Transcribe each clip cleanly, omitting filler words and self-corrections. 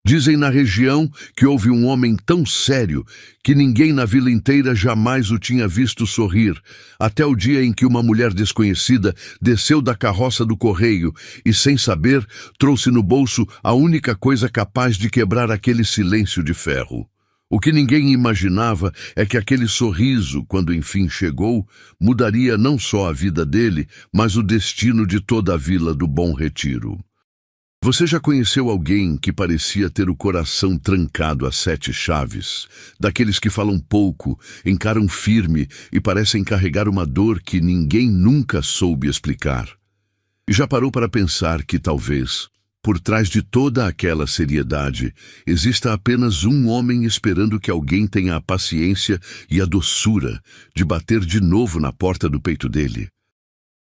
Dizem na região que houve um homem tão sério que ninguém na vila inteira jamais o tinha visto sorrir, até o dia em que uma mulher desconhecida desceu da carroça do correio e, sem saber, trouxe no bolso a única coisa capaz de quebrar aquele silêncio de ferro. O que ninguém imaginava é que aquele sorriso, quando enfim chegou, mudaria não só a vida dele, mas o destino de toda a vila do Bom Retiro. Você já conheceu alguém que parecia ter o coração trancado a 7 chaves? Daqueles que falam pouco, encaram firme e parecem carregar uma dor que ninguém nunca soube explicar. E já parou para pensar que talvez, por trás de toda aquela seriedade, exista apenas um homem esperando que alguém tenha a paciência e a doçura de bater de novo na porta do peito dele?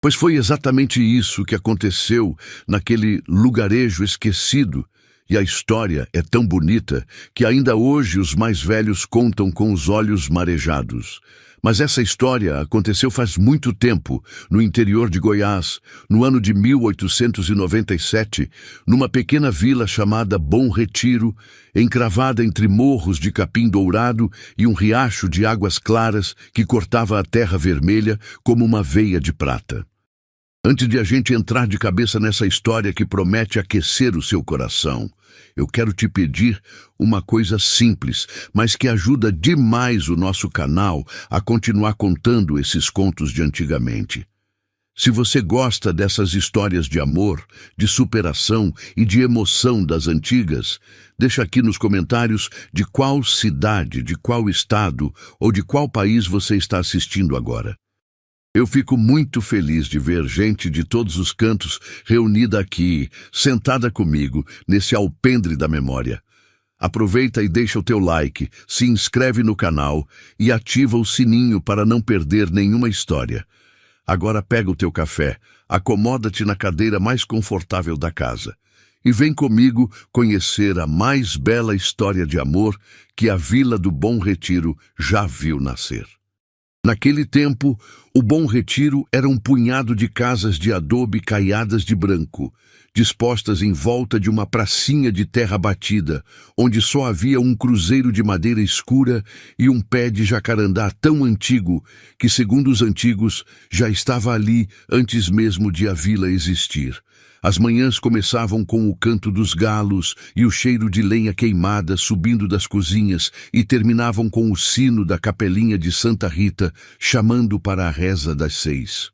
Pois foi exatamente isso que aconteceu naquele lugarejo esquecido, e a história é tão bonita que ainda hoje os mais velhos contam com os olhos marejados. Mas essa história aconteceu faz muito tempo, no interior de Goiás, no ano de 1897, numa pequena vila chamada Bom Retiro, encravada entre morros de capim dourado e um riacho de águas claras que cortava a terra vermelha como uma veia de prata. Antes de a gente entrar de cabeça nessa história que promete aquecer o seu coração, eu quero te pedir uma coisa simples, mas que ajuda demais o nosso canal a continuar contando esses contos de antigamente. Se você gosta dessas histórias de amor, de superação e de emoção das antigas, deixa aqui nos comentários de qual cidade, de qual estado ou de qual país você está assistindo agora. Eu fico muito feliz de ver gente de todos os cantos reunida aqui, sentada comigo, nesse alpendre da memória. Aproveita e deixa o teu like, se inscreve no canal e ativa o sininho para não perder nenhuma história. Agora pega o teu café, acomoda-te na cadeira mais confortável da casa e vem comigo conhecer a mais bela história de amor que a Vila do Bom Retiro já viu nascer. Naquele tempo, o Bom Retiro era um punhado de casas de adobe caiadas de branco, dispostas em volta de uma pracinha de terra batida, onde só havia um cruzeiro de madeira escura e um pé de jacarandá tão antigo que, segundo os antigos, já estava ali antes mesmo de a vila existir. As manhãs começavam com o canto dos galos e o cheiro de lenha queimada subindo das cozinhas e terminavam com o sino da capelinha de Santa Rita chamando para a reza das 6.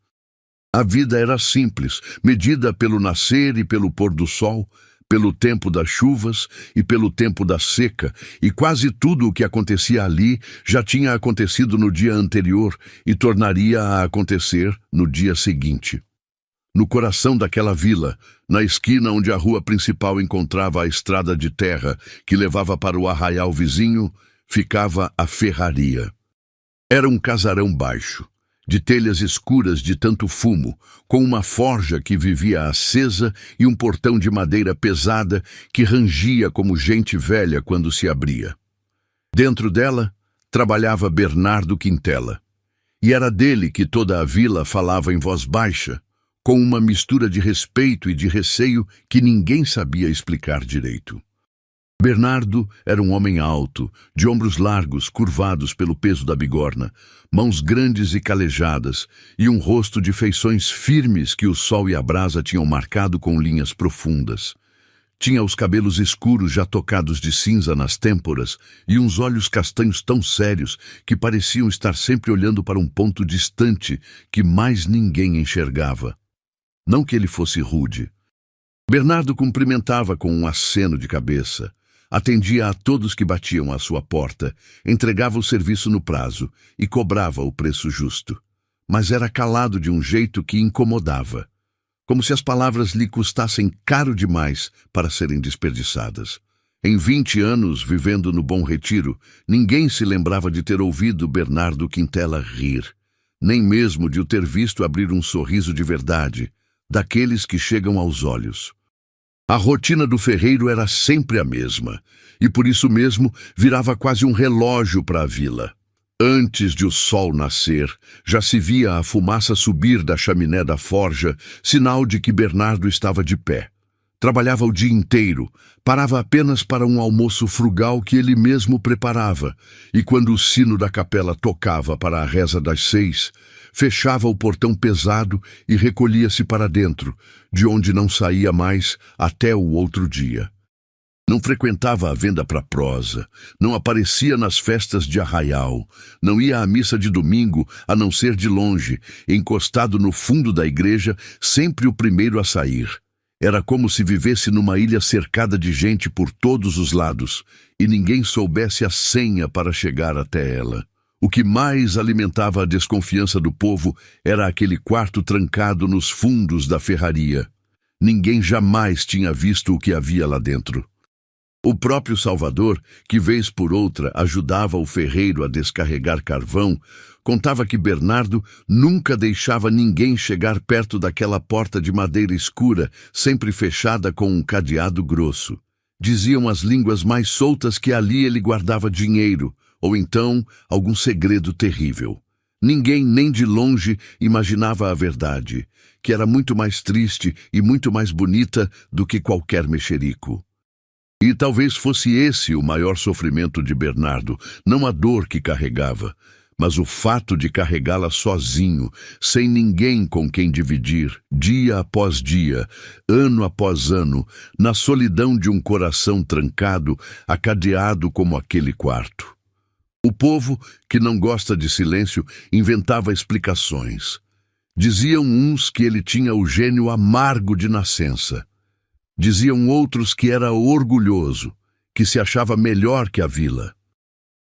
A vida era simples, medida pelo nascer e pelo pôr do sol, pelo tempo das chuvas e pelo tempo da seca, e quase tudo o que acontecia ali já tinha acontecido no dia anterior e tornaria a acontecer no dia seguinte. No coração daquela vila, na esquina onde a rua principal encontrava a estrada de terra que levava para o arraial vizinho, ficava a ferraria. Era um casarão baixo, de telhas escuras de tanto fumo, com uma forja que vivia acesa e um portão de madeira pesada que rangia como gente velha quando se abria. Dentro dela, trabalhava Bernardo Quintela, e era dele que toda a vila falava em voz baixa, com uma mistura de respeito e de receio que ninguém sabia explicar direito. Bernardo era um homem alto, de ombros largos, curvados pelo peso da bigorna, mãos grandes e calejadas, e um rosto de feições firmes que o sol e a brasa tinham marcado com linhas profundas. Tinha os cabelos escuros já tocados de cinza nas têmporas e uns olhos castanhos tão sérios que pareciam estar sempre olhando para um ponto distante que mais ninguém enxergava. Não que ele fosse rude. Bernardo cumprimentava com um aceno de cabeça, atendia a todos que batiam à sua porta, entregava o serviço no prazo e cobrava o preço justo. Mas era calado de um jeito que incomodava, como se as palavras lhe custassem caro demais para serem desperdiçadas. Em 20 anos vivendo no Bom Retiro, ninguém se lembrava de ter ouvido Bernardo Quintela rir, nem mesmo de o ter visto abrir um sorriso de verdade, daqueles que chegam aos olhos. A rotina do ferreiro era sempre a mesma, e por isso mesmo virava quase um relógio para a vila. Antes de o sol nascer, já se via a fumaça subir da chaminé da forja, sinal de que Bernardo estava de pé, Trabalhava o dia inteiro, parava apenas para um almoço frugal que ele mesmo preparava, e quando o sino da capela tocava para a reza das 6, fechava o portão pesado e recolhia-se para dentro, de onde não saía mais até o outro dia. Não frequentava a venda para prosa, não aparecia nas festas de arraial, não ia à missa de domingo, a não ser de longe, encostado no fundo da igreja, sempre o primeiro a sair. Era como se vivesse numa ilha cercada de gente por todos os lados, e ninguém soubesse a senha para chegar até ela. O que mais alimentava a desconfiança do povo era aquele quarto trancado nos fundos da ferraria. Ninguém jamais tinha visto o que havia lá dentro. O próprio Salvador, que vez por outra ajudava o ferreiro a descarregar carvão, contava que Bernardo nunca deixava ninguém chegar perto daquela porta de madeira escura, sempre fechada com um cadeado grosso. Diziam as línguas mais soltas que ali ele guardava dinheiro, ou então algum segredo terrível. Ninguém nem de longe imaginava a verdade, que era muito mais triste e muito mais bonita do que qualquer mexerico. E talvez fosse esse o maior sofrimento de Bernardo, não a dor que carregava, mas o fato de carregá-la sozinho, sem ninguém com quem dividir, dia após dia, ano após ano, na solidão de um coração trancado, acadeado como aquele quarto. O povo, que não gosta de silêncio, inventava explicações. Diziam uns que ele tinha o gênio amargo de nascença. Diziam outros que era orgulhoso, que se achava melhor que a vila.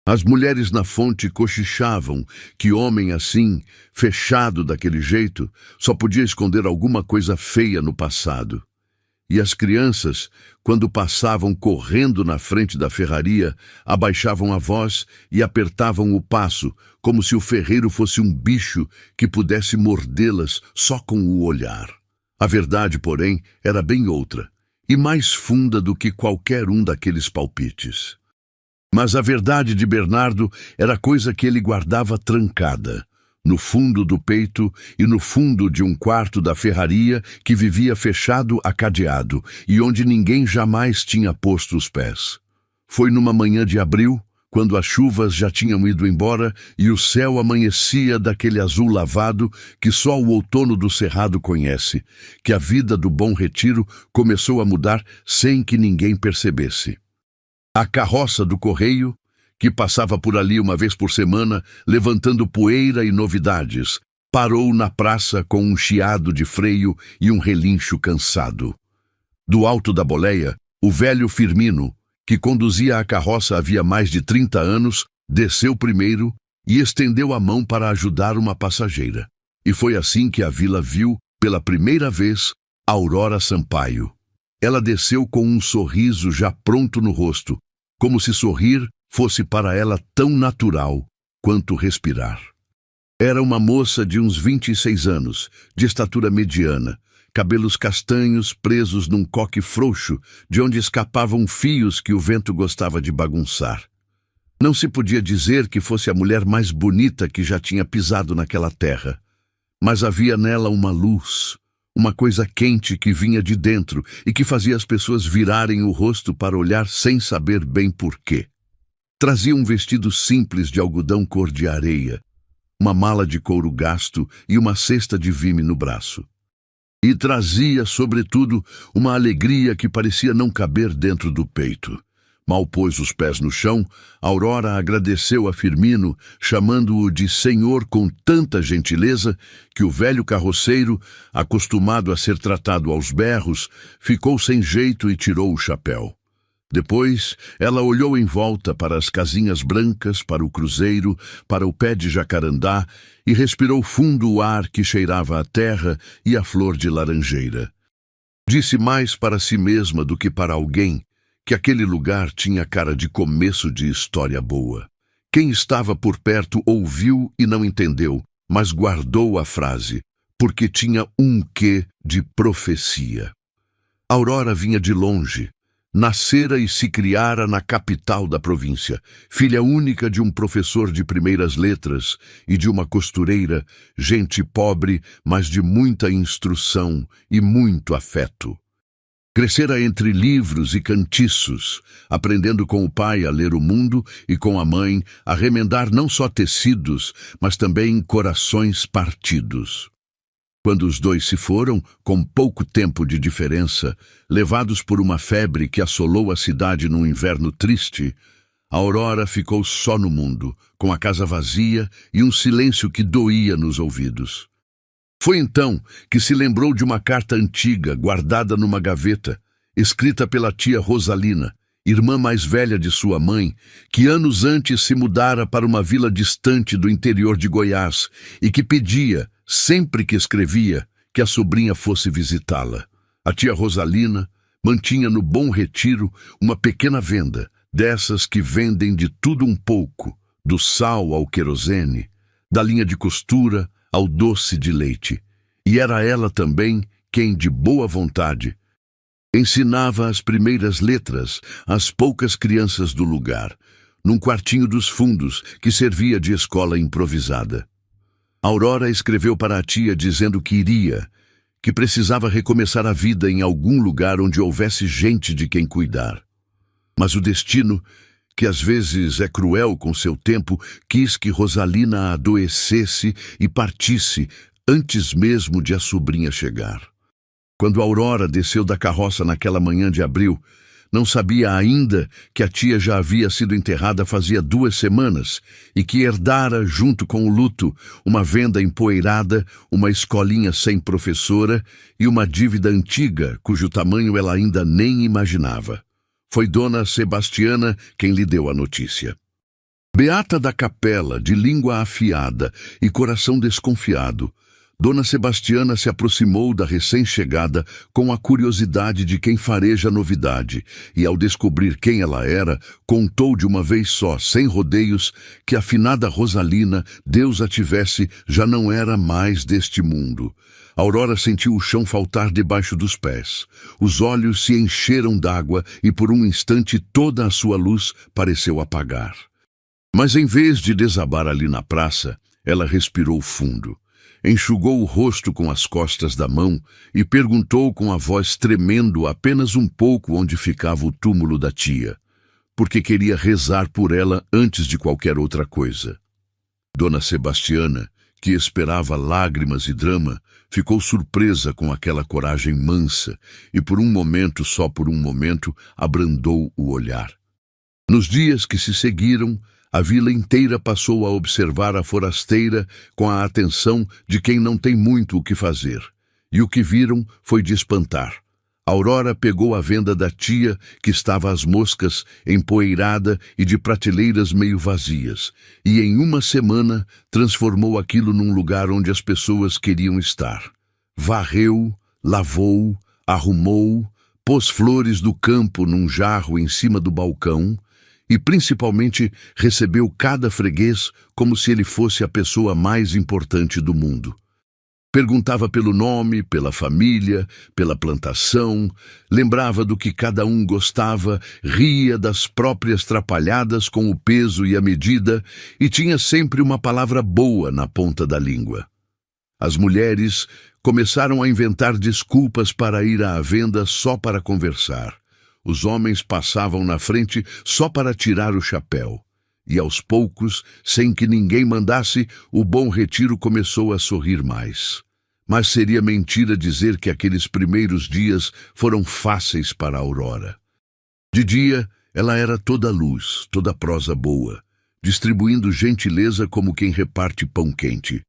As mulheres na fonte cochichavam que homem assim, fechado daquele jeito, só podia esconder alguma coisa feia no passado. E as crianças, quando passavam correndo na frente da ferraria, abaixavam a voz e apertavam o passo, como se o ferreiro fosse um bicho que pudesse mordê-las só com o olhar. A verdade, porém, era bem outra, e mais funda do que qualquer um daqueles palpites. Mas a verdade de Bernardo era coisa que ele guardava trancada, no fundo do peito e no fundo de um quarto da ferraria que vivia fechado a cadeado e onde ninguém jamais tinha posto os pés. Foi numa manhã de abril, quando as chuvas já tinham ido embora e o céu amanhecia daquele azul lavado que só o outono do Cerrado conhece, que a vida do Bom Retiro começou a mudar sem que ninguém percebesse. A carroça do correio, que passava por ali uma vez por semana, levantando poeira e novidades, parou na praça com um chiado de freio e um relincho cansado. Do alto da boleia, o velho Firmino, que conduzia a carroça havia mais de 30 anos, desceu primeiro e estendeu a mão para ajudar uma passageira. E foi assim que a vila viu, pela primeira vez, Aurora Sampaio. Ela desceu com um sorriso já pronto no rosto, como se sorrir fosse para ela tão natural quanto respirar. Era uma moça de uns 26 anos, de estatura mediana, cabelos castanhos presos num coque frouxo, de onde escapavam fios que o vento gostava de bagunçar. Não se podia dizer que fosse a mulher mais bonita que já tinha pisado naquela terra, mas havia nela uma luz, uma coisa quente que vinha de dentro e que fazia as pessoas virarem o rosto para olhar sem saber bem porquê. Trazia um vestido simples de algodão cor de areia, uma mala de couro gasto e uma cesta de vime no braço. E trazia, sobretudo, uma alegria que parecia não caber dentro do peito. Mal pôs os pés no chão, Aurora agradeceu a Firmino, chamando-o de senhor com tanta gentileza que o velho carroceiro, acostumado a ser tratado aos berros, ficou sem jeito e tirou o chapéu. Depois, ela olhou em volta para as casinhas brancas, para o cruzeiro, para o pé de jacarandá e respirou fundo o ar que cheirava a terra e a flor de laranjeira. Disse mais para si mesma do que para alguém que aquele lugar tinha cara de começo de história boa. Quem estava por perto ouviu e não entendeu, mas guardou a frase, porque tinha um quê de profecia. Aurora vinha de longe. Nascera e se criara na capital da província, filha única de um professor de primeiras letras e de uma costureira, gente pobre, mas de muita instrução e muito afeto. Crescera entre livros e cantiços, aprendendo com o pai a ler o mundo e com a mãe a remendar não só tecidos, mas também corações partidos. Quando os dois se foram, com pouco tempo de diferença, levados por uma febre que assolou a cidade num inverno triste, a Aurora ficou só no mundo, com a casa vazia e um silêncio que doía nos ouvidos. Foi então que se lembrou de uma carta antiga, guardada numa gaveta, escrita pela tia Rosalina, irmã mais velha de sua mãe, que anos antes se mudara para uma vila distante do interior de Goiás e que pedia, sempre que escrevia, que a sobrinha fosse visitá-la. A tia Rosalina mantinha no Bom Retiro uma pequena venda, dessas que vendem de tudo um pouco, do sal ao querosene, da linha de costura ao doce de leite. E era ela também quem, de boa vontade, ensinava as primeiras letras às poucas crianças do lugar, num quartinho dos fundos que servia de escola improvisada. Aurora escreveu para a tia dizendo que iria, que precisava recomeçar a vida em algum lugar onde houvesse gente de quem cuidar. Mas o destino, que às vezes é cruel com seu tempo, quis que Rosalina adoecesse e partisse antes mesmo de a sobrinha chegar. Quando Aurora desceu da carroça naquela manhã de abril, não sabia ainda que a tia já havia sido enterrada fazia 2 semanas e que herdara, junto com o luto, uma venda empoeirada, uma escolinha sem professora e uma dívida antiga cujo tamanho ela ainda nem imaginava. Foi Dona Sebastiana quem lhe deu a notícia. Beata da capela, de língua afiada e coração desconfiado, Dona Sebastiana se aproximou da recém-chegada com a curiosidade de quem fareja novidade e, ao descobrir quem ela era, contou de uma vez só, sem rodeios, que a finada Rosalina, Deus a tivesse, já não era mais deste mundo. Aurora sentiu o chão faltar debaixo dos pés. Os olhos se encheram d'água e por um instante toda a sua luz pareceu apagar. Mas em vez de desabar ali na praça, ela respirou fundo. Enxugou o rosto com as costas da mão e perguntou com a voz tremendo apenas um pouco onde ficava o túmulo da tia, porque queria rezar por ela antes de qualquer outra coisa. Dona Sebastiana, que esperava lágrimas e drama, ficou surpresa com aquela coragem mansa e por um momento, só por um momento, abrandou o olhar. Nos dias que se seguiram, a vila inteira passou a observar a forasteira com a atenção de quem não tem muito o que fazer. E o que viram foi de espantar. Aurora pegou a venda da tia, que estava às moscas, empoeirada e de prateleiras meio vazias, e em uma semana transformou aquilo num lugar onde as pessoas queriam estar. Varreu, lavou, arrumou, pôs flores do campo num jarro em cima do balcão, e principalmente recebeu cada freguês como se ele fosse a pessoa mais importante do mundo. Perguntava pelo nome, pela família, pela plantação, lembrava do que cada um gostava, ria das próprias trapalhadas com o peso e a medida e tinha sempre uma palavra boa na ponta da língua. As mulheres começaram a inventar desculpas para ir à venda só para conversar. Os homens passavam na frente só para tirar o chapéu. E aos poucos, sem que ninguém mandasse, o Bom Retiro começou a sorrir mais. Mas seria mentira dizer que aqueles primeiros dias foram fáceis para a Aurora. De dia, ela era toda luz, toda prosa boa, distribuindo gentileza como quem reparte pão quente.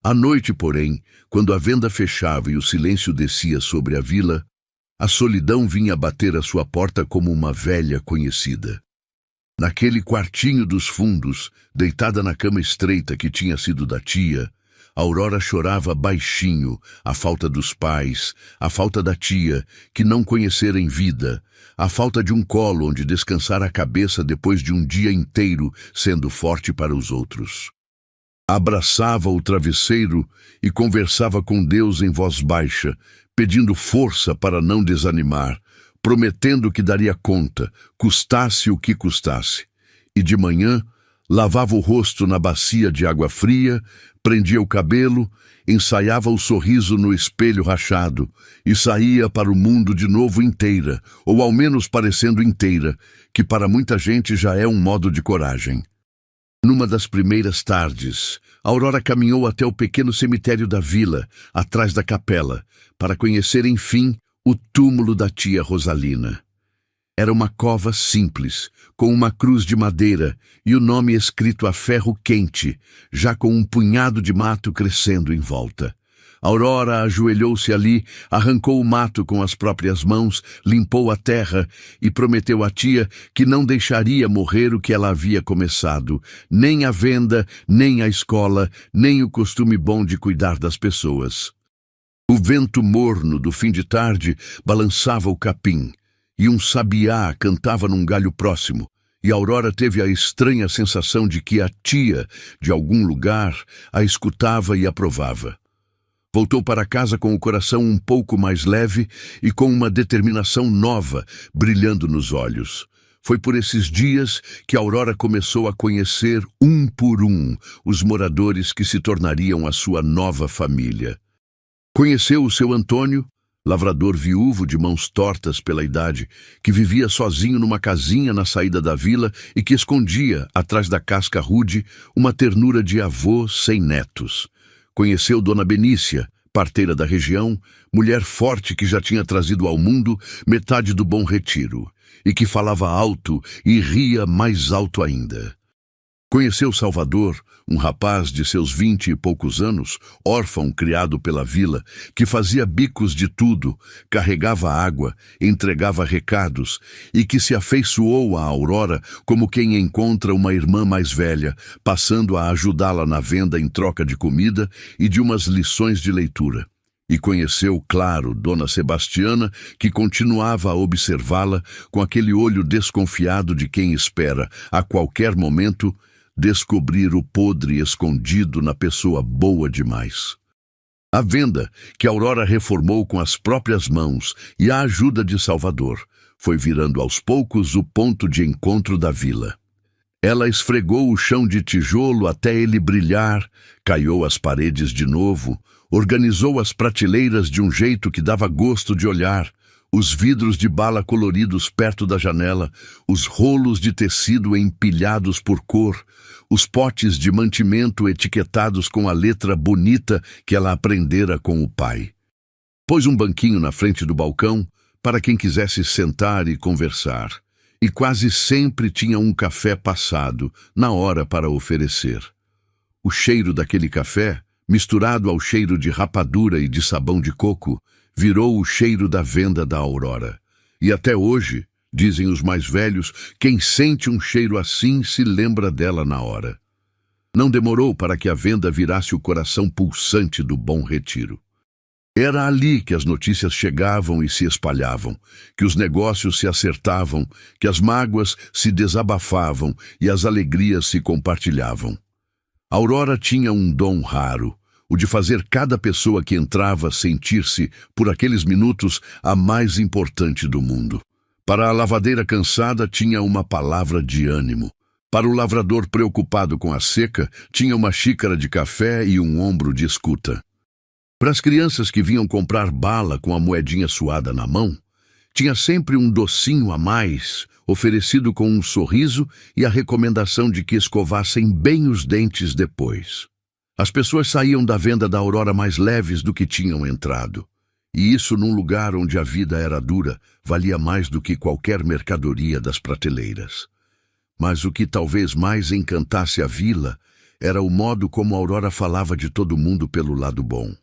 À noite, porém, quando a venda fechava e o silêncio descia sobre a vila, a solidão vinha bater à sua porta como uma velha conhecida. Naquele quartinho dos fundos, deitada na cama estreita que tinha sido da tia, Aurora chorava baixinho a falta dos pais, a falta da tia, que não conhecera em vida, a falta de um colo onde descansar a cabeça depois de um dia inteiro sendo forte para os outros. Abraçava o travesseiro e conversava com Deus em voz baixa, pedindo força para não desanimar, prometendo que daria conta, custasse o que custasse. E de manhã, lavava o rosto na bacia de água fria, Prendia o cabelo, ensaiava o sorriso no espelho rachado e saía para o mundo de novo inteira, ou ao menos parecendo inteira, que para muita gente já é um modo de coragem. Numa das primeiras tardes, Aurora caminhou até o pequeno cemitério da vila, atrás da capela, para conhecer, enfim, o túmulo da tia Rosalina. Era uma cova simples, com uma cruz de madeira e o nome escrito a ferro quente, já com um punhado de mato crescendo em volta. Aurora ajoelhou-se ali, arrancou o mato com as próprias mãos, limpou a terra e prometeu à tia que não deixaria morrer o que ela havia começado, nem a venda, nem a escola, nem o costume bom de cuidar das pessoas. O vento morno do fim de tarde balançava o capim, e um sabiá cantava num galho próximo, e Aurora teve a estranha sensação de que a tia, de algum lugar, a escutava e aprovava. Voltou para casa com o coração um pouco mais leve e com uma determinação nova brilhando nos olhos. Foi por esses dias que Aurora começou a conhecer, um por um, os moradores que se tornariam a sua nova família. Conheceu o seu Antônio, lavrador viúvo de mãos tortas pela idade, que vivia sozinho numa casinha na saída da vila e que escondia, atrás da casca rude, uma ternura de avô sem netos. Conheceu Dona Benícia, parteira da região, mulher forte que já tinha trazido ao mundo metade do Bom Retiro, e que falava alto e ria mais alto ainda. Conheceu Salvador, um rapaz de seus 20 e poucos anos, órfão criado pela vila, que fazia bicos de tudo, carregava água, entregava recados e que se afeiçoou a Aurora como quem encontra uma irmã mais velha, passando a ajudá-la na venda em troca de comida e de umas lições de leitura. E conheceu, claro, Dona Sebastiana, que continuava a observá-la com aquele olho desconfiado de quem espera, a qualquer momento, descobrir o podre escondido na pessoa boa demais. A venda, que Aurora reformou com as próprias mãos e a ajuda de Salvador, foi virando aos poucos o ponto de encontro da vila. Ela esfregou o chão de tijolo até ele brilhar, caiou as paredes de novo, organizou as prateleiras de um jeito que dava gosto de olhar, os vidros de bala coloridos perto da janela, os rolos de tecido empilhados por cor, os potes de mantimento etiquetados com a letra bonita que ela aprendera com o pai. Pôs um banquinho na frente do balcão para quem quisesse sentar e conversar, e quase sempre tinha um café passado, na hora para oferecer. O cheiro daquele café, misturado ao cheiro de rapadura e de sabão de coco, virou o cheiro da venda da Aurora. E até hoje, dizem os mais velhos, quem sente um cheiro assim se lembra dela na hora. Não demorou para que a venda virasse o coração pulsante do Bom Retiro. Era ali que as notícias chegavam e se espalhavam, que os negócios se acertavam, que as mágoas se desabafavam e as alegrias se compartilhavam. Aurora tinha um dom raro, o de fazer cada pessoa que entrava sentir-se, por aqueles minutos, a mais importante do mundo. Para a lavadeira cansada, tinha uma palavra de ânimo. Para o lavrador preocupado com a seca, tinha uma xícara de café e um ombro de escuta. Para as crianças que vinham comprar bala com a moedinha suada na mão, tinha sempre um docinho a mais, oferecido com um sorriso e a recomendação de que escovassem bem os dentes depois. As pessoas saíam da venda da Aurora mais leves do que tinham entrado. E isso num lugar onde a vida era dura, valia mais do que qualquer mercadoria das prateleiras. Mas o que talvez mais encantasse a vila era o modo como a Aurora falava de todo mundo pelo lado bom.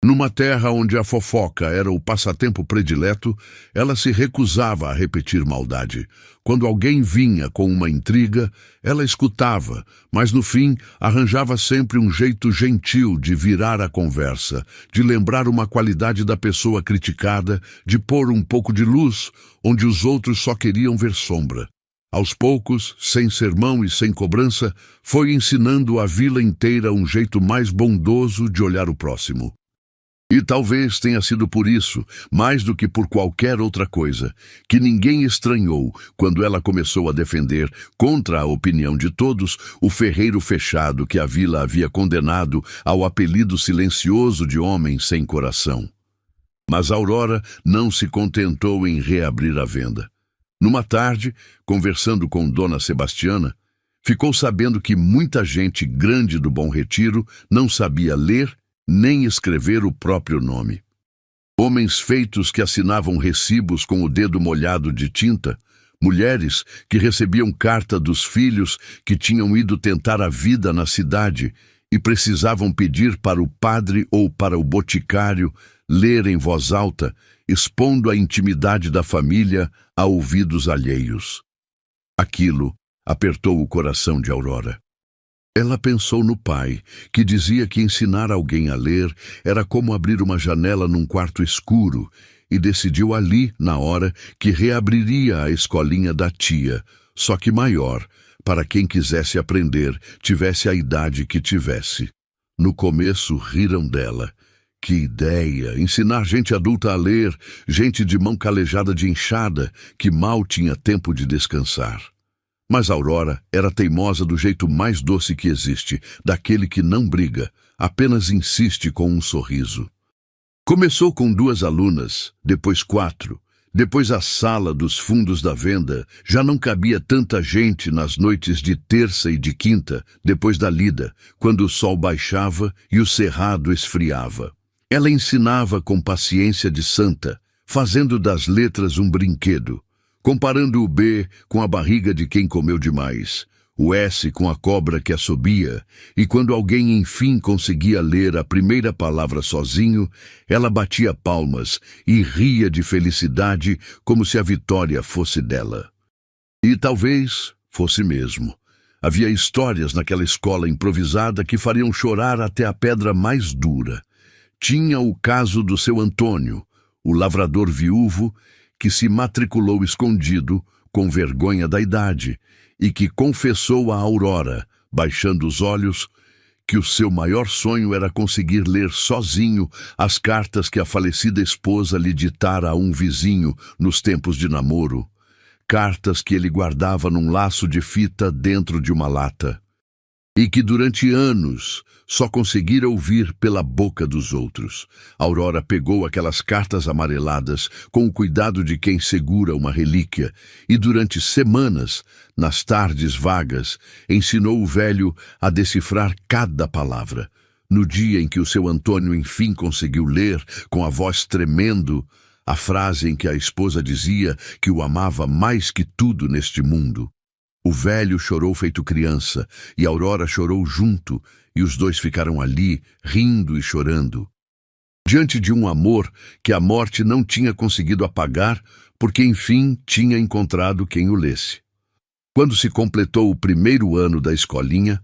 Numa terra onde a fofoca era o passatempo predileto, ela se recusava a repetir maldade. Quando alguém vinha com uma intriga, ela escutava, mas no fim arranjava sempre um jeito gentil de virar a conversa, de lembrar uma qualidade da pessoa criticada, de pôr um pouco de luz onde os outros só queriam ver sombra. Aos poucos, sem sermão e sem cobrança, foi ensinando a vila inteira um jeito mais bondoso de olhar o próximo. E talvez tenha sido por isso, mais do que por qualquer outra coisa, que ninguém estranhou quando ela começou a defender, contra a opinião de todos, o ferreiro fechado que a vila havia condenado ao apelido silencioso de homem sem coração. Mas Aurora não se contentou em reabrir a venda. Numa tarde, conversando com Dona Sebastiana, ficou sabendo que muita gente grande do Bom Retiro não sabia ler nem escrever o próprio nome. Homens feitos que assinavam recibos com o dedo molhado de tinta, mulheres que recebiam carta dos filhos que tinham ido tentar a vida na cidade e precisavam pedir para o padre ou para o boticário ler em voz alta, expondo a intimidade da família a ouvidos alheios. Aquilo apertou o coração de Aurora. Ela pensou no pai, que dizia que ensinar alguém a ler era como abrir uma janela num quarto escuro, e decidiu ali, na hora, que reabriria a escolinha da tia, só que maior, para quem quisesse aprender, tivesse a idade que tivesse. No começo riram dela. Que ideia! Ensinar gente adulta a ler, gente de mão calejada de enxada, que mal tinha tempo de descansar. Mas Aurora era teimosa do jeito mais doce que existe, daquele que não briga, apenas insiste com um sorriso. Começou com 2 alunas, depois 4, depois a sala dos fundos da venda. Já não cabia tanta gente nas noites de terça e de quinta, depois da lida, quando o sol baixava e o cerrado esfriava. Ela ensinava com paciência de santa, fazendo das letras um brinquedo, comparando o B com a barriga de quem comeu demais, o S com a cobra que assobia, e quando alguém enfim conseguia ler a primeira palavra sozinho, ela batia palmas e ria de felicidade como se a vitória fosse dela. E talvez fosse mesmo. Havia histórias naquela escola improvisada que fariam chorar até a pedra mais dura. Tinha o caso do seu Antônio, o lavrador viúvo, que se matriculou escondido, com vergonha da idade, e que confessou a Aurora, baixando os olhos, que o seu maior sonho era conseguir ler sozinho as cartas que a falecida esposa lhe ditara a um vizinho nos tempos de namoro, cartas que ele guardava num laço de fita dentro de uma lata, e que durante anos só conseguira ouvir pela boca dos outros. Aurora pegou aquelas cartas amareladas com o cuidado de quem segura uma relíquia e durante semanas, nas tardes vagas, ensinou o velho a decifrar cada palavra. No dia em que o seu Antônio enfim conseguiu ler, com a voz tremendo, a frase em que a esposa dizia que o amava mais que tudo neste mundo. O velho chorou feito criança, e Aurora chorou junto, e os dois ficaram ali, rindo e chorando, diante de um amor que a morte não tinha conseguido apagar, porque enfim tinha encontrado quem o lesse. Quando se completou o 1º ano da escolinha,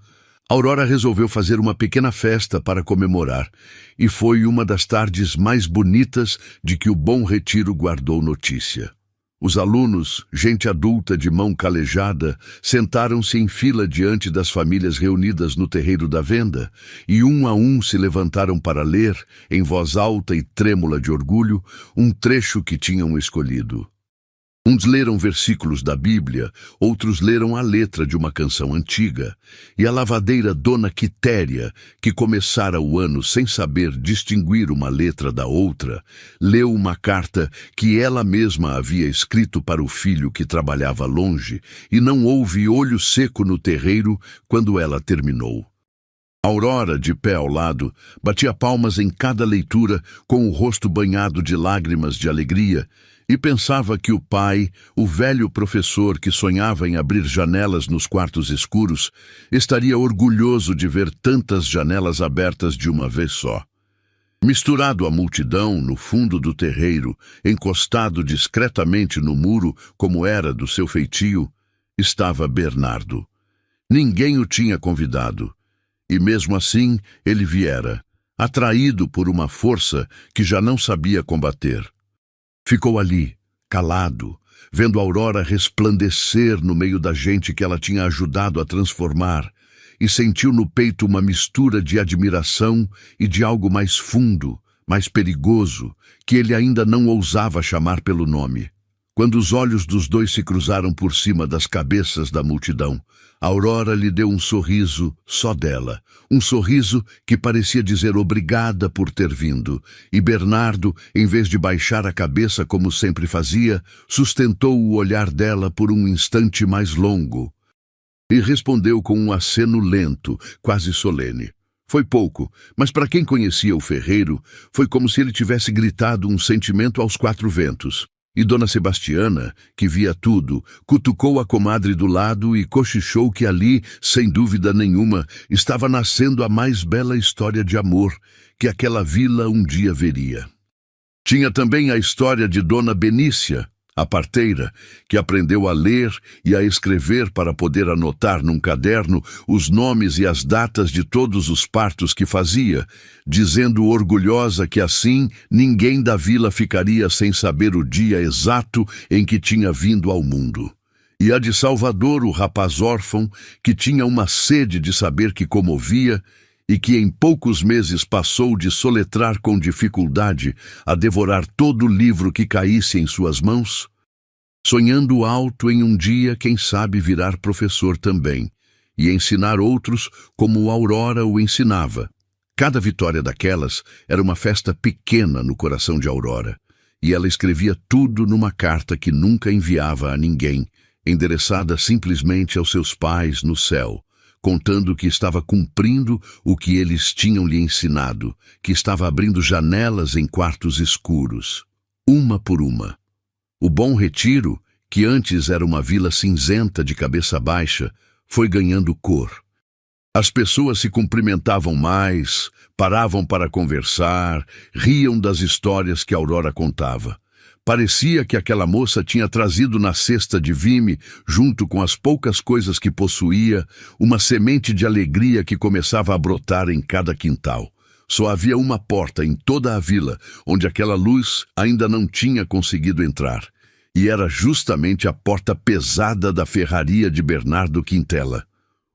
Aurora resolveu fazer uma pequena festa para comemorar, e foi uma das tardes mais bonitas de que o Bom Retiro guardou notícia. Os alunos, gente adulta de mão calejada, sentaram-se em fila diante das famílias reunidas no terreiro da venda, e um a um se levantaram para ler, em voz alta e trêmula de orgulho, um trecho que tinham escolhido. Uns leram versículos da Bíblia, outros leram a letra de uma canção antiga, e a lavadeira Dona Quitéria, que começara o ano sem saber distinguir uma letra da outra, leu uma carta que ela mesma havia escrito para o filho que trabalhava longe, e não houve olho seco no terreiro quando ela terminou. Aurora, de pé ao lado, batia palmas em cada leitura, com o rosto banhado de lágrimas de alegria, e pensava que o pai, o velho professor que sonhava em abrir janelas nos quartos escuros, estaria orgulhoso de ver tantas janelas abertas de uma vez só. Misturado à multidão, no fundo do terreiro, encostado discretamente no muro, como era do seu feitio, estava Bernardo. Ninguém o tinha convidado, e mesmo assim ele viera, atraído por uma força que já não sabia combater. Ficou ali, calado, vendo Aurora resplandecer no meio da gente que ela tinha ajudado a transformar, e sentiu no peito uma mistura de admiração e de algo mais fundo, mais perigoso, que ele ainda não ousava chamar pelo nome. Quando os olhos dos dois se cruzaram por cima das cabeças da multidão, Aurora lhe deu um sorriso só dela, um sorriso que parecia dizer obrigada por ter vindo, e Bernardo, em vez de baixar a cabeça como sempre fazia, sustentou o olhar dela por um instante mais longo e respondeu com um aceno lento, quase solene. Foi pouco, mas para quem conhecia o ferreiro, foi como se ele tivesse gritado um sentimento aos quatro ventos. E Dona Sebastiana, que via tudo, cutucou a comadre do lado e cochichou que ali, sem dúvida nenhuma, estava nascendo a mais bela história de amor que aquela vila um dia veria. Tinha também a história de Dona Benícia, a parteira, que aprendeu a ler e a escrever para poder anotar num caderno os nomes e as datas de todos os partos que fazia, dizendo orgulhosa que assim ninguém da vila ficaria sem saber o dia exato em que tinha vindo ao mundo. E a de Salvador, o rapaz órfão, que tinha uma sede de saber que comovia, e que em poucos meses passou de soletrar com dificuldade a devorar todo o livro que caísse em suas mãos, sonhando alto em um dia, quem sabe, virar professor também, e ensinar outros como Aurora o ensinava. Cada vitória daquelas era uma festa pequena no coração de Aurora, e ela escrevia tudo numa carta que nunca enviava a ninguém, endereçada simplesmente aos seus pais no céu, contando que estava cumprindo o que eles tinham lhe ensinado, que estava abrindo janelas em quartos escuros, uma por uma. O Bom Retiro, que antes era uma vila cinzenta de cabeça baixa, foi ganhando cor. As pessoas se cumprimentavam mais, paravam para conversar, riam das histórias que Aurora contava. Parecia que aquela moça tinha trazido na cesta de vime, junto com as poucas coisas que possuía, uma semente de alegria que começava a brotar em cada quintal. Só havia uma porta em toda a vila, onde aquela luz ainda não tinha conseguido entrar, e era justamente a porta pesada da ferraria de Bernardo Quintela.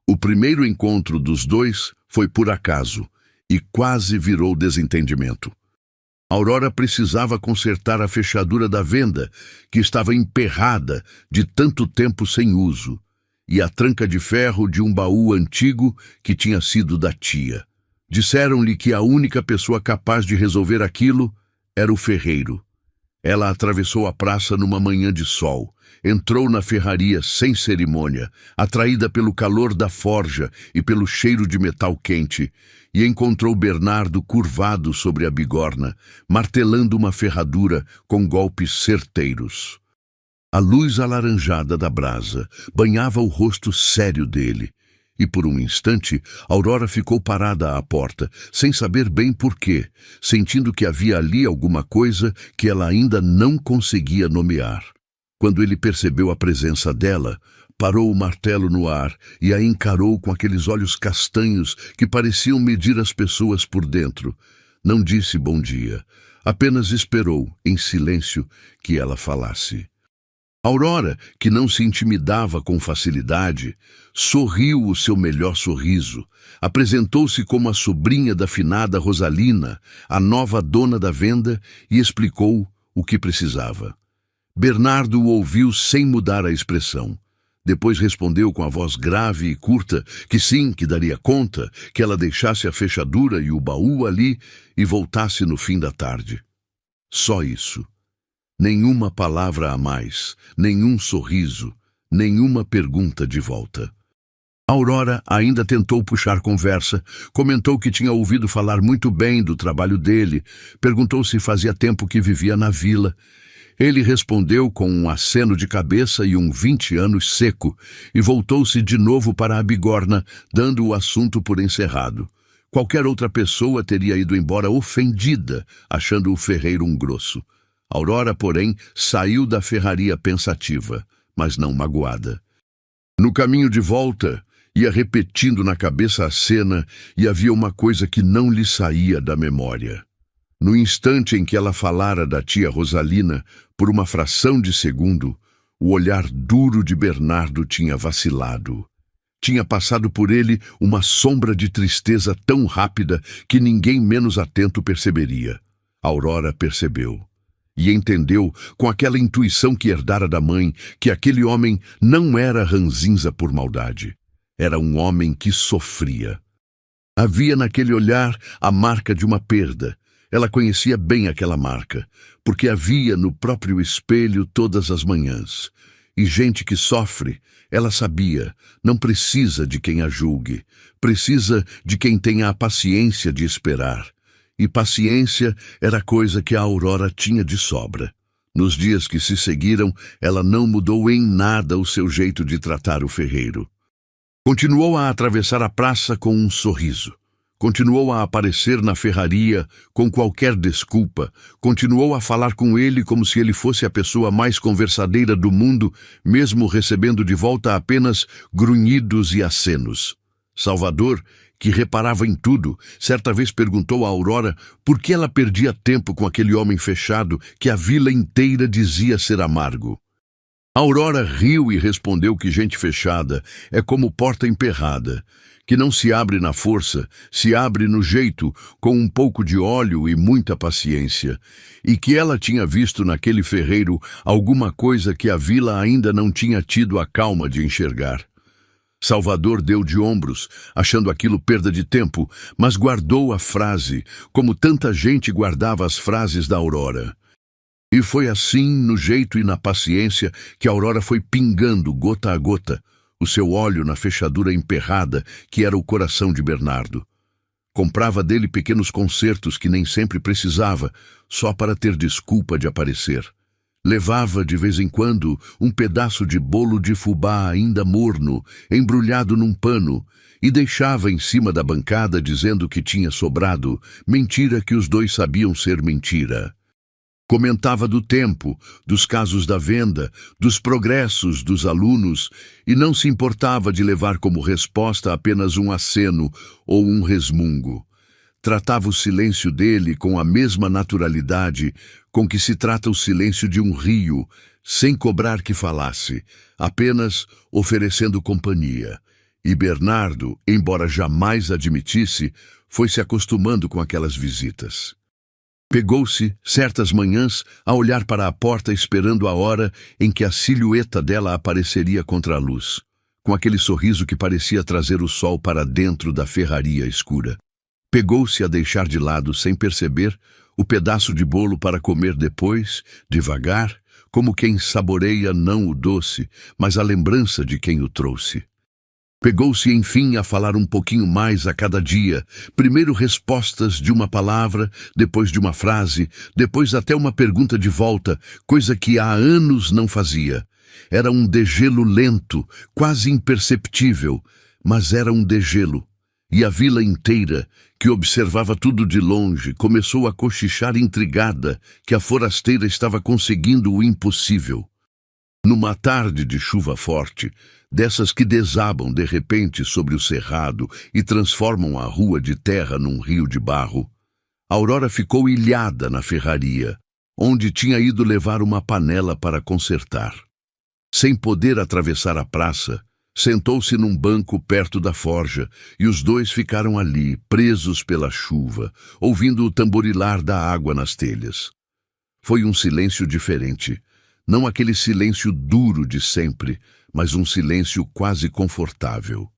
O primeiro encontro dos dois foi por acaso, e quase virou desentendimento. Aurora precisava consertar a fechadura da venda, que estava emperrada de tanto tempo sem uso, e a tranca de ferro de um baú antigo que tinha sido da tia. Disseram-lhe que a única pessoa capaz de resolver aquilo era o ferreiro. Ela atravessou a praça numa manhã de sol, entrou na ferraria sem cerimônia, atraída pelo calor da forja e pelo cheiro de metal quente, e encontrou Bernardo curvado sobre a bigorna, martelando uma ferradura com golpes certeiros. A luz alaranjada da brasa banhava o rosto sério dele, e por um instante Aurora ficou parada à porta, sem saber bem por quê, sentindo que havia ali alguma coisa que ela ainda não conseguia nomear. Quando ele percebeu a presença dela, parou o martelo no ar e a encarou com aqueles olhos castanhos que pareciam medir as pessoas por dentro. Não disse bom dia, apenas esperou, em silêncio, que ela falasse. Aurora, que não se intimidava com facilidade, sorriu o seu melhor sorriso, apresentou-se como a sobrinha da finada Rosalina, a nova dona da venda, e explicou o que precisava. Bernardo o ouviu sem mudar a expressão. Depois respondeu com a voz grave e curta que sim, que daria conta, que ela deixasse a fechadura e o baú ali e voltasse no fim da tarde. Só isso. Nenhuma palavra a mais, nenhum sorriso, nenhuma pergunta de volta. Aurora ainda tentou puxar conversa, comentou que tinha ouvido falar muito bem do trabalho dele, perguntou se fazia tempo que vivia na vila. Ele respondeu com um aceno de cabeça e um 20 anos seco, e voltou-se de novo para a bigorna, dando o assunto por encerrado. Qualquer outra pessoa teria ido embora ofendida, achando o ferreiro um grosso. Aurora, porém, saiu da ferraria pensativa, mas não magoada. No caminho de volta, ia repetindo na cabeça a cena e havia uma coisa que não lhe saía da memória. No instante em que ela falara da tia Rosalina, por uma fração de segundo, o olhar duro de Bernardo tinha vacilado. Tinha passado por ele uma sombra de tristeza tão rápida que ninguém menos atento perceberia. Aurora percebeu e entendeu, com aquela intuição que herdara da mãe, que aquele homem não era ranzinza por maldade. Era um homem que sofria. Havia naquele olhar a marca de uma perda. Ela conhecia bem aquela marca, porque a via no próprio espelho todas as manhãs. E gente que sofre, ela sabia, não precisa de quem a julgue, precisa de quem tenha a paciência de esperar. E paciência era coisa que a Aurora tinha de sobra. Nos dias que se seguiram, ela não mudou em nada o seu jeito de tratar o ferreiro. Continuou a atravessar a praça com um sorriso. Continuou a aparecer na ferraria com qualquer desculpa. Continuou a falar com ele como se ele fosse a pessoa mais conversadeira do mundo, mesmo recebendo de volta apenas grunhidos e acenos. Salvador, que reparava em tudo, certa vez perguntou a Aurora por que ela perdia tempo com aquele homem fechado que a vila inteira dizia ser amargo. Aurora riu e respondeu que gente fechada é como porta emperrada, que não se abre na força, se abre no jeito, com um pouco de óleo e muita paciência, e que ela tinha visto naquele ferreiro alguma coisa que a vila ainda não tinha tido a calma de enxergar. Salvador deu de ombros, achando aquilo perda de tempo, mas guardou a frase, como tanta gente guardava as frases da Aurora. E foi assim, no jeito e na paciência, que a Aurora foi pingando, gota a gota, o seu óleo na fechadura emperrada, que era o coração de Bernardo. Comprava dele pequenos concertos que nem sempre precisava, só para ter desculpa de aparecer. Levava, de vez em quando, um pedaço de bolo de fubá ainda morno, embrulhado num pano, e deixava em cima da bancada dizendo que tinha sobrado, mentira que os dois sabiam ser mentira. Comentava do tempo, dos casos da venda, dos progressos dos alunos, e não se importava de levar como resposta apenas um aceno ou um resmungo. Tratava o silêncio dele com a mesma naturalidade com que se trata o silêncio de um rio, sem cobrar que falasse, apenas oferecendo companhia. E Bernardo, embora jamais admitisse, foi se acostumando com aquelas visitas. Pegou-se, certas manhãs, a olhar para a porta esperando a hora em que a silhueta dela apareceria contra a luz, com aquele sorriso que parecia trazer o sol para dentro da ferraria escura. Pegou-se a deixar de lado, sem perceber, o pedaço de bolo para comer depois, devagar, como quem saboreia não o doce, mas a lembrança de quem o trouxe. Pegou-se, enfim, a falar um pouquinho mais a cada dia, primeiro respostas de uma palavra, depois de uma frase, depois até uma pergunta de volta, coisa que há anos não fazia. Era um degelo lento, quase imperceptível, mas era um degelo. E a vila inteira, que observava tudo de longe, começou a cochichar intrigada que a forasteira estava conseguindo o impossível. Numa tarde de chuva forte, dessas que desabam de repente sobre o cerrado e transformam a rua de terra num rio de barro, Aurora ficou ilhada na ferraria, onde tinha ido levar uma panela para consertar. Sem poder atravessar a praça, sentou-se num banco perto da forja, e os dois ficaram ali, presos pela chuva, ouvindo o tamborilar da água nas telhas. Foi um silêncio diferente, não aquele silêncio duro de sempre, mas um silêncio quase confortável.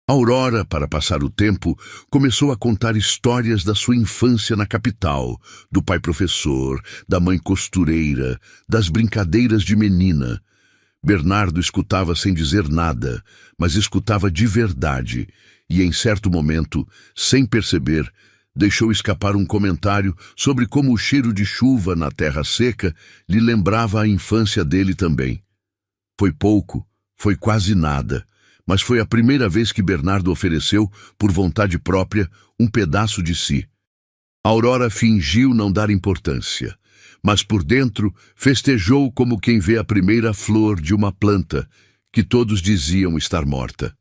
Aurora, para passar o tempo, começou a contar histórias da sua infância na capital, do pai professor, da mãe costureira, das brincadeiras de menina. Bernardo escutava sem dizer nada, mas escutava de verdade, e em certo momento, sem perceber, deixou escapar um comentário sobre como o cheiro de chuva na terra seca lhe lembrava a infância dele também. Foi pouco, foi quase nada, mas foi a primeira vez que Bernardo ofereceu, por vontade própria, um pedaço de si. Aurora fingiu não dar importância, mas por dentro festejou como quem vê a primeira flor de uma planta, que todos diziam estar morta.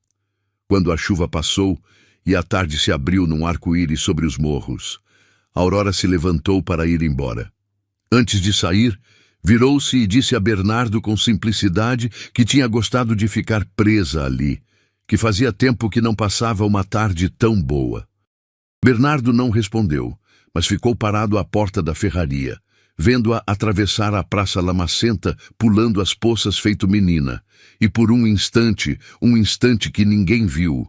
Quando a chuva passou e a tarde se abriu num arco-íris sobre os morros, Aurora se levantou para ir embora. Antes de sair, virou-se e disse a Bernardo com simplicidade que tinha gostado de ficar presa ali, que fazia tempo que não passava uma tarde tão boa. Bernardo não respondeu, mas ficou parado à porta da ferraria, vendo-a atravessar a praça lamacenta, pulando as poças feito menina, e por um instante que ninguém viu,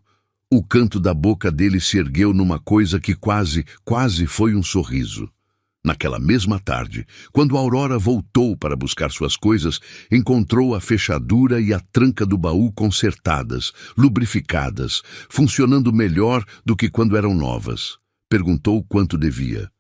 o canto da boca dele se ergueu numa coisa que quase foi um sorriso. Naquela mesma tarde, quando Aurora voltou para buscar suas coisas, encontrou a fechadura e a tranca do baú consertadas, lubrificadas, funcionando melhor do que quando eram novas. Perguntou quanto devia.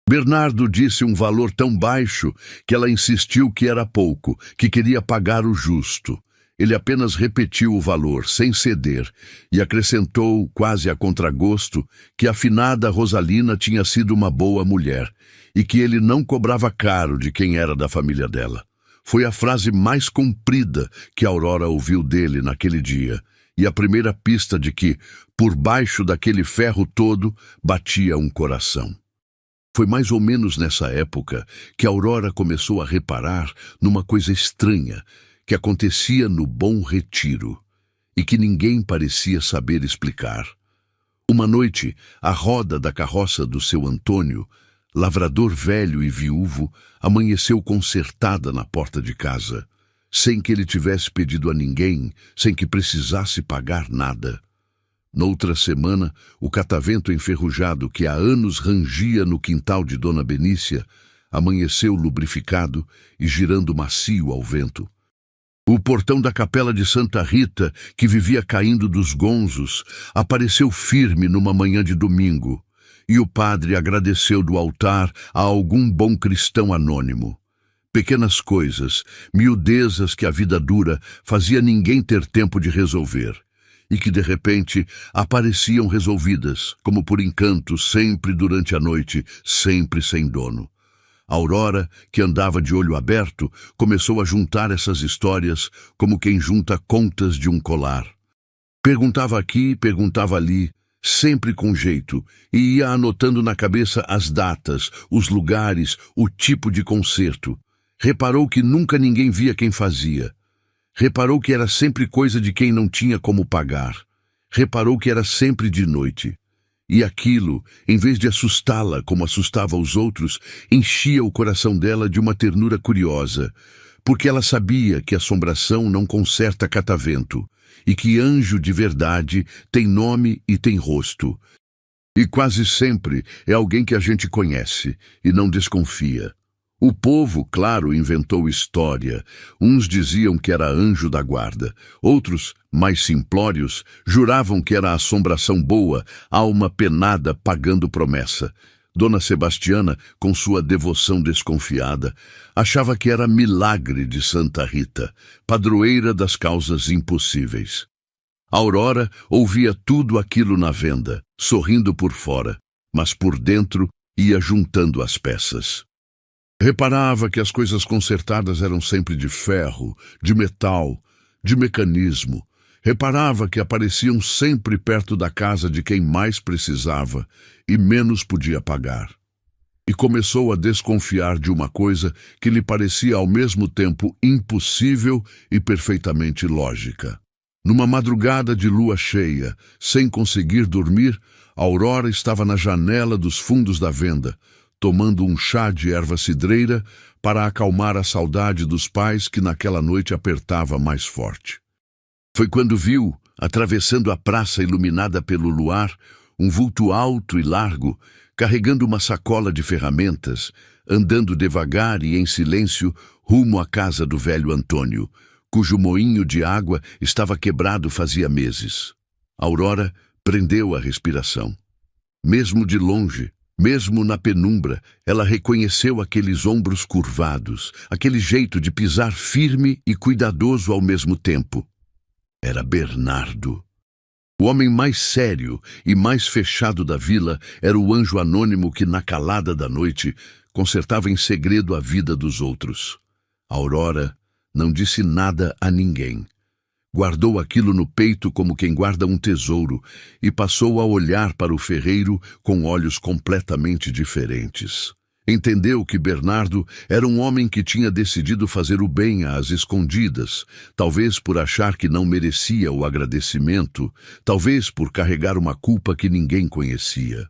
Bernardo disse um valor tão baixo que ela insistiu que era pouco, que queria pagar o justo. Ele apenas repetiu o valor, sem ceder, e acrescentou, quase a contragosto, que a finada Rosalina tinha sido uma boa mulher, e que ele não cobrava caro de quem era da família dela. Foi a frase mais comprida que Aurora ouviu dele naquele dia, e a primeira pista de que, por baixo daquele ferro todo, batia um coração. Foi mais ou menos nessa época que Aurora começou a reparar numa coisa estranha que acontecia no Bom Retiro e que ninguém parecia saber explicar. Uma noite, a roda da carroça do seu Antônio, lavrador velho e viúvo, amanheceu consertada na porta de casa, sem que ele tivesse pedido a ninguém, sem que precisasse pagar nada. Noutra semana, o catavento enferrujado que há anos rangia no quintal de Dona Benícia, amanheceu lubrificado e girando macio ao vento. O portão da capela de Santa Rita, que vivia caindo dos gonzos, apareceu firme numa manhã de domingo, e o padre agradeceu do altar a algum bom cristão anônimo. Pequenas coisas, miudezas que a vida dura fazia ninguém ter tempo de resolver, e que de repente apareciam resolvidas, como por encanto, sempre durante a noite, sempre sem dono. Aurora, que andava de olho aberto, começou a juntar essas histórias como quem junta contas de um colar. Perguntava aqui, perguntava ali, sempre com jeito, e ia anotando na cabeça as datas, os lugares, o tipo de concerto. Reparou que nunca ninguém via quem fazia. Reparou que era sempre coisa de quem não tinha como pagar. Reparou que era sempre de noite. E aquilo, em vez de assustá-la como assustava os outros, enchia o coração dela de uma ternura curiosa, porque ela sabia que assombração não conserta catavento, e que anjo de verdade tem nome e tem rosto. E quase sempre é alguém que a gente conhece e não desconfia. O povo, claro, inventou história. Uns diziam que era anjo da guarda. Outros, mais simplórios, juravam que era assombração boa, alma penada pagando promessa. Dona Sebastiana, com sua devoção desconfiada, achava que era milagre de Santa Rita, padroeira das causas impossíveis. Aurora ouvia tudo aquilo na venda, sorrindo por fora, mas por dentro ia juntando as peças. Reparava que as coisas consertadas eram sempre de ferro, de metal, de mecanismo. Reparava que apareciam sempre perto da casa de quem mais precisava e menos podia pagar. E começou a desconfiar de uma coisa que lhe parecia ao mesmo tempo impossível e perfeitamente lógica. Numa madrugada de lua cheia, sem conseguir dormir, Aurora estava na janela dos fundos da venda, tomando um chá de erva cidreira para acalmar a saudade dos pais que naquela noite apertava mais forte. Foi quando viu, atravessando a praça iluminada pelo luar, um vulto alto e largo, carregando uma sacola de ferramentas, andando devagar e em silêncio rumo à casa do velho Antônio, cujo moinho de água estava quebrado fazia meses. Aurora prendeu a respiração. Mesmo de longe, mesmo na penumbra, ela reconheceu aqueles ombros curvados, aquele jeito de pisar firme e cuidadoso ao mesmo tempo. Era Bernardo. O homem mais sério e mais fechado da vila era o anjo anônimo que, na calada da noite, consertava em segredo a vida dos outros. Aurora não disse nada a ninguém. Guardou aquilo no peito como quem guarda um tesouro e passou a olhar para o ferreiro com olhos completamente diferentes. Entendeu que Bernardo era um homem que tinha decidido fazer o bem às escondidas, talvez por achar que não merecia o agradecimento, talvez por carregar uma culpa que ninguém conhecia.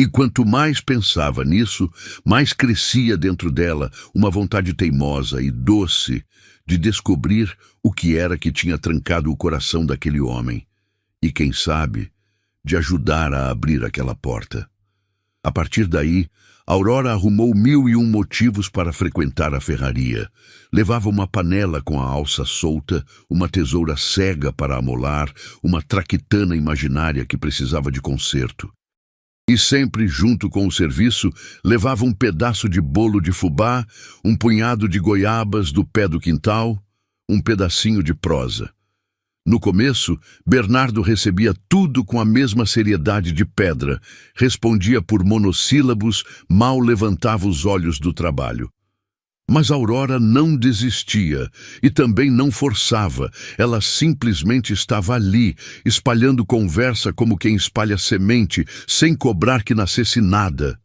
E quanto mais pensava nisso, mais crescia dentro dela uma vontade teimosa e doce de descobrir o que era que tinha trancado o coração daquele homem. E, quem sabe, de ajudar a abrir aquela porta. A partir daí, Aurora arrumou 1001 motivos para frequentar a ferraria. Levava uma panela com a alça solta, uma tesoura cega para amolar, uma traquitana imaginária que precisava de conserto. E sempre, junto com o serviço, levava um pedaço de bolo de fubá, um punhado de goiabas do pé do quintal, um pedacinho de prosa. No começo, Bernardo recebia tudo com a mesma seriedade de pedra, respondia por monossílabos, mal levantava os olhos do trabalho. Mas Aurora não desistia e também não forçava, ela simplesmente estava ali, espalhando conversa como quem espalha semente, sem cobrar que nascesse nada.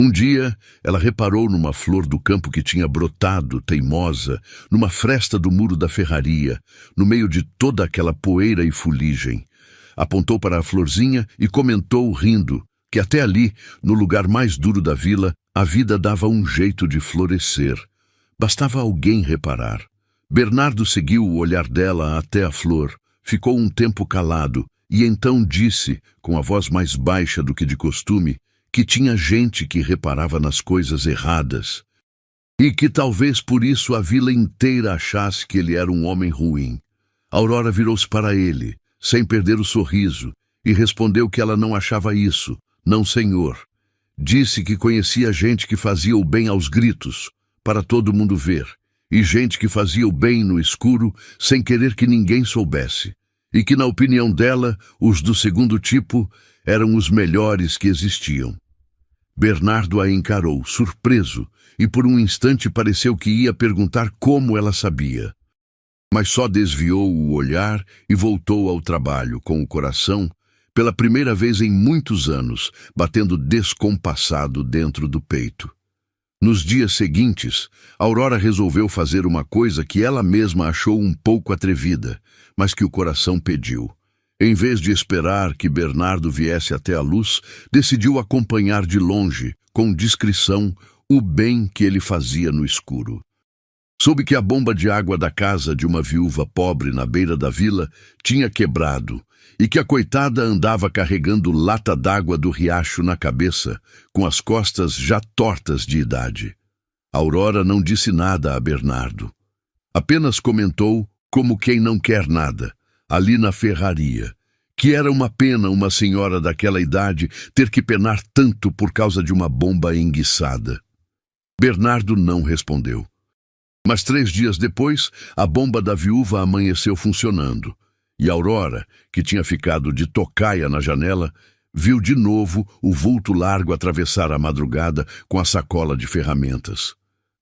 Um dia, ela reparou numa flor do campo que tinha brotado, teimosa, numa fresta do muro da ferraria, no meio de toda aquela poeira e fuligem. Apontou para a florzinha e comentou, rindo, que até ali, no lugar mais duro da vila, a vida dava um jeito de florescer. Bastava alguém reparar. Bernardo seguiu o olhar dela até a flor, ficou um tempo calado e então disse, com a voz mais baixa do que de costume, que tinha gente que reparava nas coisas erradas e que talvez por isso a vila inteira achasse que ele era um homem ruim. Aurora virou-se para ele, sem perder o sorriso, e respondeu que ela não achava isso. Não, senhor. Disse que conhecia gente que fazia o bem aos gritos, para todo mundo ver, e gente que fazia o bem no escuro, sem querer que ninguém soubesse, e que, na opinião dela, os do segundo tipo eram os melhores que existiam. Bernardo a encarou, surpreso, e por um instante pareceu que ia perguntar como ela sabia. Mas só desviou o olhar e voltou ao trabalho, com o coração, pela primeira vez em muitos anos, batendo descompassado dentro do peito. Nos dias seguintes, Aurora resolveu fazer uma coisa que ela mesma achou um pouco atrevida, mas que o coração pediu. Em vez de esperar que Bernardo viesse até a luz, decidiu acompanhar de longe, com discrição, o bem que ele fazia no escuro. Soube que a bomba de água da casa de uma viúva pobre na beira da vila tinha quebrado e que a coitada andava carregando lata d'água do riacho na cabeça, com as costas já tortas de idade. Aurora não disse nada a Bernardo. Apenas comentou, como quem não quer nada, ali na ferraria, que era uma pena uma senhora daquela idade ter que penar tanto por causa de uma bomba enguiçada. Bernardo não respondeu. Mas 3 dias depois, a bomba da viúva amanheceu funcionando, e Aurora, que tinha ficado de tocaia na janela, viu de novo o vulto largo atravessar a madrugada com a sacola de ferramentas.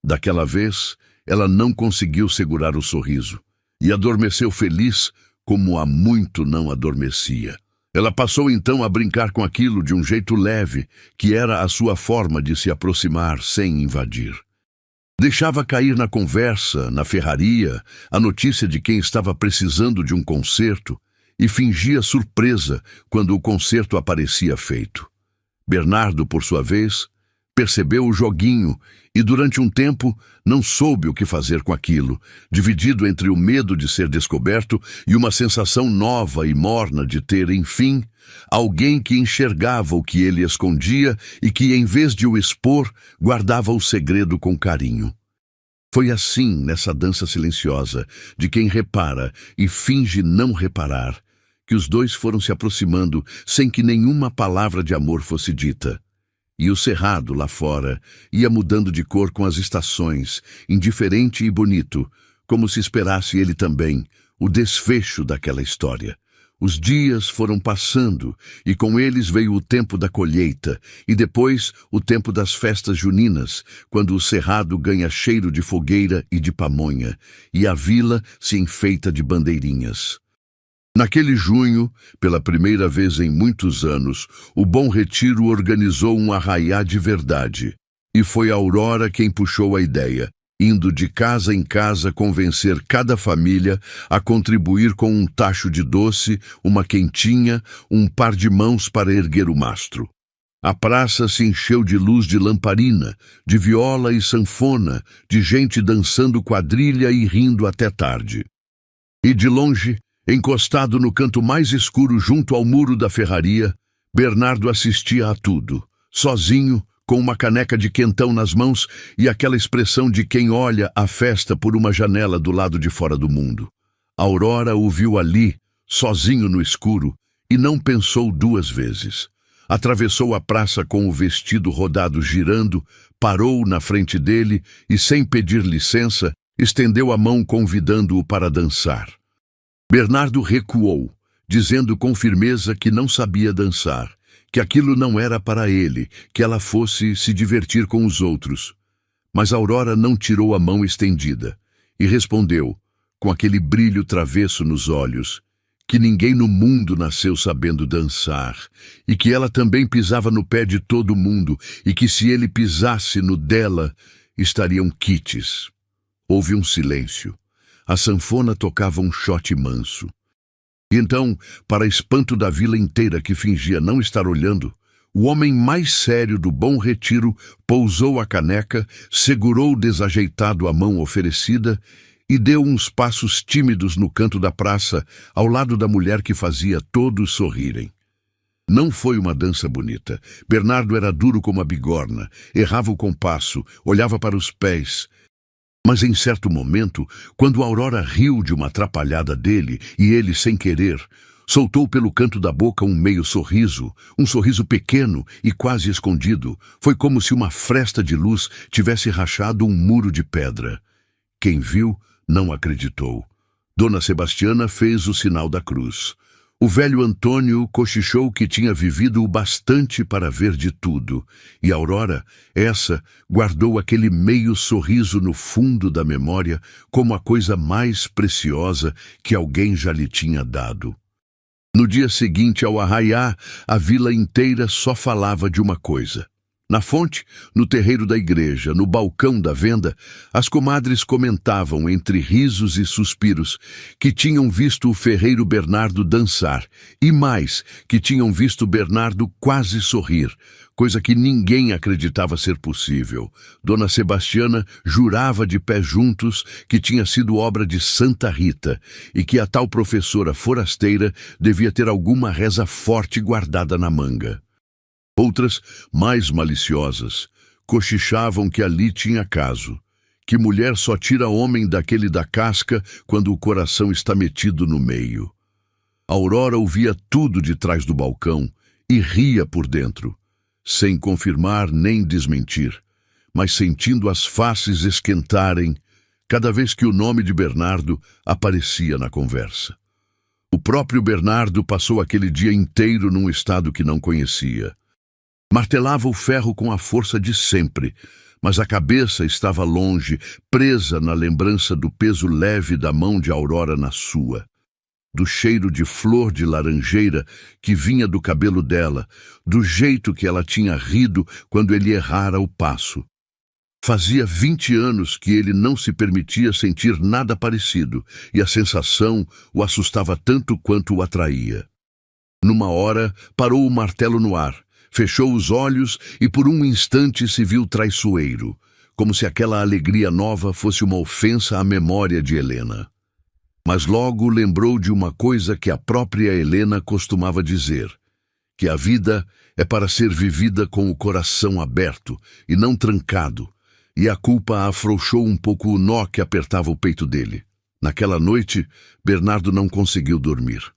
Daquela vez, ela não conseguiu segurar o sorriso, e adormeceu feliz como há muito não adormecia. Ela passou então a brincar com aquilo de um jeito leve, que era a sua forma de se aproximar sem invadir. Deixava cair na conversa, na ferraria, a notícia de quem estava precisando de um conserto e fingia surpresa quando o conserto aparecia feito. Bernardo, por sua vez, percebeu o joguinho e durante um tempo não soube o que fazer com aquilo, dividido entre o medo de ser descoberto e uma sensação nova e morna de ter, enfim, alguém que enxergava o que ele escondia e que, em vez de o expor, guardava o segredo com carinho. Foi assim, nessa dança silenciosa, de quem repara e finge não reparar, que os dois foram se aproximando sem que nenhuma palavra de amor fosse dita. E o cerrado, lá fora, ia mudando de cor com as estações, indiferente e bonito, como se esperasse ele também o desfecho daquela história. Os dias foram passando, e com eles veio o tempo da colheita, e depois o tempo das festas juninas, quando o cerrado ganha cheiro de fogueira e de pamonha, e a vila se enfeita de bandeirinhas. Naquele junho, pela primeira vez em muitos anos, o Bom Retiro organizou um arraiá de verdade. E foi Aurora quem puxou a ideia, indo de casa em casa convencer cada família a contribuir com um tacho de doce, uma quentinha, um par de mãos para erguer o mastro. A praça se encheu de luz de lamparina, de viola e sanfona, de gente dançando quadrilha e rindo até tarde. E de longe, encostado no canto mais escuro junto ao muro da ferraria, Bernardo assistia a tudo, sozinho, com uma caneca de quentão nas mãos e aquela expressão de quem olha a festa por uma janela do lado de fora do mundo. Aurora o viu ali, sozinho no escuro, e não pensou duas vezes. Atravessou a praça com o vestido rodado girando, parou na frente dele e, sem pedir licença, estendeu a mão convidando-o para dançar. Bernardo recuou, dizendo com firmeza que não sabia dançar, que aquilo não era para ele, que ela fosse se divertir com os outros. Mas Aurora não tirou a mão estendida e respondeu, com aquele brilho travesso nos olhos, que ninguém no mundo nasceu sabendo dançar, e que ela também pisava no pé de todo mundo, e que se ele pisasse no dela, estariam quites. Houve um silêncio. A sanfona tocava um xote manso. E então, para espanto da vila inteira que fingia não estar olhando, o homem mais sério do Bom Retiro pousou a caneca, segurou desajeitado a mão oferecida e deu uns passos tímidos no canto da praça, ao lado da mulher que fazia todos sorrirem. Não foi uma dança bonita. Bernardo era duro como a bigorna, errava o compasso, olhava para os pés. Mas em certo momento, quando Aurora riu de uma atrapalhada dele e ele, sem querer, soltou pelo canto da boca um meio sorriso, um sorriso pequeno e quase escondido, foi como se uma fresta de luz tivesse rachado um muro de pedra. Quem viu, não acreditou. Dona Sebastiana fez o sinal da cruz. O velho Antônio cochichou que tinha vivido o bastante para ver de tudo, e Aurora, essa, guardou aquele meio sorriso no fundo da memória como a coisa mais preciosa que alguém já lhe tinha dado. No dia seguinte, ao arraiar, a vila inteira só falava de uma coisa. Na fonte, no terreiro da igreja, no balcão da venda, as comadres comentavam, entre risos e suspiros, que tinham visto o ferreiro Bernardo dançar, e mais, que tinham visto Bernardo quase sorrir, coisa que ninguém acreditava ser possível. Dona Sebastiana jurava de pés juntos que tinha sido obra de Santa Rita, e que a tal professora forasteira devia ter alguma reza forte guardada na manga. Outras, mais maliciosas, cochichavam que ali tinha caso, que mulher só tira homem daquele da casca quando o coração está metido no meio. Aurora ouvia tudo de trás do balcão e ria por dentro, sem confirmar nem desmentir, mas sentindo as faces esquentarem cada vez que o nome de Bernardo aparecia na conversa. O próprio Bernardo passou aquele dia inteiro num estado que não conhecia. Martelava o ferro com a força de sempre, mas a cabeça estava longe, presa na lembrança do peso leve da mão de Aurora na sua, do cheiro de flor de laranjeira que vinha do cabelo dela, do jeito que ela tinha rido quando ele errara o passo. Fazia 20 anos que ele não se permitia sentir nada parecido, e a sensação o assustava tanto quanto o atraía. Numa hora, parou o martelo no ar, fechou os olhos e por um instante se viu traiçoeiro, como se aquela alegria nova fosse uma ofensa à memória de Helena. Mas logo lembrou de uma coisa que a própria Helena costumava dizer, que a vida é para ser vivida com o coração aberto e não trancado, e a culpa afrouxou um pouco o nó que apertava o peito dele. Naquela noite, Bernardo não conseguiu dormir.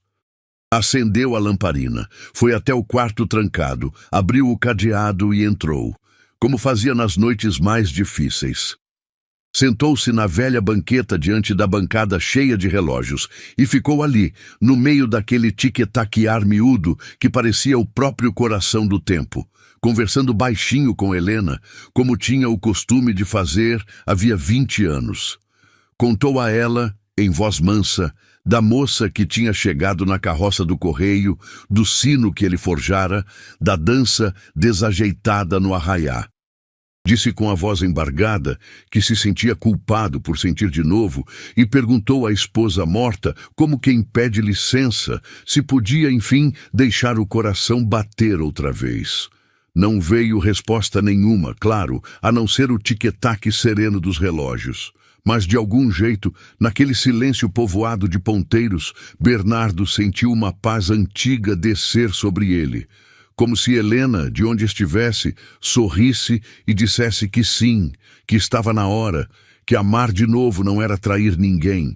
Acendeu a lamparina, foi até o quarto trancado, abriu o cadeado e entrou, como fazia nas noites mais difíceis. Sentou-se na velha banqueta diante da bancada cheia de relógios e ficou ali, no meio daquele tique-taquear miúdo que parecia o próprio coração do tempo, conversando baixinho com Helena, como tinha o costume de fazer havia 20 anos. Contou a ela, em voz mansa, da moça que tinha chegado na carroça do correio, do sino que ele forjara, da dança desajeitada no arraiá. Disse com a voz embargada que se sentia culpado por sentir de novo e perguntou à esposa morta, como quem pede licença, se podia, enfim, deixar o coração bater outra vez. Não veio resposta nenhuma, claro, a não ser o tic-tac sereno dos relógios. Mas, de algum jeito, naquele silêncio povoado de ponteiros, Bernardo sentiu uma paz antiga descer sobre ele. Como se Helena, de onde estivesse, sorrisse e dissesse que sim, que estava na hora, que amar de novo não era trair ninguém.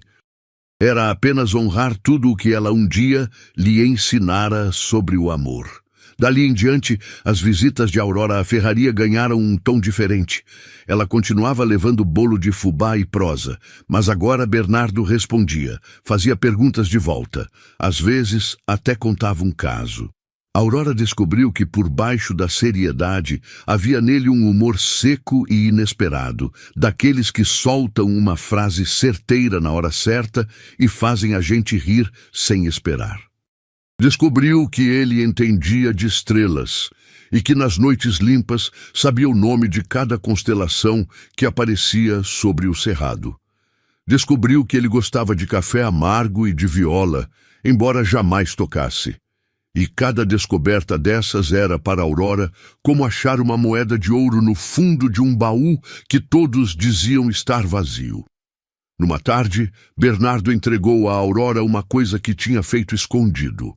Era apenas honrar tudo o que ela um dia lhe ensinara sobre o amor. Dali em diante, as visitas de Aurora à ferraria ganharam um tom diferente. Ela continuava levando bolo de fubá e prosa, mas agora Bernardo respondia, fazia perguntas de volta. Às vezes, até contava um caso. Aurora descobriu que, por baixo da seriedade, havia nele um humor seco e inesperado, daqueles que soltam uma frase certeira na hora certa e fazem a gente rir sem esperar. Descobriu que ele entendia de estrelas e que nas noites limpas sabia o nome de cada constelação que aparecia sobre o cerrado. Descobriu que ele gostava de café amargo e de viola, embora jamais tocasse. E cada descoberta dessas era para Aurora como achar uma moeda de ouro no fundo de um baú que todos diziam estar vazio. Numa tarde, Bernardo entregou a Aurora uma coisa que tinha feito escondido.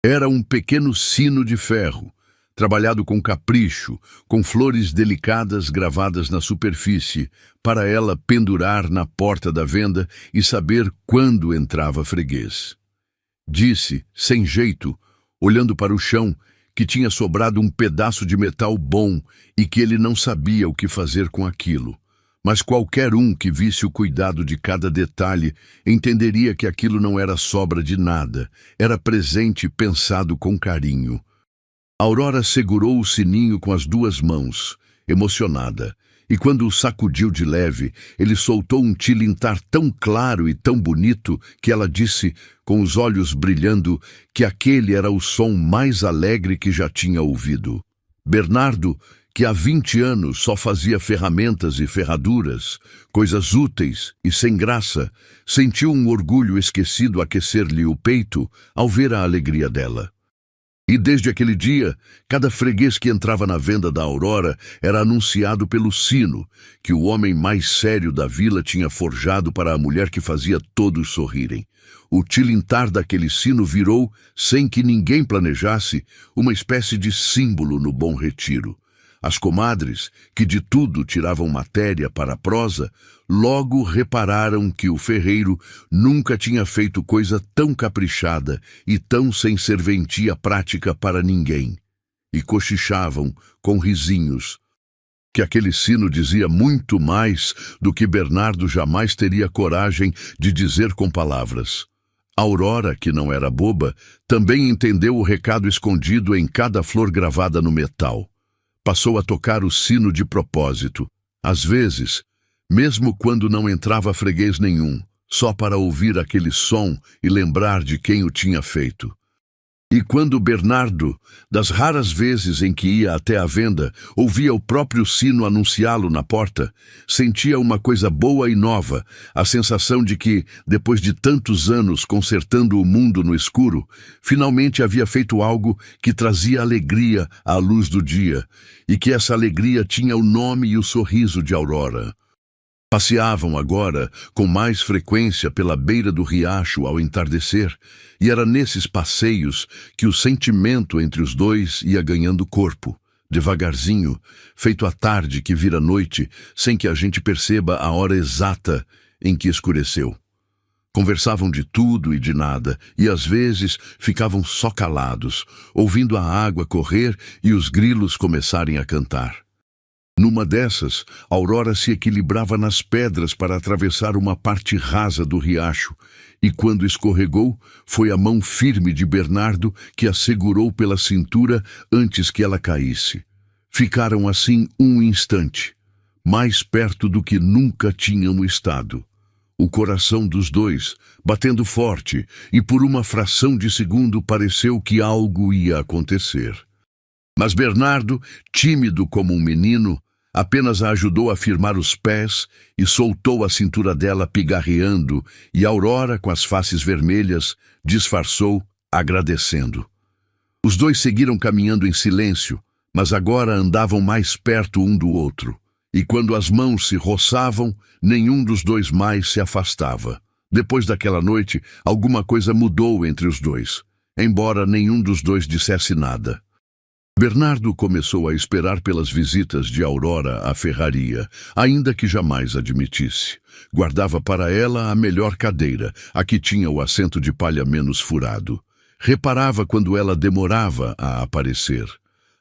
Era um pequeno sino de ferro, trabalhado com capricho, com flores delicadas gravadas na superfície, para ela pendurar na porta da venda e saber quando entrava freguês. Disse, sem jeito, olhando para o chão, que tinha sobrado um pedaço de metal bom e que ele não sabia o que fazer com aquilo. Mas qualquer um que visse o cuidado de cada detalhe entenderia que aquilo não era sobra de nada, era presente pensado com carinho. Aurora segurou o sininho com as duas mãos, emocionada, e quando o sacudiu de leve, ele soltou um tilintar tão claro e tão bonito que ela disse, com os olhos brilhando, que aquele era o som mais alegre que já tinha ouvido. Bernardo, que há 20 anos só fazia ferramentas e ferraduras, coisas úteis e sem graça, sentiu um orgulho esquecido aquecer-lhe o peito ao ver a alegria dela. E desde aquele dia, cada freguês que entrava na venda da Aurora era anunciado pelo sino, que o homem mais sério da vila tinha forjado para a mulher que fazia todos sorrirem. O tilintar daquele sino virou, sem que ninguém planejasse, uma espécie de símbolo no Bom Retiro. As comadres, que de tudo tiravam matéria para a prosa, logo repararam que o ferreiro nunca tinha feito coisa tão caprichada e tão sem serventia prática para ninguém. E cochichavam, com risinhos, que aquele sino dizia muito mais do que Bernardo jamais teria coragem de dizer com palavras. Aurora, que não era boba, também entendeu o recado escondido em cada flor gravada no metal. Passou a tocar o sino de propósito, às vezes, mesmo quando não entrava freguês nenhum, só para ouvir aquele som e lembrar de quem o tinha feito. E quando Bernardo, das raras vezes em que ia até a venda, ouvia o próprio sino anunciá-lo na porta, sentia uma coisa boa e nova, a sensação de que, depois de tantos anos consertando o mundo no escuro, finalmente havia feito algo que trazia alegria à luz do dia, e que essa alegria tinha o nome e o sorriso de Aurora. Passeavam agora com mais frequência pela beira do riacho ao entardecer, e era nesses passeios que o sentimento entre os dois ia ganhando corpo, devagarzinho, feito a tarde que vira noite, sem que a gente perceba a hora exata em que escureceu. Conversavam de tudo e de nada, e às vezes ficavam só calados, ouvindo a água correr e os grilos começarem a cantar. Numa dessas, Aurora se equilibrava nas pedras para atravessar uma parte rasa do riacho, e quando escorregou, foi a mão firme de Bernardo que a segurou pela cintura antes que ela caísse. Ficaram assim um instante, mais perto do que nunca tinham estado. O coração dos dois, batendo forte, e por uma fração de segundo pareceu que algo ia acontecer. Mas Bernardo, tímido como um menino, apenas a ajudou a firmar os pés e soltou a cintura dela pigarreando, e Aurora, com as faces vermelhas, disfarçou, agradecendo. Os dois seguiram caminhando em silêncio, mas agora andavam mais perto um do outro, e quando as mãos se roçavam, nenhum dos dois mais se afastava. Depois daquela noite, alguma coisa mudou entre os dois, embora nenhum dos dois dissesse nada. Bernardo começou a esperar pelas visitas de Aurora à ferraria, ainda que jamais admitisse. Guardava para ela a melhor cadeira, a que tinha o assento de palha menos furado. Reparava quando ela demorava a aparecer.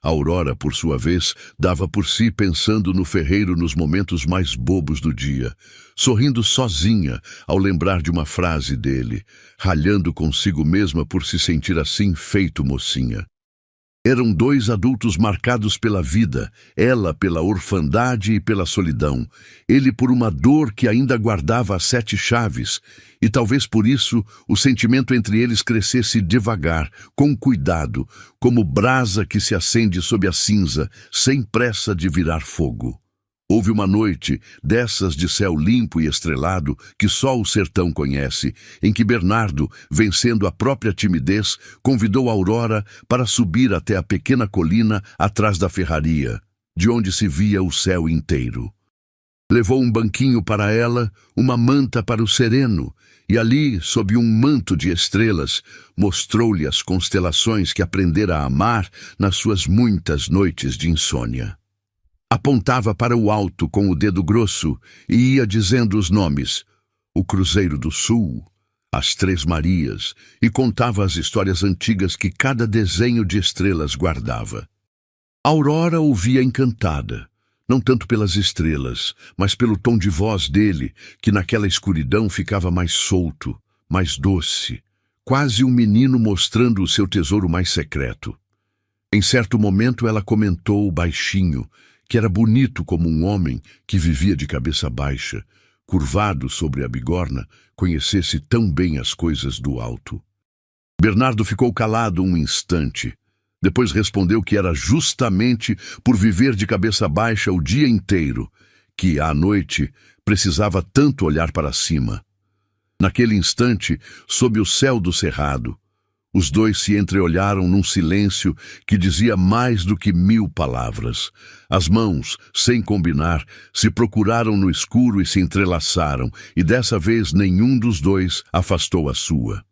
Aurora, por sua vez, dava por si pensando no ferreiro nos momentos mais bobos do dia, sorrindo sozinha ao lembrar de uma frase dele, ralhando consigo mesma por se sentir assim feito mocinha. Eram dois adultos marcados pela vida, ela pela orfandade e pela solidão, ele por uma dor que ainda guardava as 7 chaves, e talvez por isso o sentimento entre eles crescesse devagar, com cuidado, como brasa que se acende sob a cinza, sem pressa de virar fogo. Houve uma noite, dessas de céu limpo e estrelado, que só o sertão conhece, em que Bernardo, vencendo a própria timidez, convidou Aurora para subir até a pequena colina atrás da ferraria, de onde se via o céu inteiro. Levou um banquinho para ela, uma manta para o sereno, e ali, sob um manto de estrelas, mostrou-lhe as constelações que aprendera a amar nas suas muitas noites de insônia. Apontava para o alto com o dedo grosso e ia dizendo os nomes: o Cruzeiro do Sul, as Três Marias, e contava as histórias antigas que cada desenho de estrelas guardava. Aurora ouvia encantada, não tanto pelas estrelas, mas pelo tom de voz dele, que naquela escuridão ficava mais solto, mais doce, quase um menino mostrando o seu tesouro mais secreto. Em certo momento ela comentou baixinho que era bonito como um homem que vivia de cabeça baixa, curvado sobre a bigorna, conhecesse tão bem as coisas do alto. Bernardo ficou calado um instante. Depois respondeu que era justamente por viver de cabeça baixa o dia inteiro, que, à noite, precisava tanto olhar para cima. Naquele instante, sob o céu do cerrado, os dois se entreolharam num silêncio que dizia mais do que 1000 palavras. As mãos, sem combinar, se procuraram no escuro e se entrelaçaram, e dessa vez nenhum dos dois afastou a sua.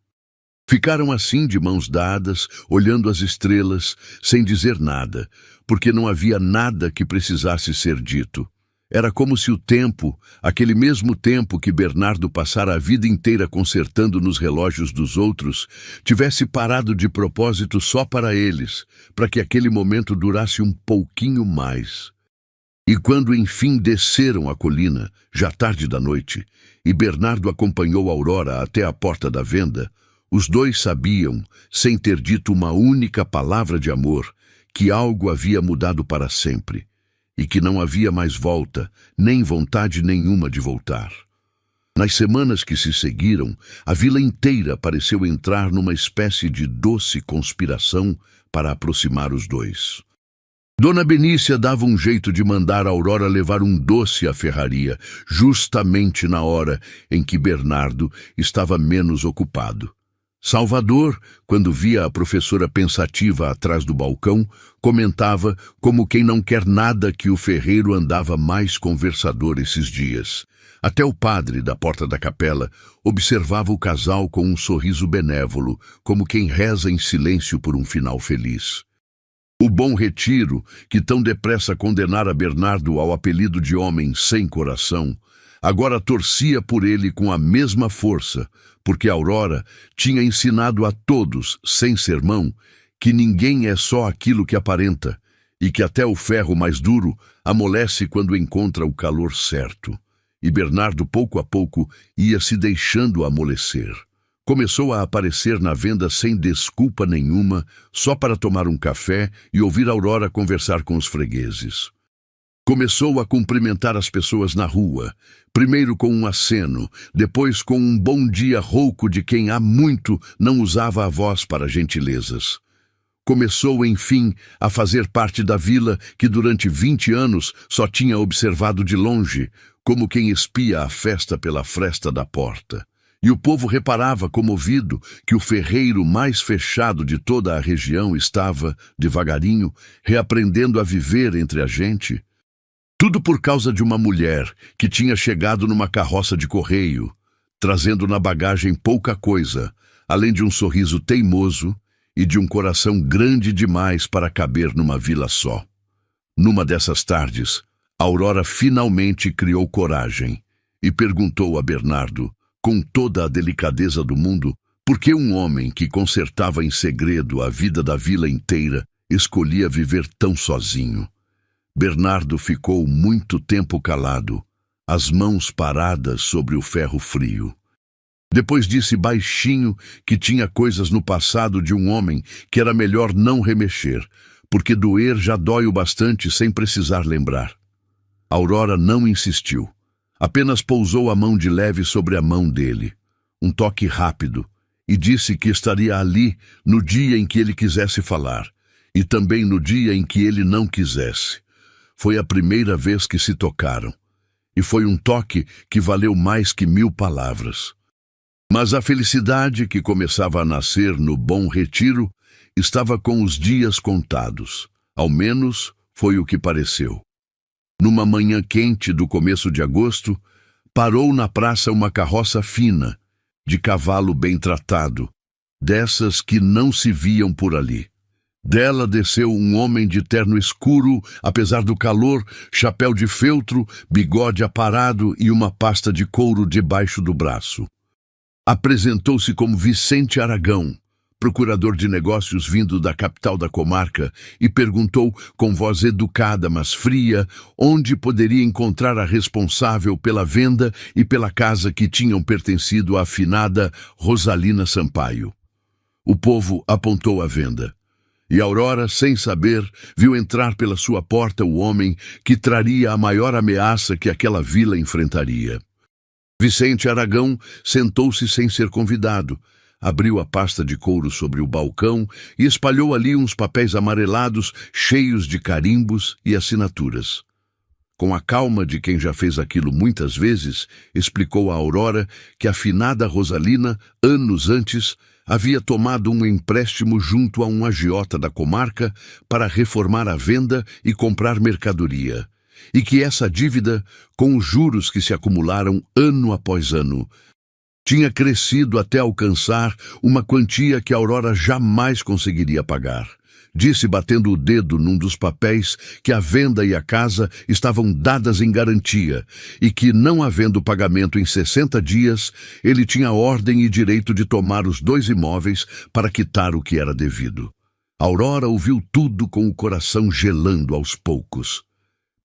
Ficaram assim de mãos dadas, olhando as estrelas, sem dizer nada, porque não havia nada que precisasse ser dito. Era como se o tempo, aquele mesmo tempo que Bernardo passara a vida inteira consertando nos relógios dos outros, tivesse parado de propósito só para eles, para que aquele momento durasse um pouquinho mais. E quando enfim desceram a colina, já tarde da noite, e Bernardo acompanhou Aurora até a porta da venda, os dois sabiam, sem ter dito uma única palavra de amor, que algo havia mudado para sempre, e que não havia mais volta, nem vontade nenhuma de voltar. Nas semanas que se seguiram, a vila inteira pareceu entrar numa espécie de doce conspiração para aproximar os dois. Dona Benícia dava um jeito de mandar Aurora levar um doce à ferraria, justamente na hora em que Bernardo estava menos ocupado. Salvador, quando via a professora pensativa atrás do balcão, comentava como quem não quer nada que o ferreiro andava mais conversador esses dias. Até o padre, da porta da capela, observava o casal com um sorriso benévolo, como quem reza em silêncio por um final feliz. O Bom Retiro, que tão depressa condenara Bernardo ao apelido de homem sem coração, agora torcia por ele com a mesma força, porque Aurora tinha ensinado a todos, sem sermão, que ninguém é só aquilo que aparenta, e que até o ferro mais duro amolece quando encontra o calor certo. E Bernardo, pouco a pouco, ia se deixando amolecer. Começou a aparecer na venda sem desculpa nenhuma, só para tomar um café e ouvir Aurora conversar com os fregueses. Começou a cumprimentar as pessoas na rua, primeiro com um aceno, depois com um bom dia rouco de quem há muito não usava a voz para gentilezas. Começou, enfim, a fazer parte da vila que durante 20 anos só tinha observado de longe, como quem espia a festa pela fresta da porta. E o povo reparava, comovido, que o ferreiro mais fechado de toda a região estava, devagarinho, reaprendendo a viver entre a gente. Tudo por causa de uma mulher que tinha chegado numa carroça de correio, trazendo na bagagem pouca coisa, além de um sorriso teimoso e de um coração grande demais para caber numa vila só. Numa dessas tardes, Aurora finalmente criou coragem e perguntou a Bernardo, com toda a delicadeza do mundo, por que um homem que consertava em segredo a vida da vila inteira escolhia viver tão sozinho. Bernardo ficou muito tempo calado, as mãos paradas sobre o ferro frio. Depois disse baixinho que tinha coisas no passado de um homem que era melhor não remexer, porque doer já dói o bastante sem precisar lembrar. Aurora não insistiu. Apenas pousou a mão de leve sobre a mão dele, um toque rápido, e disse que estaria ali no dia em que ele quisesse falar, e também no dia em que ele não quisesse. Foi a primeira vez que se tocaram, e foi um toque que valeu mais que 1000 palavras. Mas a felicidade que começava a nascer no Bom Retiro estava com os dias contados, ao menos foi o que pareceu. Numa manhã quente do começo de agosto, parou na praça uma carroça fina, de cavalo bem tratado, dessas que não se viam por ali. Dela desceu um homem de terno escuro, apesar do calor, chapéu de feltro, bigode aparado e uma pasta de couro debaixo do braço. Apresentou-se como Vicente Aragão, procurador de negócios vindo da capital da comarca, e perguntou com voz educada, mas fria, onde poderia encontrar a responsável pela venda e pela casa que tinham pertencido à afinada Rosalina Sampaio. O povo apontou a venda, e Aurora, sem saber, viu entrar pela sua porta o homem que traria a maior ameaça que aquela vila enfrentaria. Vicente Aragão sentou-se sem ser convidado, abriu a pasta de couro sobre o balcão e espalhou ali uns papéis amarelados cheios de carimbos e assinaturas. Com a calma de quem já fez aquilo muitas vezes, explicou a Aurora que a finada Rosalina, anos antes, havia tomado um empréstimo junto a um agiota da comarca para reformar a venda e comprar mercadoria, e que essa dívida, com os juros que se acumularam ano após ano, tinha crescido até alcançar uma quantia que Aurora jamais conseguiria pagar. Disse, batendo o dedo num dos papéis, que a venda e a casa estavam dadas em garantia e que, não havendo pagamento em 60 dias, ele tinha ordem e direito de tomar os 2 imóveis para quitar o que era devido. Aurora ouviu tudo com o coração gelando aos poucos.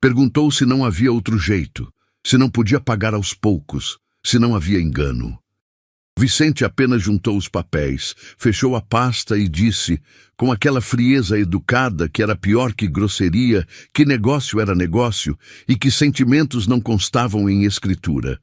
Perguntou se não havia outro jeito, se não podia pagar aos poucos, se não havia engano. Vicente apenas juntou os papéis, fechou a pasta e disse, com aquela frieza educada que era pior que grosseria, que negócio era negócio e que sentimentos não constavam em escritura.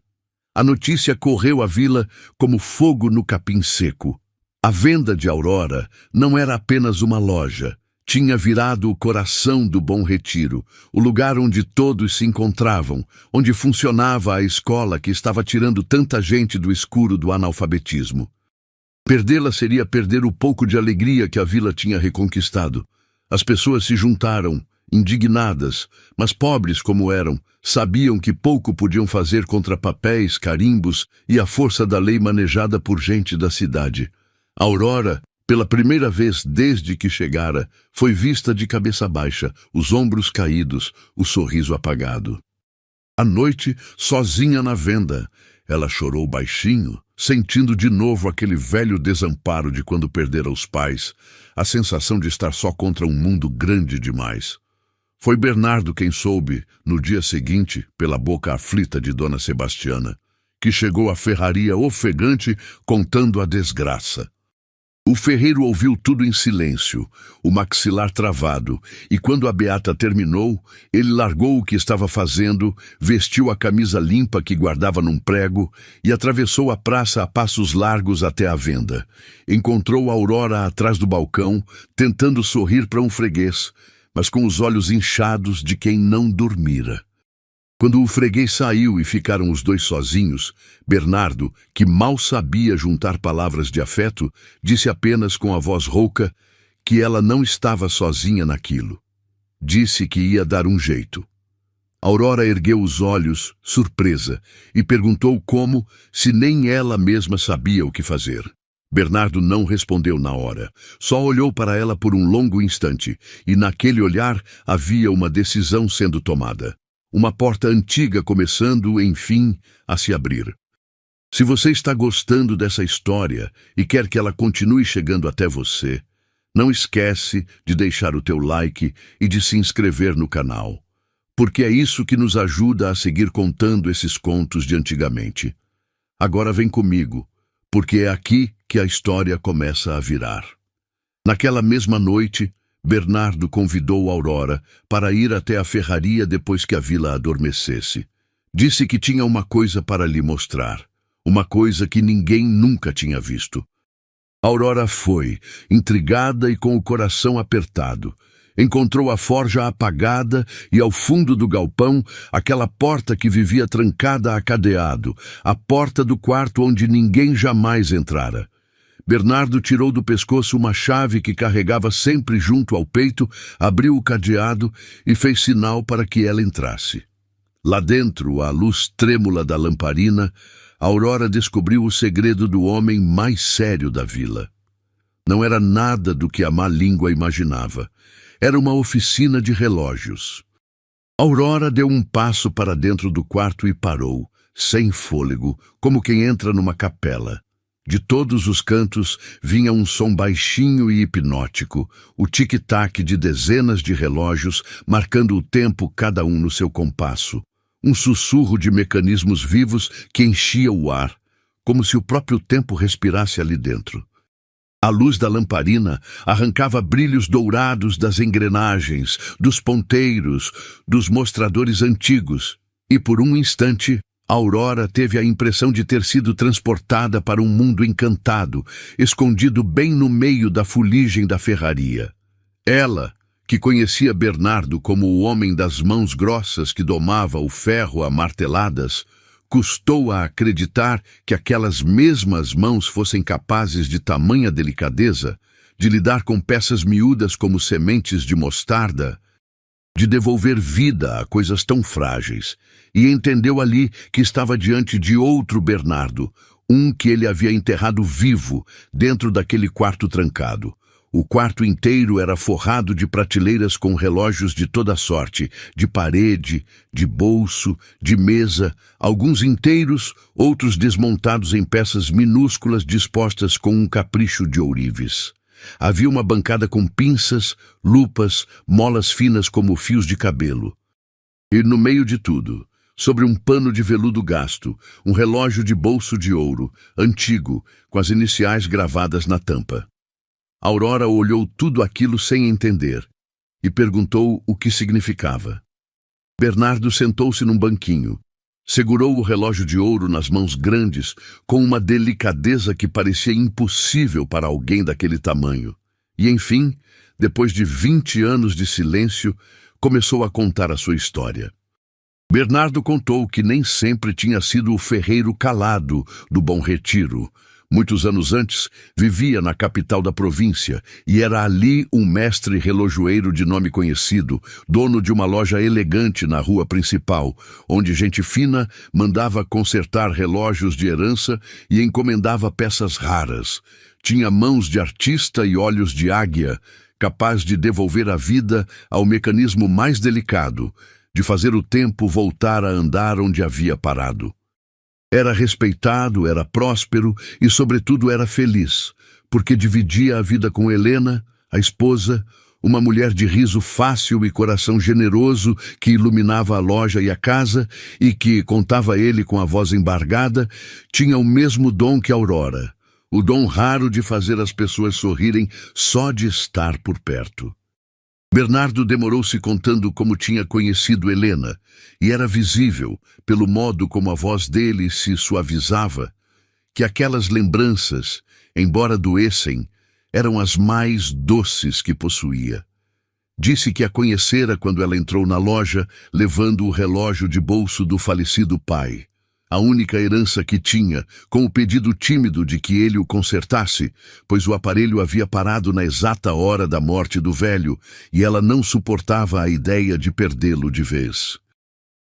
A notícia correu à vila como fogo no capim seco. A venda de Aurora não era apenas uma loja. Tinha virado o coração do Bom Retiro, o lugar onde todos se encontravam, onde funcionava a escola que estava tirando tanta gente do escuro do analfabetismo. Perdê-la seria perder o pouco de alegria que a vila tinha reconquistado. As pessoas se juntaram, indignadas, mas pobres como eram, sabiam que pouco podiam fazer contra papéis, carimbos e a força da lei manejada por gente da cidade. Aurora, pela primeira vez desde que chegara, foi vista de cabeça baixa, os ombros caídos, o sorriso apagado. À noite, sozinha na venda, ela chorou baixinho, sentindo de novo aquele velho desamparo de quando perdera os pais, a sensação de estar só contra um mundo grande demais. Foi Bernardo quem soube, no dia seguinte, pela boca aflita de Dona Sebastiana, que chegou à ferraria ofegante contando a desgraça. O ferreiro ouviu tudo em silêncio, o maxilar travado, e quando a beata terminou, ele largou o que estava fazendo, vestiu a camisa limpa que guardava num prego e atravessou a praça a passos largos até a venda. Encontrou Aurora atrás do balcão, tentando sorrir para um freguês, mas com os olhos inchados de quem não dormira. Quando o freguês saiu e ficaram os dois sozinhos, Bernardo, que mal sabia juntar palavras de afeto, disse apenas com a voz rouca que ela não estava sozinha naquilo. Disse que ia dar um jeito. Aurora ergueu os olhos, surpresa, e perguntou como, se nem ela mesma sabia o que fazer. Bernardo não respondeu na hora. Só olhou para ela por um longo instante, e naquele olhar havia uma decisão sendo tomada. Uma porta antiga começando, enfim, a se abrir. Se você está gostando dessa história e quer que ela continue chegando até você, não esquece de deixar o teu like e de se inscrever no canal, porque é isso que nos ajuda a seguir contando esses contos de antigamente. Agora vem comigo, porque é aqui que a história começa a virar. Naquela mesma noite, Bernardo convidou Aurora para ir até a ferraria depois que a vila adormecesse. Disse que tinha uma coisa para lhe mostrar, uma coisa que ninguém nunca tinha visto. Aurora foi, intrigada e com o coração apertado. Encontrou a forja apagada e ao fundo do galpão aquela porta que vivia trancada a cadeado, a porta do quarto onde ninguém jamais entrara. Bernardo tirou do pescoço uma chave que carregava sempre junto ao peito, abriu o cadeado e fez sinal para que ela entrasse. Lá dentro, à luz trêmula da lamparina, Aurora descobriu o segredo do homem mais sério da vila. Não era nada do que a má língua imaginava. Era uma oficina de relógios. Aurora deu um passo para dentro do quarto e parou, sem fôlego, como quem entra numa capela. De todos os cantos vinha um som baixinho e hipnótico, o tic-tac de dezenas de relógios marcando o tempo cada um no seu compasso. Um sussurro de mecanismos vivos que enchia o ar, como se o próprio tempo respirasse ali dentro. A luz da lamparina arrancava brilhos dourados das engrenagens, dos ponteiros, dos mostradores antigos, e por um instante Aurora teve a impressão de ter sido transportada para um mundo encantado, escondido bem no meio da fuligem da ferraria. Ela, que conhecia Bernardo como o homem das mãos grossas que domava o ferro a marteladas, custou a acreditar que aquelas mesmas mãos fossem capazes de tamanha delicadeza, de lidar com peças miúdas como sementes de mostarda, de devolver vida a coisas tão frágeis, e entendeu ali que estava diante de outro Bernardo, um que ele havia enterrado vivo dentro daquele quarto trancado. O quarto inteiro era forrado de prateleiras com relógios de toda sorte, de parede, de bolso, de mesa, alguns inteiros, outros desmontados em peças minúsculas dispostas com um capricho de ourives. Havia uma bancada com pinças, lupas, molas finas como fios de cabelo. E no meio de tudo, sobre um pano de veludo gasto, um relógio de bolso de ouro, antigo, com as iniciais gravadas na tampa. Aurora olhou tudo aquilo sem entender e perguntou o que significava. Bernardo sentou-se num banquinho, segurou o relógio de ouro nas mãos grandes com uma delicadeza que parecia impossível para alguém daquele tamanho. E, enfim, depois de 20 anos de silêncio, começou a contar a sua história. Bernardo contou que nem sempre tinha sido o ferreiro calado do Bom Retiro. Muitos anos antes, vivia na capital da província e era ali um mestre relojoeiro de nome conhecido, dono de uma loja elegante na rua principal, onde gente fina mandava consertar relógios de herança e encomendava peças raras. Tinha mãos de artista e olhos de águia, capaz de devolver a vida ao mecanismo mais delicado, de fazer o tempo voltar a andar onde havia parado. Era respeitado, era próspero e, sobretudo, era feliz, porque dividia a vida com Helena, a esposa, uma mulher de riso fácil e coração generoso que iluminava a loja e a casa e que, contava ele com a voz embargada, tinha o mesmo dom que Aurora, o dom raro de fazer as pessoas sorrirem só de estar por perto. Bernardo demorou-se contando como tinha conhecido Helena, e era visível, pelo modo como a voz dele se suavizava, que aquelas lembranças, embora doessem, eram as mais doces que possuía. Disse que a conhecera quando ela entrou na loja, levando o relógio de bolso do falecido pai. A única herança que tinha, com o pedido tímido de que ele o consertasse, pois o aparelho havia parado na exata hora da morte do velho e ela não suportava a ideia de perdê-lo de vez.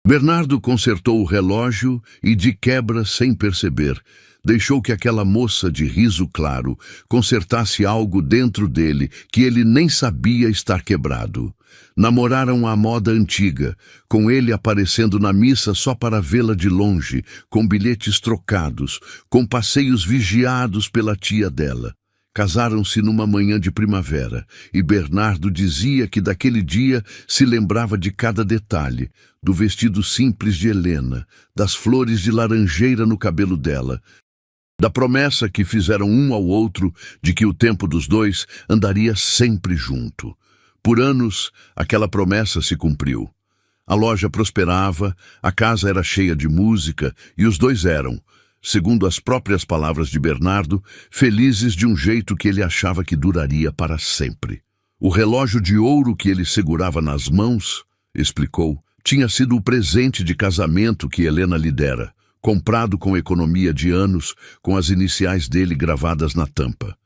Bernardo consertou o relógio e, de quebra, sem perceber, deixou que aquela moça de riso claro consertasse algo dentro dele que ele nem sabia estar quebrado. Namoraram à moda antiga, com ele aparecendo na missa só para vê-la de longe, com bilhetes trocados, com passeios vigiados pela tia dela. Casaram-se numa manhã de primavera, e Bernardo dizia que daquele dia se lembrava de cada detalhe, do vestido simples de Helena, das flores de laranjeira no cabelo dela, da promessa que fizeram um ao outro de que o tempo dos dois andaria sempre junto. Por anos, aquela promessa se cumpriu. A loja prosperava, a casa era cheia de música e os dois eram, segundo as próprias palavras de Bernardo, felizes de um jeito que ele achava que duraria para sempre. O relógio de ouro que ele segurava nas mãos, explicou, tinha sido o presente de casamento que Helena lhe dera, comprado com economia de anos, com as iniciais dele gravadas na tampa.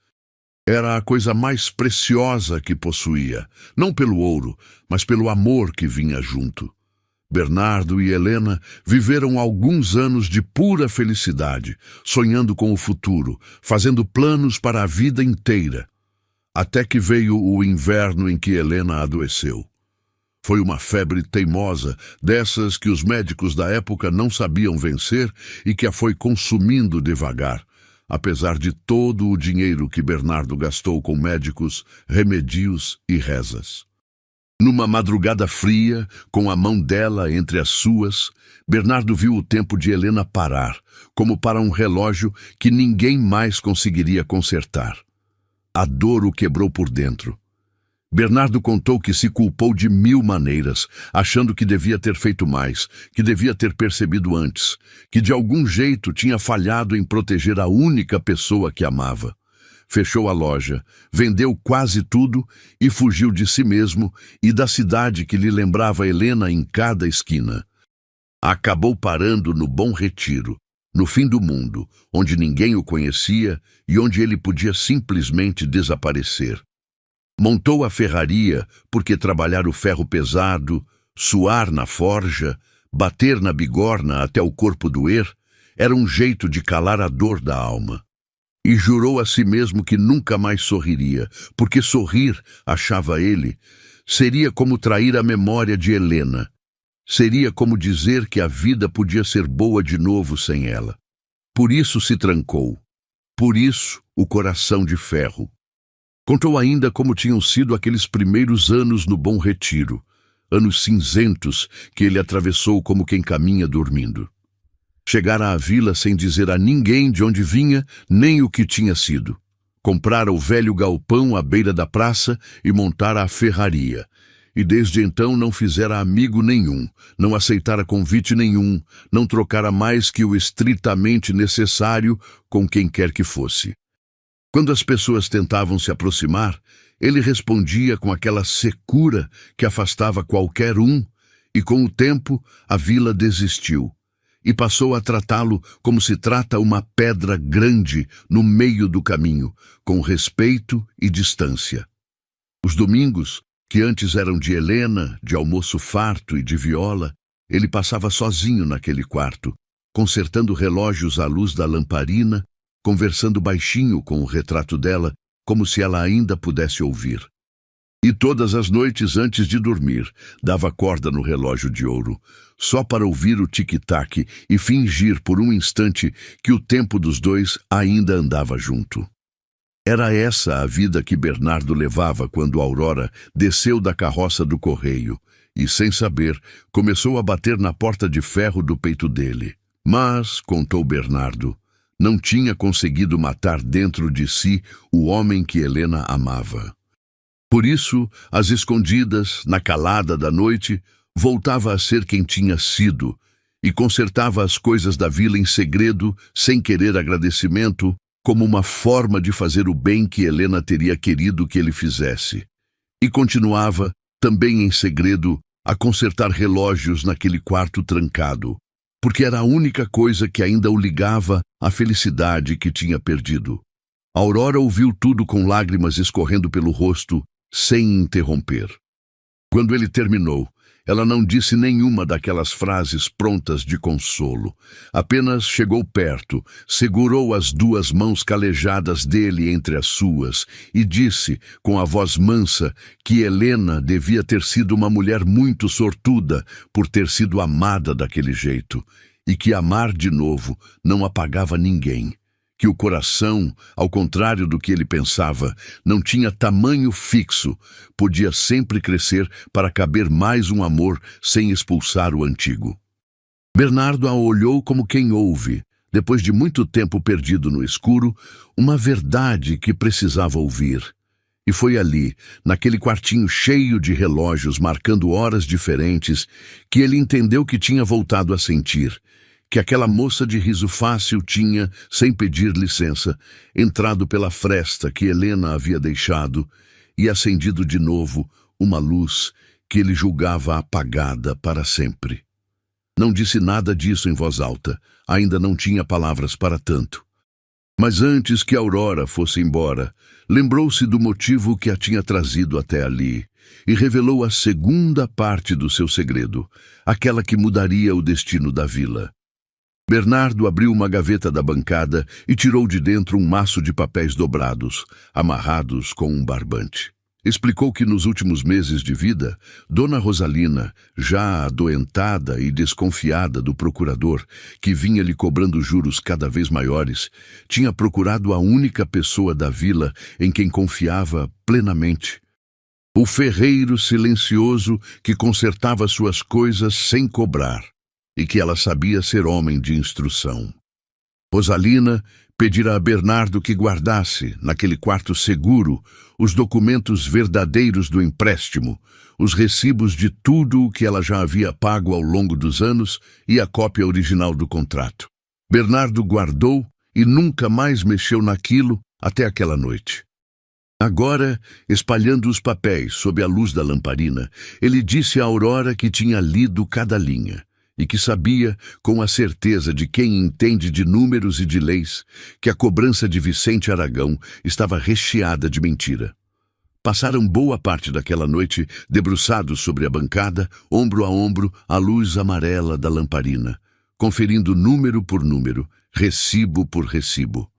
Era a coisa mais preciosa que possuía, não pelo ouro, mas pelo amor que vinha junto. Bernardo e Helena viveram alguns anos de pura felicidade, sonhando com o futuro, fazendo planos para a vida inteira, até que veio o inverno em que Helena adoeceu. Foi uma febre teimosa, dessas que os médicos da época não sabiam vencer e que a foi consumindo devagar, apesar de todo o dinheiro que Bernardo gastou com médicos, remédios e rezas. Numa madrugada fria, com a mão dela entre as suas, Bernardo viu o tempo de Helena parar, como para um relógio que ninguém mais conseguiria consertar. A dor o quebrou por dentro. Bernardo contou que se culpou de 1000 maneiras, achando que devia ter feito mais, que devia ter percebido antes, que de algum jeito tinha falhado em proteger a única pessoa que amava. Fechou a loja, vendeu quase tudo e fugiu de si mesmo e da cidade que lhe lembrava Helena em cada esquina. Acabou parando no Bom Retiro, no fim do mundo, onde ninguém o conhecia e onde ele podia simplesmente desaparecer. Montou a ferraria porque trabalhar o ferro pesado, suar na forja, bater na bigorna até o corpo doer, era um jeito de calar a dor da alma. E jurou a si mesmo que nunca mais sorriria, porque sorrir, achava ele, seria como trair a memória de Helena. Seria como dizer que a vida podia ser boa de novo sem ela. Por isso se trancou. Por isso o coração de ferro. Contou ainda como tinham sido aqueles primeiros anos no Bom Retiro, anos cinzentos que ele atravessou como quem caminha dormindo. Chegara à vila sem dizer a ninguém de onde vinha nem o que tinha sido. Comprara o velho galpão à beira da praça e montara a ferraria. E desde então não fizera amigo nenhum, não aceitara convite nenhum, não trocara mais que o estritamente necessário com quem quer que fosse. Quando as pessoas tentavam se aproximar, ele respondia com aquela secura que afastava qualquer um, e com o tempo a vila desistiu, e passou a tratá-lo como se trata uma pedra grande no meio do caminho, com respeito e distância. Os domingos, que antes eram de Helena, de almoço farto e de viola, ele passava sozinho naquele quarto, consertando relógios à luz da lamparina, conversando baixinho com o retrato dela, como se ela ainda pudesse ouvir. E todas as noites antes de dormir, dava corda no relógio de ouro, só para ouvir o tic-tac e fingir por um instante que o tempo dos dois ainda andava junto. Era essa a vida que Bernardo levava quando Aurora desceu da carroça do correio e, sem saber, começou a bater na porta de ferro do peito dele. Mas, contou Bernardo, não tinha conseguido matar dentro de si o homem que Helena amava. Por isso, às escondidas, na calada da noite, voltava a ser quem tinha sido e consertava as coisas da vila em segredo, sem querer agradecimento, como uma forma de fazer o bem que Helena teria querido que ele fizesse. E continuava, também em segredo, a consertar relógios naquele quarto trancado, porque era a única coisa que ainda o ligava à felicidade que tinha perdido. Aurora ouviu tudo com lágrimas escorrendo pelo rosto, sem interromper. Quando ele terminou, ela não disse nenhuma daquelas frases prontas de consolo. Apenas chegou perto, segurou as duas mãos calejadas dele entre as suas e disse, com a voz mansa, que Helena devia ter sido uma mulher muito sortuda por ter sido amada daquele jeito, e que amar de novo não apagava ninguém. Que o coração, ao contrário do que ele pensava, não tinha tamanho fixo, podia sempre crescer para caber mais um amor sem expulsar o antigo. Bernardo a olhou como quem ouve, depois de muito tempo perdido no escuro, uma verdade que precisava ouvir. E foi ali, naquele quartinho cheio de relógios marcando horas diferentes, que ele entendeu que tinha voltado a sentir, que aquela moça de riso fácil tinha, sem pedir licença, entrado pela fresta que Helena havia deixado e acendido de novo uma luz que ele julgava apagada para sempre. Não disse nada disso em voz alta, ainda não tinha palavras para tanto. Mas antes que Aurora fosse embora, lembrou-se do motivo que a tinha trazido até ali e revelou a segunda parte do seu segredo, aquela que mudaria o destino da vila. Bernardo abriu uma gaveta da bancada e tirou de dentro um maço de papéis dobrados, amarrados com um barbante. Explicou que nos últimos meses de vida, Dona Rosalina, já adoentada e desconfiada do procurador, que vinha lhe cobrando juros cada vez maiores, tinha procurado a única pessoa da vila em quem confiava plenamente. O ferreiro silencioso que consertava suas coisas sem cobrar, e que ela sabia ser homem de instrução. Rosalina pedira a Bernardo que guardasse, naquele quarto seguro, os documentos verdadeiros do empréstimo, os recibos de tudo o que ela já havia pago ao longo dos anos e a cópia original do contrato. Bernardo guardou e nunca mais mexeu naquilo até aquela noite. Agora, espalhando os papéis sob a luz da lamparina, ele disse a Aurora que tinha lido cada linha, e que sabia, com a certeza de quem entende de números e de leis, que a cobrança de Vicente Aragão estava recheada de mentira. Passaram boa parte daquela noite debruçados sobre a bancada, ombro a ombro, à luz amarela da lamparina, conferindo número por número, recibo por recibo.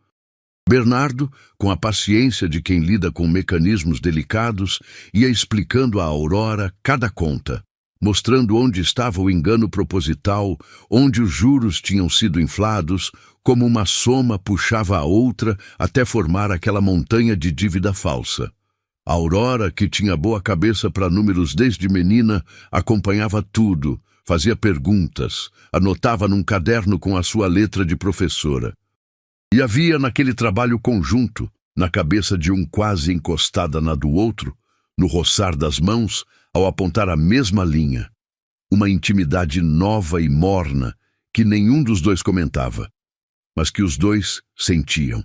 Bernardo, com a paciência de quem lida com mecanismos delicados, ia explicando a Aurora cada conta, mostrando onde estava o engano proposital, onde os juros tinham sido inflados, como uma soma puxava a outra até formar aquela montanha de dívida falsa. A Aurora, que tinha boa cabeça para números desde menina, acompanhava tudo, fazia perguntas, anotava num caderno com a sua letra de professora. E havia naquele trabalho conjunto, na cabeça de um quase encostada na do outro, no roçar das mãos, ao apontar a mesma linha, uma intimidade nova e morna que nenhum dos dois comentava, mas que os dois sentiam.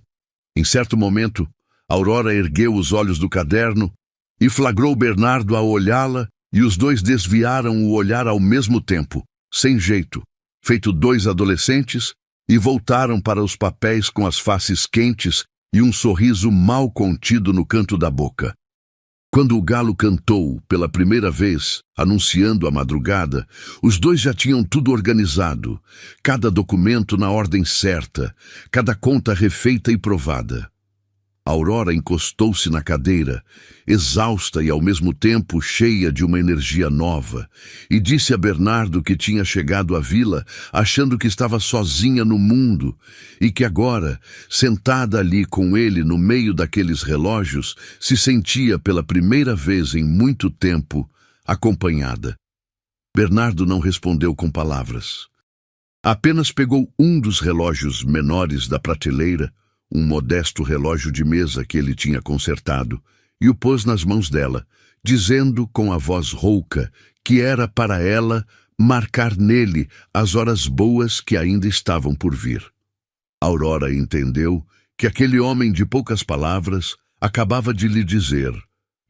Em certo momento, Aurora ergueu os olhos do caderno e flagrou Bernardo a olhá-la, e os dois desviaram o olhar ao mesmo tempo, sem jeito, feito dois adolescentes, e voltaram para os papéis com as faces quentes e um sorriso mal contido no canto da boca. Quando o galo cantou pela primeira vez, anunciando a madrugada, os dois já tinham tudo organizado, cada documento na ordem certa, cada conta refeita e provada. Aurora encostou-se na cadeira, exausta e ao mesmo tempo cheia de uma energia nova, e disse a Bernardo que tinha chegado à vila achando que estava sozinha no mundo e que agora, sentada ali com ele no meio daqueles relógios, se sentia pela primeira vez em muito tempo acompanhada. Bernardo não respondeu com palavras. Apenas pegou um dos relógios menores da prateleira, um modesto relógio de mesa que ele tinha consertado, e o pôs nas mãos dela, dizendo com a voz rouca que era para ela marcar nele as horas boas que ainda estavam por vir. Aurora entendeu que aquele homem de poucas palavras acabava de lhe dizer,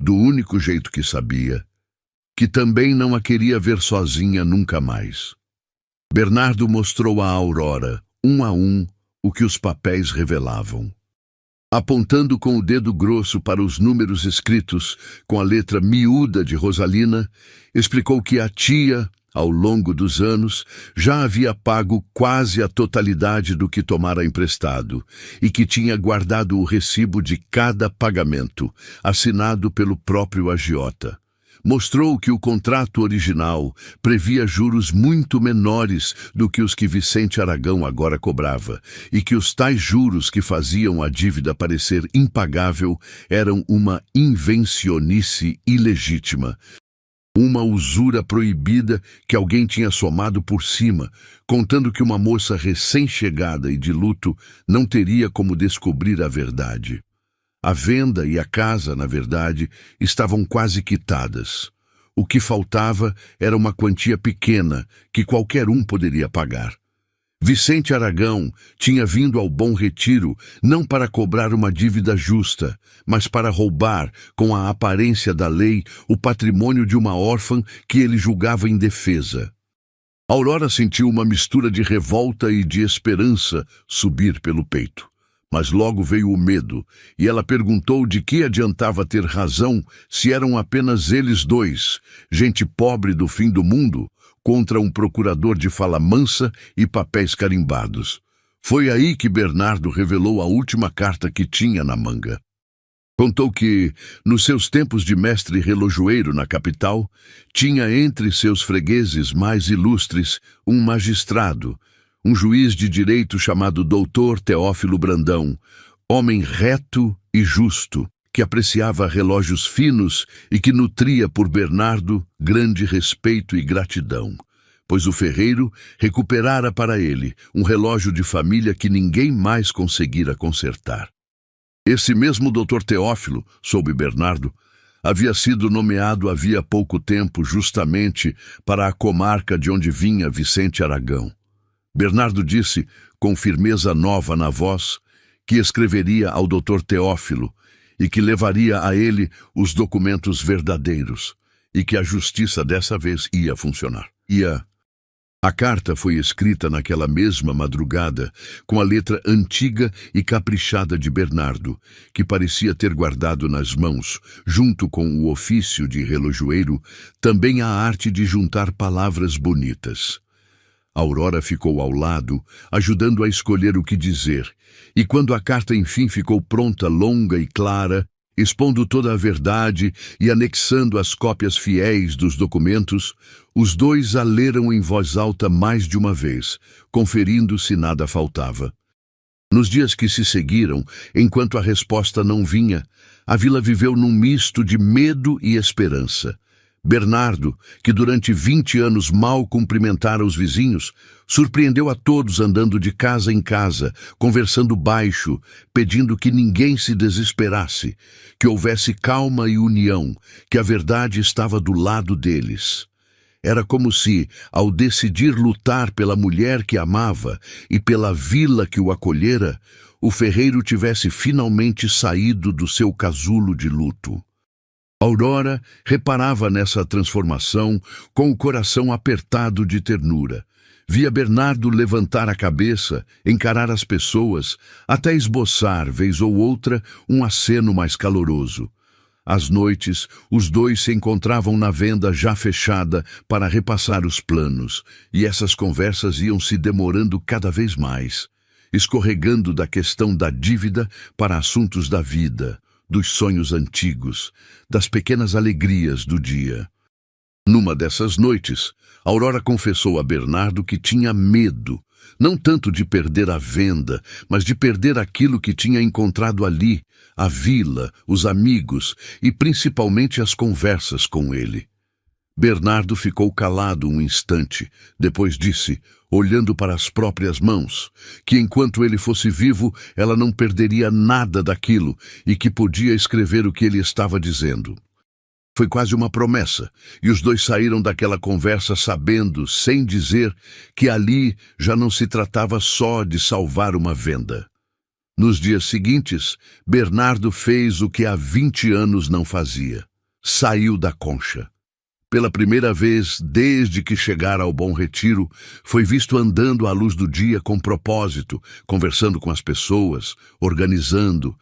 do único jeito que sabia, que também não a queria ver sozinha nunca mais. Bernardo mostrou a Aurora, um a um, o que os papéis revelavam. Apontando com o dedo grosso para os números escritos com a letra miúda de Rosalina, explicou que a tia, ao longo dos anos, já havia pago quase a totalidade do que tomara emprestado e que tinha guardado o recibo de cada pagamento, assinado pelo próprio agiota. Mostrou que o contrato original previa juros muito menores do que os que Vicente Aragão agora cobrava, e que os tais juros que faziam a dívida parecer impagável eram uma invencionice ilegítima, uma usura proibida que alguém tinha somado por cima, contando que uma moça recém-chegada e de luto não teria como descobrir a verdade. A venda e a casa, na verdade, estavam quase quitadas. O que faltava era uma quantia pequena que qualquer um poderia pagar. Vicente Aragão tinha vindo ao Bom Retiro não para cobrar uma dívida justa, mas para roubar, com a aparência da lei, o patrimônio de uma órfã que ele julgava indefesa. Aurora sentiu uma mistura de revolta e de esperança subir pelo peito. Mas logo veio o medo, e ela perguntou de que adiantava ter razão se eram apenas eles dois, gente pobre do fim do mundo, contra um procurador de fala mansa e papéis carimbados. Foi aí que Bernardo revelou a última carta que tinha na manga. Contou que, nos seus tempos de mestre relojoeiro na capital, tinha entre seus fregueses mais ilustres um magistrado, um juiz de direito chamado Doutor Teófilo Brandão, homem reto e justo, que apreciava relógios finos e que nutria por Bernardo grande respeito e gratidão, pois o ferreiro recuperara para ele um relógio de família que ninguém mais conseguira consertar. Esse mesmo Doutor Teófilo, soube Bernardo, havia sido nomeado havia pouco tempo justamente para a comarca de onde vinha Vicente Aragão. Bernardo disse, com firmeza nova na voz, que escreveria ao Dr. Teófilo e que levaria a ele os documentos verdadeiros e que a justiça dessa vez ia funcionar. A carta foi escrita naquela mesma madrugada com a letra antiga e caprichada de Bernardo, que parecia ter guardado nas mãos, junto com o ofício de relojoeiro, também a arte de juntar palavras bonitas. Aurora ficou ao lado, ajudando a escolher o que dizer, e quando a carta enfim ficou pronta, longa e clara, expondo toda a verdade e anexando as cópias fiéis dos documentos, os dois a leram em voz alta mais de uma vez, conferindo se nada faltava. Nos dias que se seguiram, enquanto a resposta não vinha, a vila viveu num misto de medo e esperança. Bernardo, que durante 20 anos mal cumprimentara os vizinhos, surpreendeu a todos andando de casa em casa, conversando baixo, pedindo que ninguém se desesperasse, que houvesse calma e união, que a verdade estava do lado deles. Era como se, ao decidir lutar pela mulher que amava e pela vila que o acolhera, o ferreiro tivesse finalmente saído do seu casulo de luto. Aurora reparava nessa transformação com o coração apertado de ternura. Via Bernardo levantar a cabeça, encarar as pessoas, até esboçar, vez ou outra, um aceno mais caloroso. Às noites, os dois se encontravam na venda já fechada para repassar os planos, e essas conversas iam se demorando cada vez mais, escorregando da questão da dívida para assuntos da vida, dos sonhos antigos, das pequenas alegrias do dia. Numa dessas noites, Aurora confessou a Bernardo que tinha medo, não tanto de perder a venda, mas de perder aquilo que tinha encontrado ali, a vila, os amigos e principalmente as conversas com ele. Bernardo ficou calado um instante, depois disse, olhando para as próprias mãos, que enquanto ele fosse vivo, ela não perderia nada daquilo e que podia escrever o que ele estava dizendo. Foi quase uma promessa, e os dois saíram daquela conversa sabendo, sem dizer, que ali já não se tratava só de salvar uma venda. Nos dias seguintes, Bernardo fez o que há 20 anos não fazia. Saiu da concha. Pela primeira vez desde que chegara ao Bom Retiro, foi visto andando à luz do dia com propósito, conversando com as pessoas, organizando.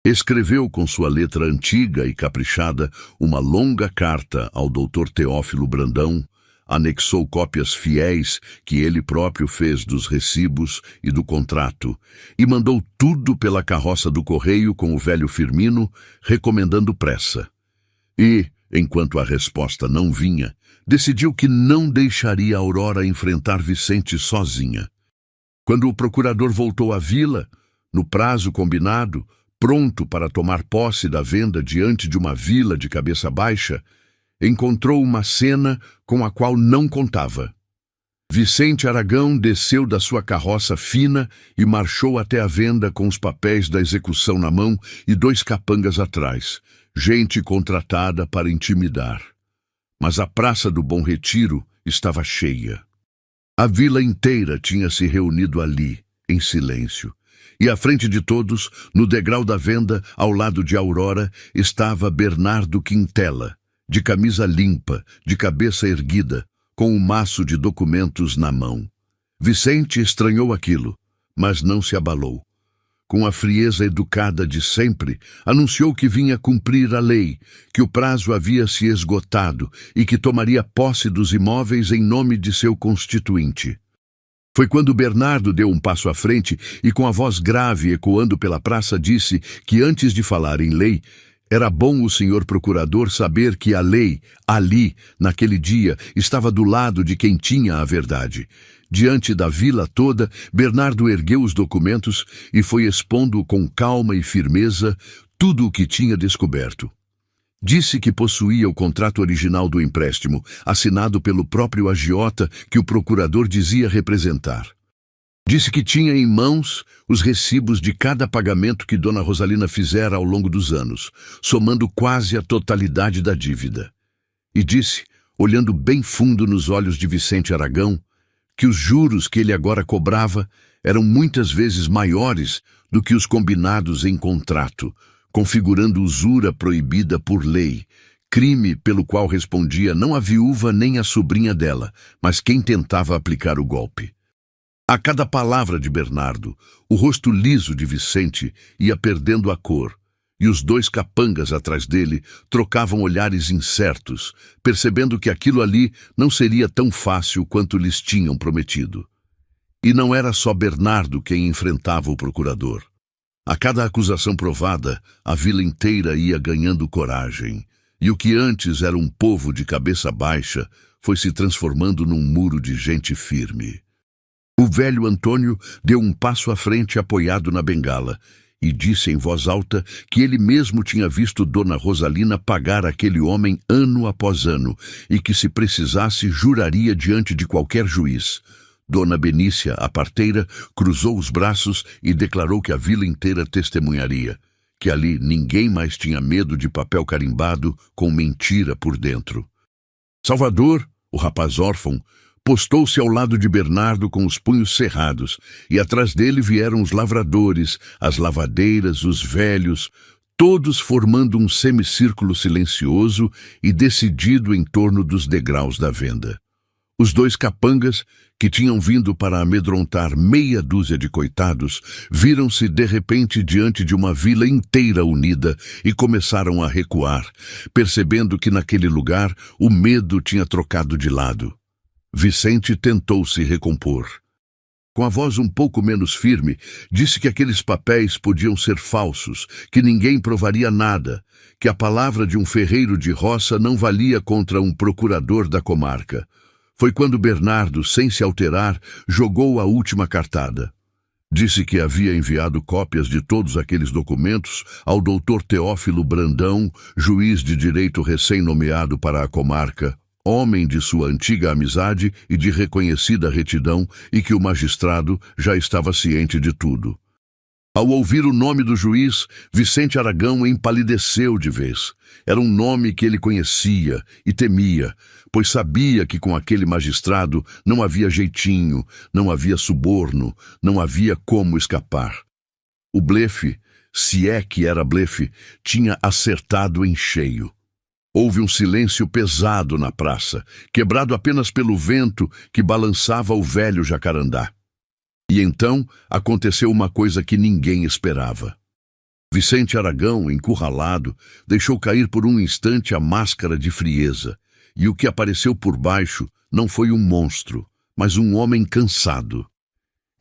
Escreveu com sua letra antiga e caprichada uma longa carta ao Dr. Teófilo Brandão, anexou cópias fiéis que ele próprio fez dos recibos e do contrato, e mandou tudo pela carroça do correio com o velho Firmino, recomendando pressa. E, enquanto a resposta não vinha, decidiu que não deixaria Aurora enfrentar Vicente sozinha. Quando o procurador voltou à vila, no prazo combinado, pronto para tomar posse da venda diante de uma vila de cabeça baixa, encontrou uma cena com a qual não contava. Vicente Aragão desceu da sua carroça fina e marchou até a venda com os papéis da execução na mão e 2 capangas atrás, gente contratada para intimidar. Mas a Praça do Bom Retiro estava cheia. A vila inteira tinha se reunido ali, em silêncio. E à frente de todos, no degrau da venda, ao lado de Aurora, estava Bernardo Quintela, de camisa limpa, de cabeça erguida, com um maço de documentos na mão. Vicente estranhou aquilo, mas não se abalou. Com a frieza educada de sempre, anunciou que vinha cumprir a lei, que o prazo havia se esgotado e que tomaria posse dos imóveis em nome de seu constituinte. Foi quando Bernardo deu um passo à frente e, com a voz grave ecoando pela praça, disse que, antes de falar em lei, era bom o senhor procurador saber que a lei, ali, naquele dia, estava do lado de quem tinha a verdade. Diante da vila toda, Bernardo ergueu os documentos e foi expondo com calma e firmeza tudo o que tinha descoberto. Disse que possuía o contrato original do empréstimo, assinado pelo próprio agiota que o procurador dizia representar. Disse que tinha em mãos os recibos de cada pagamento que Dona Rosalina fizera ao longo dos anos, somando quase a totalidade da dívida. E disse, olhando bem fundo nos olhos de Vicente Aragão, que os juros que ele agora cobrava eram muitas vezes maiores do que os combinados em contrato, configurando usura proibida por lei, crime pelo qual respondia não a viúva nem a sobrinha dela, mas quem tentava aplicar o golpe. A cada palavra de Bernardo, o rosto liso de Vicente ia perdendo a cor, e os 2 capangas atrás dele trocavam olhares incertos, percebendo que aquilo ali não seria tão fácil quanto lhes tinham prometido. E não era só Bernardo quem enfrentava o procurador. A cada acusação provada, a vila inteira ia ganhando coragem, e o que antes era um povo de cabeça baixa foi se transformando num muro de gente firme. O velho Antônio deu um passo à frente apoiado na bengala e disse em voz alta que ele mesmo tinha visto Dona Rosalina pagar aquele homem ano após ano e que, se precisasse, juraria diante de qualquer juiz. Dona Benícia, a parteira, cruzou os braços e declarou que a vila inteira testemunharia, que ali ninguém mais tinha medo de papel carimbado com mentira por dentro. Salvador, o rapaz órfão, postou-se ao lado de Bernardo com os punhos cerrados, e atrás dele vieram os lavradores, as lavadeiras, os velhos, todos formando um semicírculo silencioso e decidido em torno dos degraus da venda. Os 2 capangas, que tinham vindo para amedrontar meia dúzia de coitados, viram-se de repente diante de uma vila inteira unida e começaram a recuar, percebendo que naquele lugar o medo tinha trocado de lado. Vicente tentou se recompor. Com a voz um pouco menos firme, disse que aqueles papéis podiam ser falsos, que ninguém provaria nada, que a palavra de um ferreiro de roça não valia contra um procurador da comarca. Foi quando Bernardo, sem se alterar, jogou a última cartada. Disse que havia enviado cópias de todos aqueles documentos ao Dr. Teófilo Brandão, juiz de direito recém-nomeado para a comarca, homem de sua antiga amizade e de reconhecida retidão, e que o magistrado já estava ciente de tudo. Ao ouvir o nome do juiz, Vicente Aragão empalideceu de vez. Era um nome que ele conhecia e temia, pois sabia que com aquele magistrado não havia jeitinho, não havia suborno, não havia como escapar. O blefe, se é que era blefe, tinha acertado em cheio. Houve um silêncio pesado na praça, quebrado apenas pelo vento que balançava o velho jacarandá. E então aconteceu uma coisa que ninguém esperava. Vicente Aragão, encurralado, deixou cair por um instante a máscara de frieza, e o que apareceu por baixo não foi um monstro, mas um homem cansado.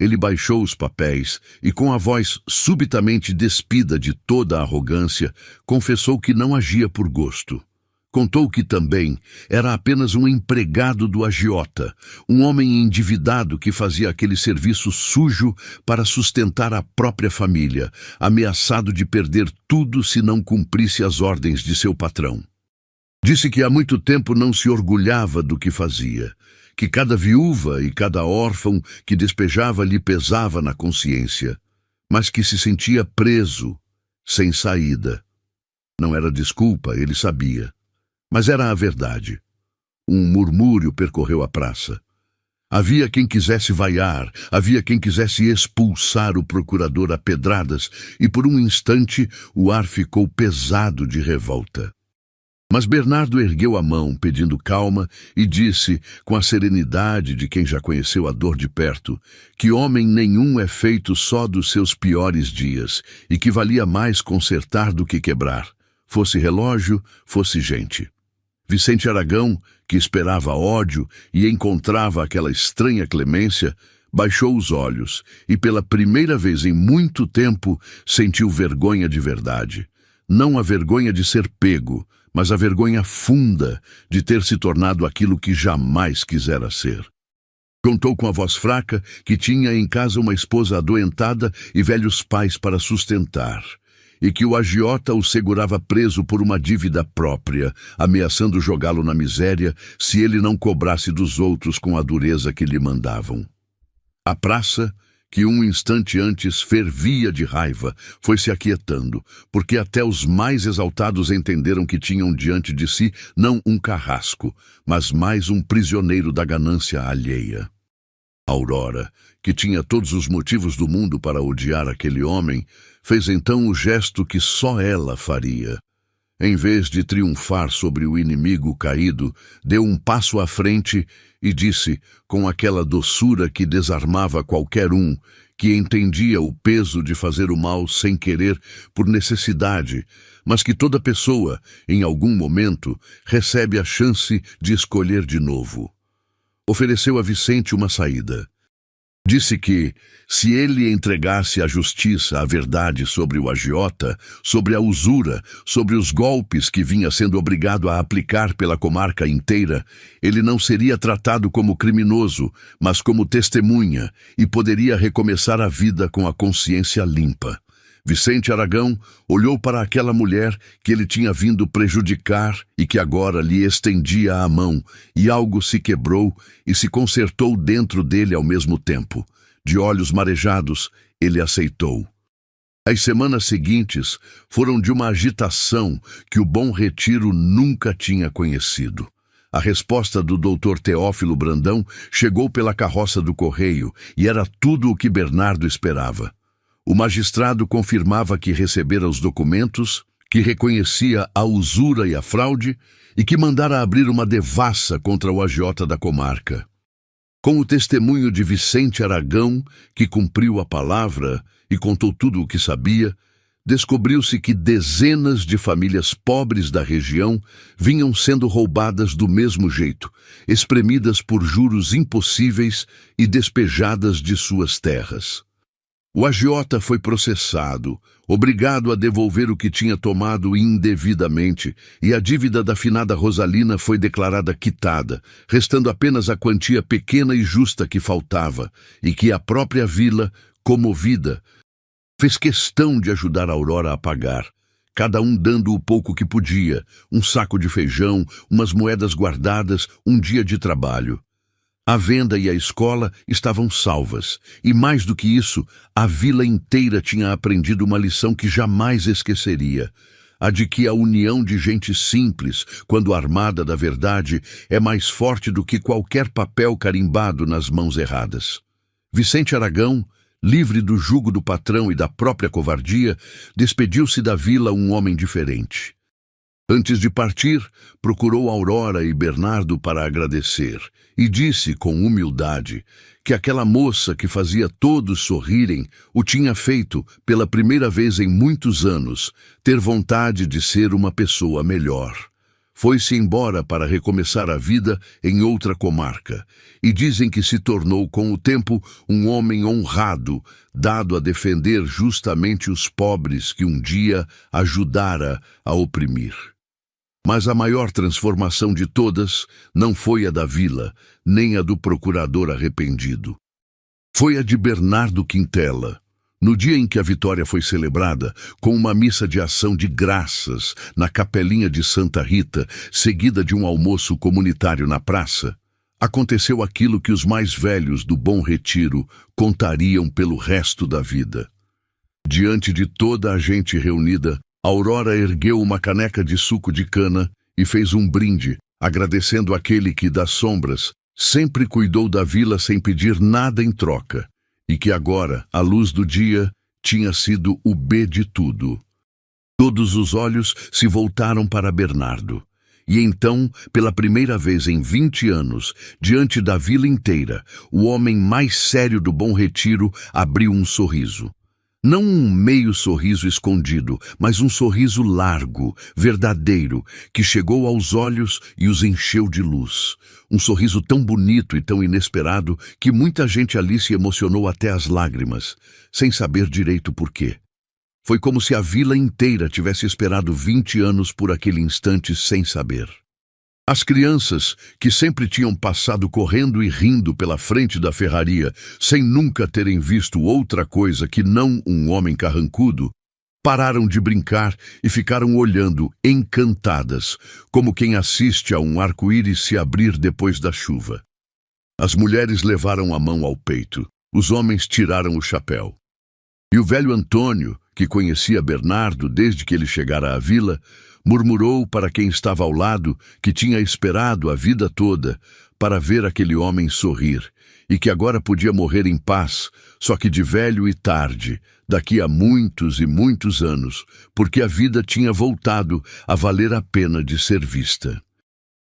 Ele baixou os papéis e, com a voz subitamente despida de toda a arrogância, confessou que não agia por gosto. Contou que também era apenas um empregado do agiota, um homem endividado que fazia aquele serviço sujo para sustentar a própria família, ameaçado de perder tudo se não cumprisse as ordens de seu patrão. Disse que há muito tempo não se orgulhava do que fazia, que cada viúva e cada órfão que despejava lhe pesava na consciência, mas que se sentia preso, sem saída. Não era desculpa, ele sabia. Mas era a verdade. Um murmúrio percorreu a praça. Havia quem quisesse vaiar, havia quem quisesse expulsar o procurador a pedradas, e por um instante o ar ficou pesado de revolta. Mas Bernardo ergueu a mão, pedindo calma, e disse, com a serenidade de quem já conheceu a dor de perto, que homem nenhum é feito só dos seus piores dias, e que valia mais consertar do que quebrar, fosse relógio, fosse gente. Vicente Aragão, que esperava ódio e encontrava aquela estranha clemência, baixou os olhos e, pela primeira vez em muito tempo, sentiu vergonha de verdade. Não a vergonha de ser pego, mas a vergonha funda de ter se tornado aquilo que jamais quisera ser. Contou com a voz fraca que tinha em casa uma esposa adoentada e velhos pais para sustentar, e que o agiota o segurava preso por uma dívida própria, ameaçando jogá-lo na miséria se ele não cobrasse dos outros com a dureza que lhe mandavam. A praça, que um instante antes fervia de raiva, foi se aquietando, porque até os mais exaltados entenderam que tinham diante de si não um carrasco, mas mais um prisioneiro da ganância alheia. Aurora, que tinha todos os motivos do mundo para odiar aquele homem, fez então o gesto que só ela faria. Em vez de triunfar sobre o inimigo caído, deu um passo à frente e disse, com aquela doçura que desarmava qualquer um, que entendia o peso de fazer o mal sem querer, por necessidade, mas que toda pessoa, em algum momento, recebe a chance de escolher de novo. Ofereceu a Vicente uma saída. Disse que, se ele entregasse à justiça a verdade sobre o agiota, sobre a usura, sobre os golpes que vinha sendo obrigado a aplicar pela comarca inteira, ele não seria tratado como criminoso, mas como testemunha, e poderia recomeçar a vida com a consciência limpa. Vicente Aragão olhou para aquela mulher que ele tinha vindo prejudicar e que agora lhe estendia a mão, e algo se quebrou e se consertou dentro dele ao mesmo tempo. De olhos marejados, ele aceitou. As semanas seguintes foram de uma agitação que o Bom Retiro nunca tinha conhecido. A resposta do Dr. Teófilo Brandão chegou pela carroça do correio e era tudo o que Bernardo esperava. O magistrado confirmava que recebera os documentos, que reconhecia a usura e a fraude e que mandara abrir uma devassa contra o agiota da comarca. Com o testemunho de Vicente Aragão, que cumpriu a palavra e contou tudo o que sabia, descobriu-se que dezenas de famílias pobres da região vinham sendo roubadas do mesmo jeito, espremidas por juros impossíveis e despejadas de suas terras. O agiota foi processado, obrigado a devolver o que tinha tomado indevidamente, e a dívida da finada Rosalina foi declarada quitada, restando apenas a quantia pequena e justa que faltava, e que a própria vila, comovida, fez questão de ajudar a Aurora a pagar, cada um dando o pouco que podia, um saco de feijão, umas moedas guardadas, um dia de trabalho. A venda e a escola estavam salvas, e mais do que isso, a vila inteira tinha aprendido uma lição que jamais esqueceria, a de que a união de gente simples, quando armada da verdade, é mais forte do que qualquer papel carimbado nas mãos erradas. Vicente Aragão, livre do jugo do patrão e da própria covardia, despediu-se da vila um homem diferente. Antes de partir, procurou Aurora e Bernardo para agradecer, e disse com humildade que aquela moça que fazia todos sorrirem o tinha feito, pela primeira vez em muitos anos, ter vontade de ser uma pessoa melhor. Foi-se embora para recomeçar a vida em outra comarca, e dizem que se tornou com o tempo um homem honrado, dado a defender justamente os pobres que um dia ajudara a oprimir. Mas a maior transformação de todas não foi a da vila, nem a do procurador arrependido. Foi a de Bernardo Quintela. No dia em que a vitória foi celebrada, com uma missa de ação de graças na capelinha de Santa Rita, seguida de um almoço comunitário na praça, aconteceu aquilo que os mais velhos do Bom Retiro contariam pelo resto da vida. Diante de toda a gente reunida, Aurora ergueu uma caneca de suco de cana e fez um brinde, agradecendo aquele que, das sombras, sempre cuidou da vila sem pedir nada em troca, e que agora, à luz do dia, tinha sido o B de tudo. Todos os olhos se voltaram para Bernardo, e então, pela primeira vez em 20 anos, diante da vila inteira, o homem mais sério do Bom Retiro abriu um sorriso. Não um meio sorriso escondido, mas um sorriso largo, verdadeiro, que chegou aos olhos e os encheu de luz. Um sorriso tão bonito e tão inesperado que muita gente ali se emocionou até as lágrimas, sem saber direito por quê. Foi como se a vila inteira tivesse esperado 20 anos por aquele instante sem saber. As crianças, que sempre tinham passado correndo e rindo pela frente da ferraria, sem nunca terem visto outra coisa que não um homem carrancudo, pararam de brincar e ficaram olhando, encantadas, como quem assiste a um arco-íris se abrir depois da chuva. As mulheres levaram a mão ao peito, os homens tiraram o chapéu. E o velho Antônio, que conhecia Bernardo desde que ele chegara à vila, murmurou para quem estava ao lado que tinha esperado a vida toda para ver aquele homem sorrir e que agora podia morrer em paz, só que de velho e tarde, daqui a muitos e muitos anos, porque a vida tinha voltado a valer a pena de ser vista.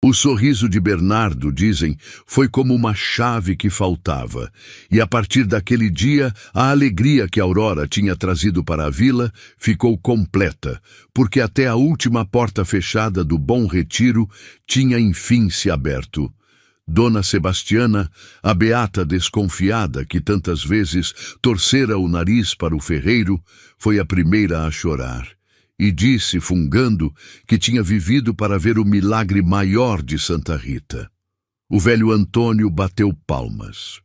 O sorriso de Bernardo, dizem, foi como uma chave que faltava, e a partir daquele dia a alegria que Aurora tinha trazido para a vila ficou completa, porque até a última porta fechada do Bom Retiro tinha enfim se aberto. Dona Sebastiana, a beata desconfiada que tantas vezes torcera o nariz para o ferreiro, foi a primeira a chorar. E disse, fungando, que tinha vivido para ver o milagre maior de Santa Rita. O velho Antônio bateu palmas.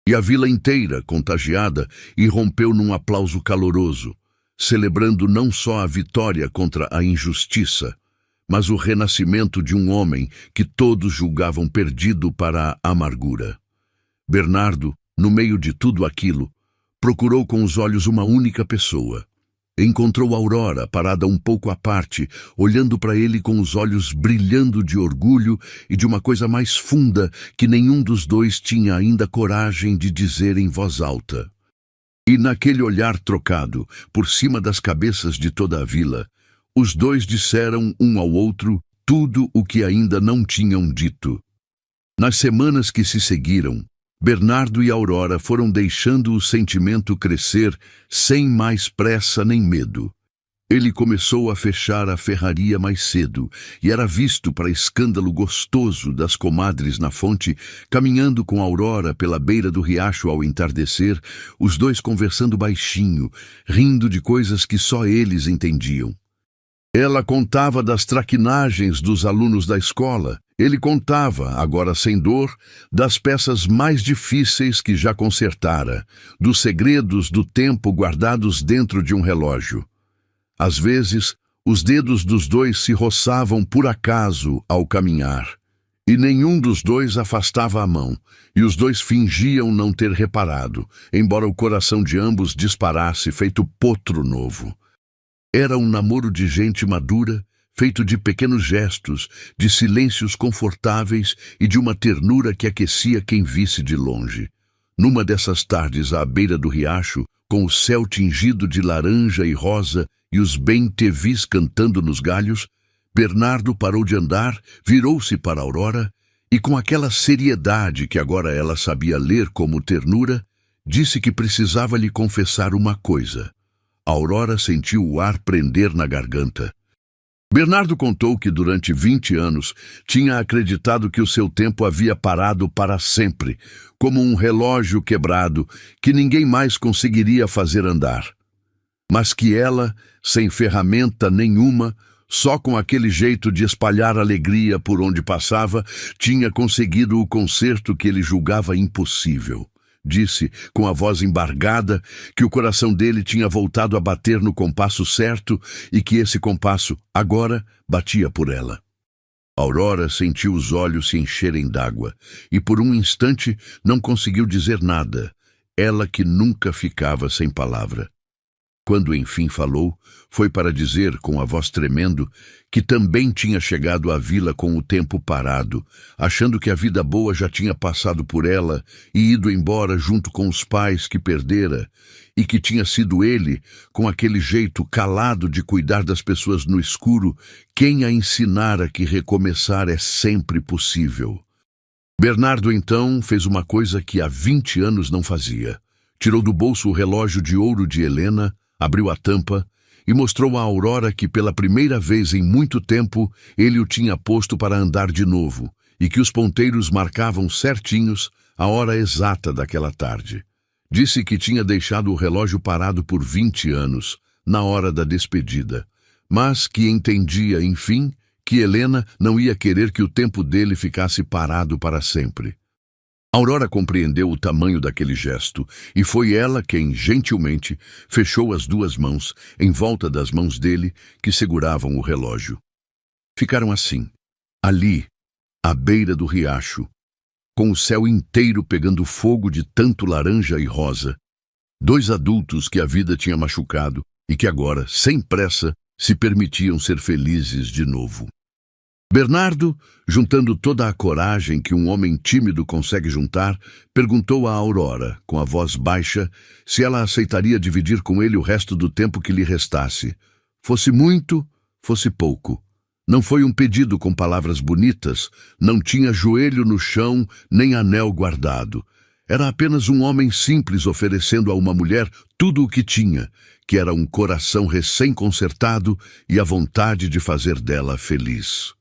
E a vila inteira, contagiada, irrompeu num aplauso caloroso, celebrando não só a vitória contra a injustiça, mas o renascimento de um homem que todos julgavam perdido para a amargura. Bernardo, no meio de tudo aquilo, procurou com os olhos uma única pessoa. Encontrou Aurora, parada um pouco à parte, olhando para ele com os olhos brilhando de orgulho e de uma coisa mais funda que nenhum dos dois tinha ainda coragem de dizer em voz alta. E naquele olhar trocado, por cima das cabeças de toda a vila, os dois disseram um ao outro tudo o que ainda não tinham dito. Nas semanas que se seguiram, Bernardo e Aurora foram deixando o sentimento crescer sem mais pressa nem medo. Ele começou a fechar a ferraria mais cedo e era visto para escândalo gostoso das comadres na fonte, caminhando com Aurora pela beira do riacho ao entardecer, os dois conversando baixinho, rindo de coisas que só eles entendiam. Ela contava das traquinagens dos alunos da escola. Ele contava, agora sem dor, das peças mais difíceis que já consertara, dos segredos do tempo guardados dentro de um relógio. Às vezes, os dedos dos dois se roçavam por acaso ao caminhar, e nenhum dos dois afastava a mão, e os dois fingiam não ter reparado, embora o coração de ambos disparasse feito potro novo. Era um namoro de gente madura, feito de pequenos gestos, de silêncios confortáveis e de uma ternura que aquecia quem visse de longe. Numa dessas tardes à beira do riacho, com o céu tingido de laranja e rosa e os bem-te-vis cantando nos galhos, Bernardo parou de andar, virou-se para Aurora e, com aquela seriedade que agora ela sabia ler como ternura, disse que precisava lhe confessar uma coisa. Aurora sentiu o ar prender na garganta. Bernardo contou que durante 20 anos tinha acreditado que o seu tempo havia parado para sempre, como um relógio quebrado que ninguém mais conseguiria fazer andar. Mas que ela, sem ferramenta nenhuma, só com aquele jeito de espalhar alegria por onde passava, tinha conseguido o concerto que ele julgava impossível. Disse, com a voz embargada, que o coração dele tinha voltado a bater no compasso certo e que esse compasso, agora, batia por ela. Aurora sentiu os olhos se encherem d'água e, por um instante, não conseguiu dizer nada, ela que nunca ficava sem palavra. Quando enfim falou, foi para dizer, com a voz tremendo, que também tinha chegado à vila com o tempo parado, achando que a vida boa já tinha passado por ela e ido embora junto com os pais que perdera, e que tinha sido ele, com aquele jeito calado de cuidar das pessoas no escuro, quem a ensinara que recomeçar é sempre possível. Bernardo, então, fez uma coisa que há 20 anos não fazia. Tirou do bolso o relógio de ouro de Helena, abriu a tampa e mostrou a Aurora que pela primeira vez em muito tempo ele o tinha posto para andar de novo e que os ponteiros marcavam certinhos a hora exata daquela tarde. Disse que tinha deixado o relógio parado por 20 anos, na hora da despedida, mas que entendia, enfim, que Helena não ia querer que o tempo dele ficasse parado para sempre. Aurora compreendeu o tamanho daquele gesto, e foi ela quem, gentilmente, fechou as duas mãos em volta das mãos dele, que seguravam o relógio. Ficaram assim, ali, à beira do riacho, com o céu inteiro pegando fogo de tanto laranja e rosa, dois adultos que a vida tinha machucado e que agora, sem pressa, se permitiam ser felizes de novo. Bernardo, juntando toda a coragem que um homem tímido consegue juntar, perguntou a Aurora, com a voz baixa, se ela aceitaria dividir com ele o resto do tempo que lhe restasse. Fosse muito, fosse pouco. Não foi um pedido com palavras bonitas, não tinha joelho no chão, nem anel guardado. Era apenas um homem simples oferecendo a uma mulher tudo o que tinha, que era um coração recém-consertado e a vontade de fazer dela feliz.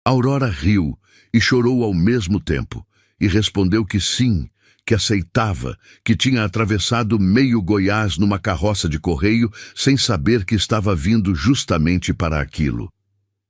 Aurora riu e chorou ao mesmo tempo, e respondeu que sim, que aceitava, que tinha atravessado meio Goiás numa carroça de correio sem saber que estava vindo justamente para aquilo.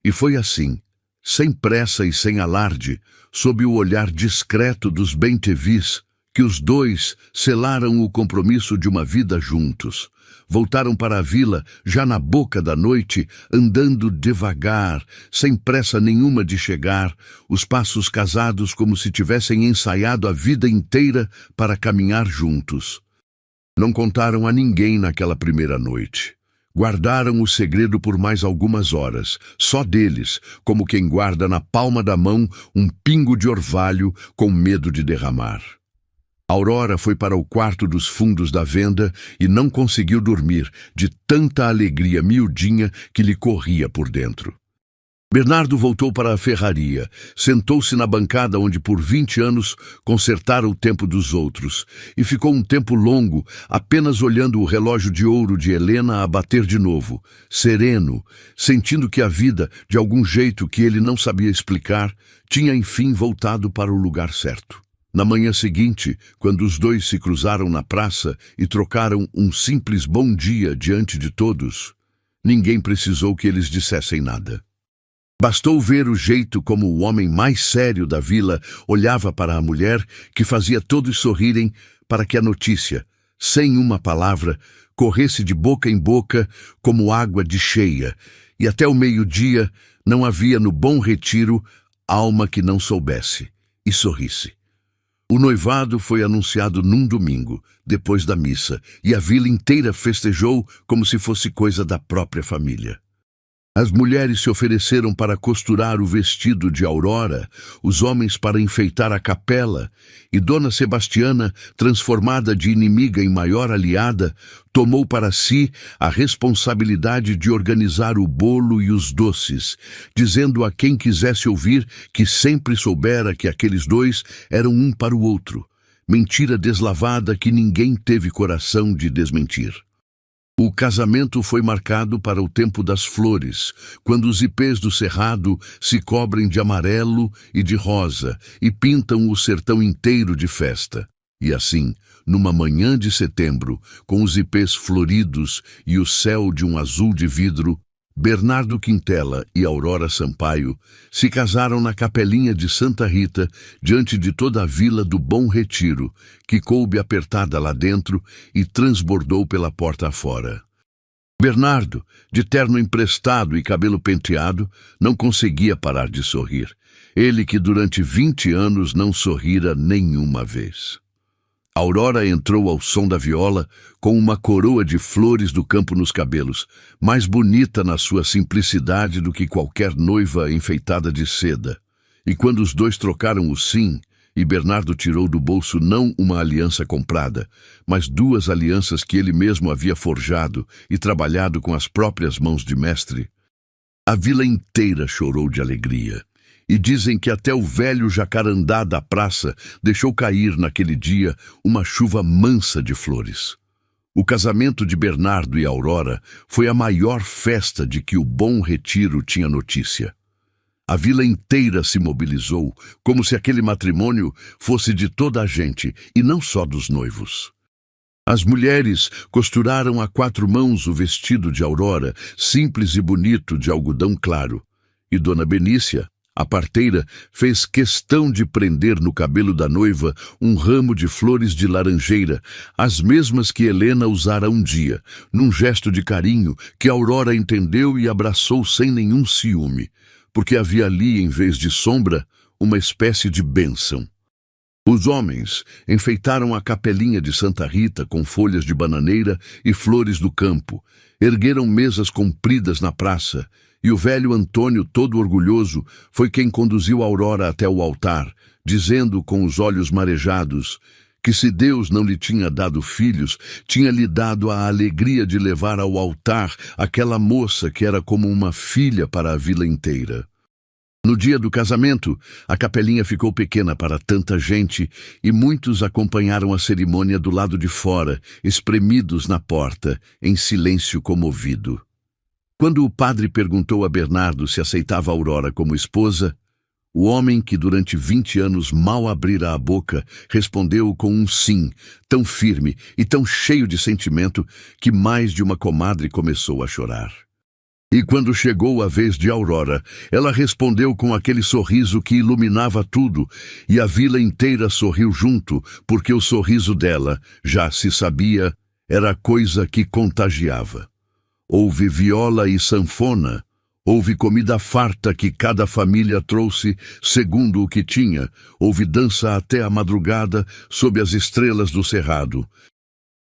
E foi assim, sem pressa e sem alarde, sob o olhar discreto dos bem-te-vis, que os dois selaram o compromisso de uma vida juntos. Voltaram para a vila, já na boca da noite, andando devagar, sem pressa nenhuma de chegar, os passos casados como se tivessem ensaiado a vida inteira para caminhar juntos. Não contaram a ninguém naquela primeira noite. Guardaram o segredo por mais algumas horas, só deles, como quem guarda na palma da mão um pingo de orvalho com medo de derramar. Aurora foi para o quarto dos fundos da venda e não conseguiu dormir, de tanta alegria miudinha que lhe corria por dentro. Bernardo voltou para a ferraria, sentou-se na bancada onde por 20 anos consertara o tempo dos outros, e ficou um tempo longo, apenas olhando o relógio de ouro de Helena a bater de novo, sereno, sentindo que a vida, de algum jeito que ele não sabia explicar, tinha enfim voltado para o lugar certo. Na manhã seguinte, quando os dois se cruzaram na praça e trocaram um simples bom dia diante de todos, ninguém precisou que eles dissessem nada. Bastou ver o jeito como o homem mais sério da vila olhava para a mulher, que fazia todos sorrirem, para que a notícia, sem uma palavra, corresse de boca em boca como água de cheia, e até o meio-dia não havia no Bom Retiro alma que não soubesse e sorrisse. O noivado foi anunciado num domingo, depois da missa, e a vila inteira festejou como se fosse coisa da própria família. As mulheres se ofereceram para costurar o vestido de Aurora, os homens para enfeitar a capela, e Dona Sebastiana, transformada de inimiga em maior aliada, tomou para si a responsabilidade de organizar o bolo e os doces, dizendo a quem quisesse ouvir que sempre soubera que aqueles dois eram um para o outro. Mentira deslavada que ninguém teve coração de desmentir. O casamento foi marcado para o tempo das flores, quando os ipês do cerrado se cobrem de amarelo e de rosa e pintam o sertão inteiro de festa. E assim, numa manhã de setembro, com os ipês floridos e o céu de um azul de vidro, Bernardo Quintela e Aurora Sampaio se casaram na capelinha de Santa Rita, diante de toda a vila do Bom Retiro, que coube apertada lá dentro e transbordou pela porta afora. Bernardo, de terno emprestado e cabelo penteado, não conseguia parar de sorrir. Ele que durante 20 anos não sorrira nenhuma vez. Aurora entrou ao som da viola com uma coroa de flores do campo nos cabelos, mais bonita na sua simplicidade do que qualquer noiva enfeitada de seda. E quando os dois trocaram o sim, e Bernardo tirou do bolso não uma aliança comprada, mas 2 alianças que ele mesmo havia forjado e trabalhado com as próprias mãos de mestre, a vila inteira chorou de alegria. E dizem que até o velho jacarandá da praça deixou cair naquele dia uma chuva mansa de flores. O casamento de Bernardo e Aurora foi a maior festa de que o Bom Retiro tinha notícia. A vila inteira se mobilizou, como se aquele matrimônio fosse de toda a gente, e não só dos noivos. As mulheres costuraram a 4 mãos o vestido de Aurora, simples e bonito de algodão claro, e Dona Benícia, a parteira, fez questão de prender no cabelo da noiva um ramo de flores de laranjeira, as mesmas que Helena usara um dia, num gesto de carinho que Aurora entendeu e abraçou sem nenhum ciúme, porque havia ali, em vez de sombra, uma espécie de bênção. Os homens enfeitaram a capelinha de Santa Rita com folhas de bananeira e flores do campo, ergueram mesas compridas na praça, e o velho Antônio, todo orgulhoso, foi quem conduziu Aurora até o altar, dizendo com os olhos marejados que se Deus não lhe tinha dado filhos, tinha-lhe dado a alegria de levar ao altar aquela moça que era como uma filha para a vila inteira. No dia do casamento, a capelinha ficou pequena para tanta gente e muitos acompanharam a cerimônia do lado de fora, espremidos na porta, em silêncio comovido. Quando o padre perguntou a Bernardo se aceitava Aurora como esposa, o homem que durante 20 anos mal abrira a boca respondeu com um sim, tão firme e tão cheio de sentimento que mais de uma comadre começou a chorar. E quando chegou a vez de Aurora, ela respondeu com aquele sorriso que iluminava tudo, e a vila inteira sorriu junto, porque o sorriso dela, já se sabia, era coisa que contagiava. Houve viola e sanfona, houve comida farta que cada família trouxe segundo o que tinha, houve dança até a madrugada sob as estrelas do cerrado.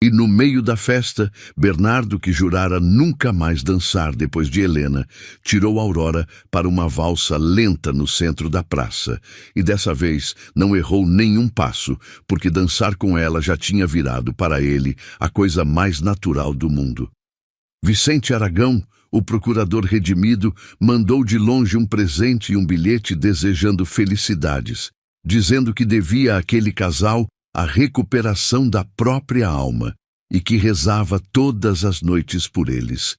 E no meio da festa, Bernardo, que jurara nunca mais dançar depois de Helena, tirou Aurora para uma valsa lenta no centro da praça, e dessa vez não errou nenhum passo, porque dançar com ela já tinha virado para ele a coisa mais natural do mundo. Vicente Aragão, o procurador redimido, mandou de longe um presente e um bilhete desejando felicidades, dizendo que devia àquele casal a recuperação da própria alma e que rezava todas as noites por eles.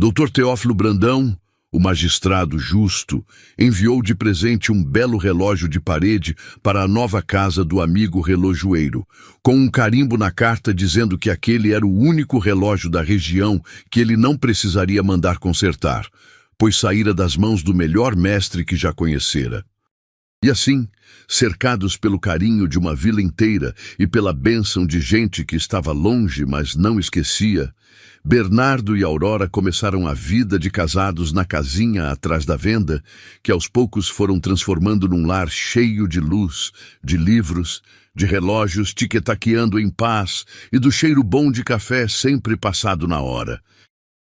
Dr. Teófilo Brandão, o magistrado justo, enviou de presente um belo relógio de parede para a nova casa do amigo relojoeiro, com um carimbo na carta dizendo que aquele era o único relógio da região que ele não precisaria mandar consertar, pois saíra das mãos do melhor mestre que já conhecera. E assim, cercados pelo carinho de uma vila inteira e pela bênção de gente que estava longe, mas não esquecia, Bernardo e Aurora começaram a vida de casados na casinha atrás da venda, que aos poucos foram transformando num lar cheio de luz, de livros, de relógios tiquetaqueando em paz e do cheiro bom de café sempre passado na hora.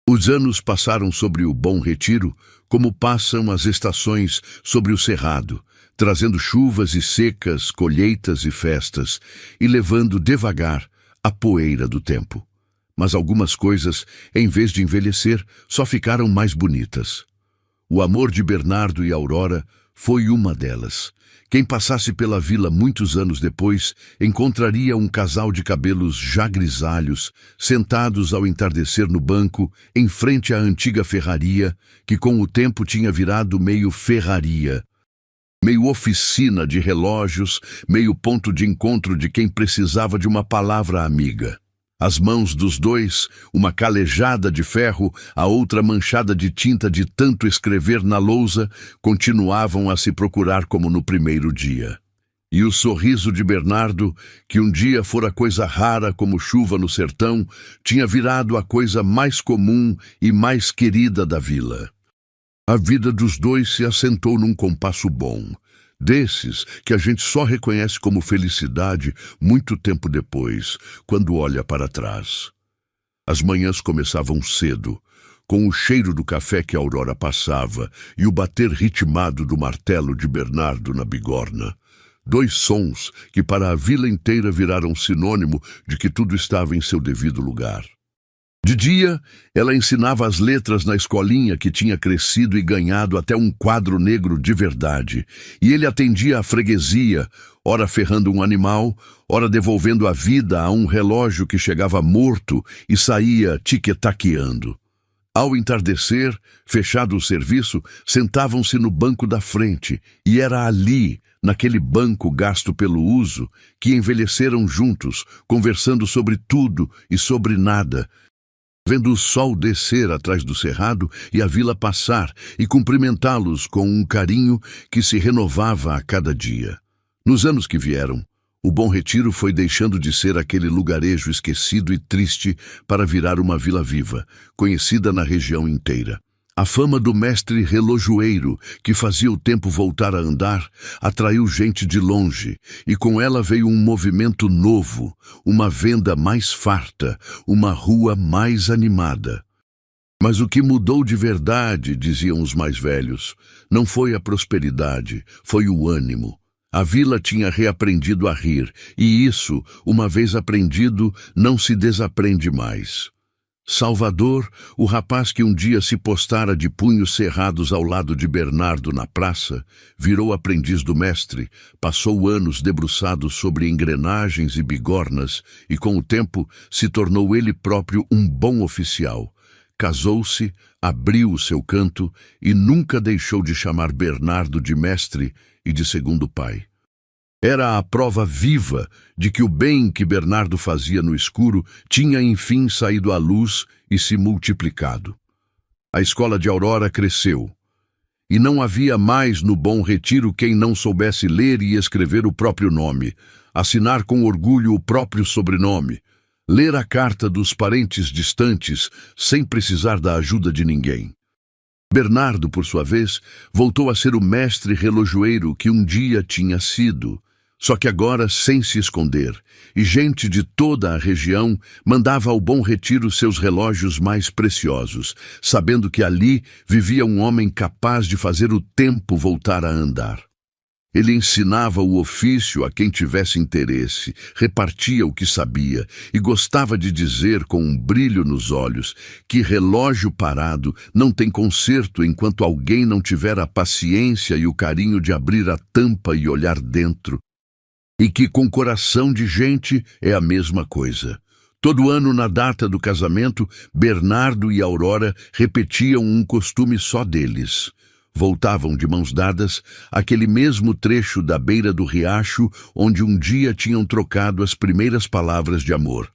Os anos passaram sobre o Bom Retiro, como passam as estações sobre o cerrado, trazendo chuvas e secas, colheitas e festas, e levando devagar a poeira do tempo. Mas algumas coisas, em vez de envelhecer, só ficaram mais bonitas. O amor de Bernardo e Aurora foi uma delas. Quem passasse pela vila muitos anos depois encontraria um casal de cabelos já grisalhos, sentados ao entardecer no banco, em frente à antiga ferraria, que com o tempo tinha virado meio ferraria, meio oficina de relógios, meio ponto de encontro de quem precisava de uma palavra amiga. As mãos dos dois, uma calejada de ferro, a outra manchada de tinta de tanto escrever na lousa, continuavam a se procurar como no primeiro dia. E o sorriso de Bernardo, que um dia fora coisa rara como chuva no sertão, tinha virado a coisa mais comum e mais querida da vila. A vida dos dois se assentou num compasso bom, desses que a gente só reconhece como felicidade muito tempo depois, quando olha para trás. As manhãs começavam cedo, com o cheiro do café que a Aurora passava e o bater ritmado do martelo de Bernardo na bigorna. Dois sons que para a vila inteira viraram sinônimo de que tudo estava em seu devido lugar. De dia, ela ensinava as letras na escolinha que tinha crescido e ganhado até um quadro negro de verdade, e ele atendia à freguesia, ora ferrando um animal, ora devolvendo a vida a um relógio que chegava morto e saía tiquetaqueando. Ao entardecer, fechado o serviço, sentavam-se no banco da frente, e era ali, naquele banco gasto pelo uso, que envelheceram juntos, conversando sobre tudo e sobre nada, vendo o sol descer atrás do cerrado e a vila passar, e cumprimentá-los com um carinho que se renovava a cada dia. Nos anos que vieram, o Bom Retiro foi deixando de ser aquele lugarejo esquecido e triste para virar uma vila viva, conhecida na região inteira. A fama do mestre relojoeiro, que fazia o tempo voltar a andar, atraiu gente de longe, e com ela veio um movimento novo, uma venda mais farta, uma rua mais animada. Mas o que mudou de verdade, diziam os mais velhos, não foi a prosperidade, foi o ânimo. A vila tinha reaprendido a rir, e isso, uma vez aprendido, não se desaprende mais. Salvador, o rapaz que um dia se postara de punhos cerrados ao lado de Bernardo na praça, virou aprendiz do mestre, passou anos debruçado sobre engrenagens e bigornas e com o tempo se tornou ele próprio um bom oficial. Casou-se, abriu o seu canto e nunca deixou de chamar Bernardo de mestre e de segundo pai. Era a prova viva de que o bem que Bernardo fazia no escuro tinha enfim saído à luz e se multiplicado. A escola de Aurora cresceu, e não havia mais no Bom Retiro quem não soubesse ler e escrever o próprio nome, assinar com orgulho o próprio sobrenome, ler a carta dos parentes distantes sem precisar da ajuda de ninguém. Bernardo, por sua vez, voltou a ser o mestre relojoeiro que um dia tinha sido, só que agora sem se esconder, e gente de toda a região mandava ao Bom Retiro seus relógios mais preciosos, sabendo que ali vivia um homem capaz de fazer o tempo voltar a andar. Ele ensinava o ofício a quem tivesse interesse, repartia o que sabia e gostava de dizer com um brilho nos olhos que relógio parado não tem conserto enquanto alguém não tiver a paciência e o carinho de abrir a tampa e olhar dentro, e que com coração de gente é a mesma coisa. Todo ano, na data do casamento, Bernardo e Aurora repetiam um costume só deles. Voltavam de mãos dadas àquele mesmo trecho da beira do riacho onde um dia tinham trocado as primeiras palavras de amor.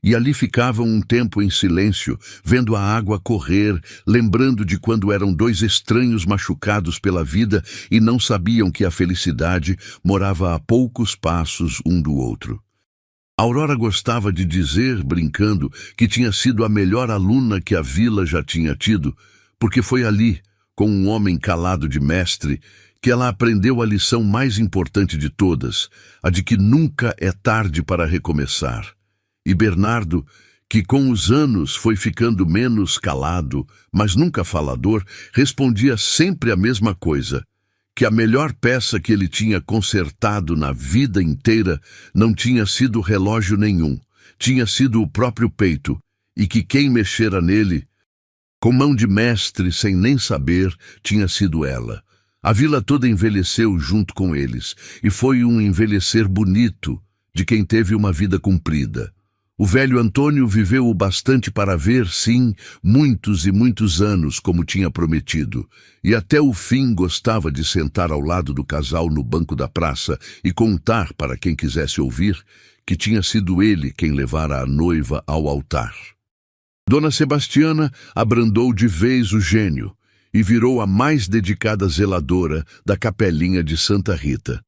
E ali ficavam um tempo em silêncio, vendo a água correr, lembrando de quando eram dois estranhos machucados pela vida e não sabiam que a felicidade morava a poucos passos um do outro. Aurora gostava de dizer, brincando, que tinha sido a melhor aluna que a vila já tinha tido, porque foi ali, com um homem calado de mestre, que ela aprendeu a lição mais importante de todas, a de que nunca é tarde para recomeçar. E Bernardo, que com os anos foi ficando menos calado, mas nunca falador, respondia sempre a mesma coisa, que a melhor peça que ele tinha consertado na vida inteira não tinha sido relógio nenhum, tinha sido o próprio peito, e que quem mexera nele, com mão de mestre sem nem saber, tinha sido ela. A vila toda envelheceu junto com eles, e foi um envelhecer bonito de quem teve uma vida cumprida. O velho Antônio viveu o bastante para ver, sim, muitos e muitos anos, como tinha prometido, e até o fim gostava de sentar ao lado do casal no banco da praça e contar para quem quisesse ouvir que tinha sido ele quem levara a noiva ao altar. Dona Sebastiana abrandou de vez o gênio e virou a mais dedicada zeladora da capelinha de Santa Rita,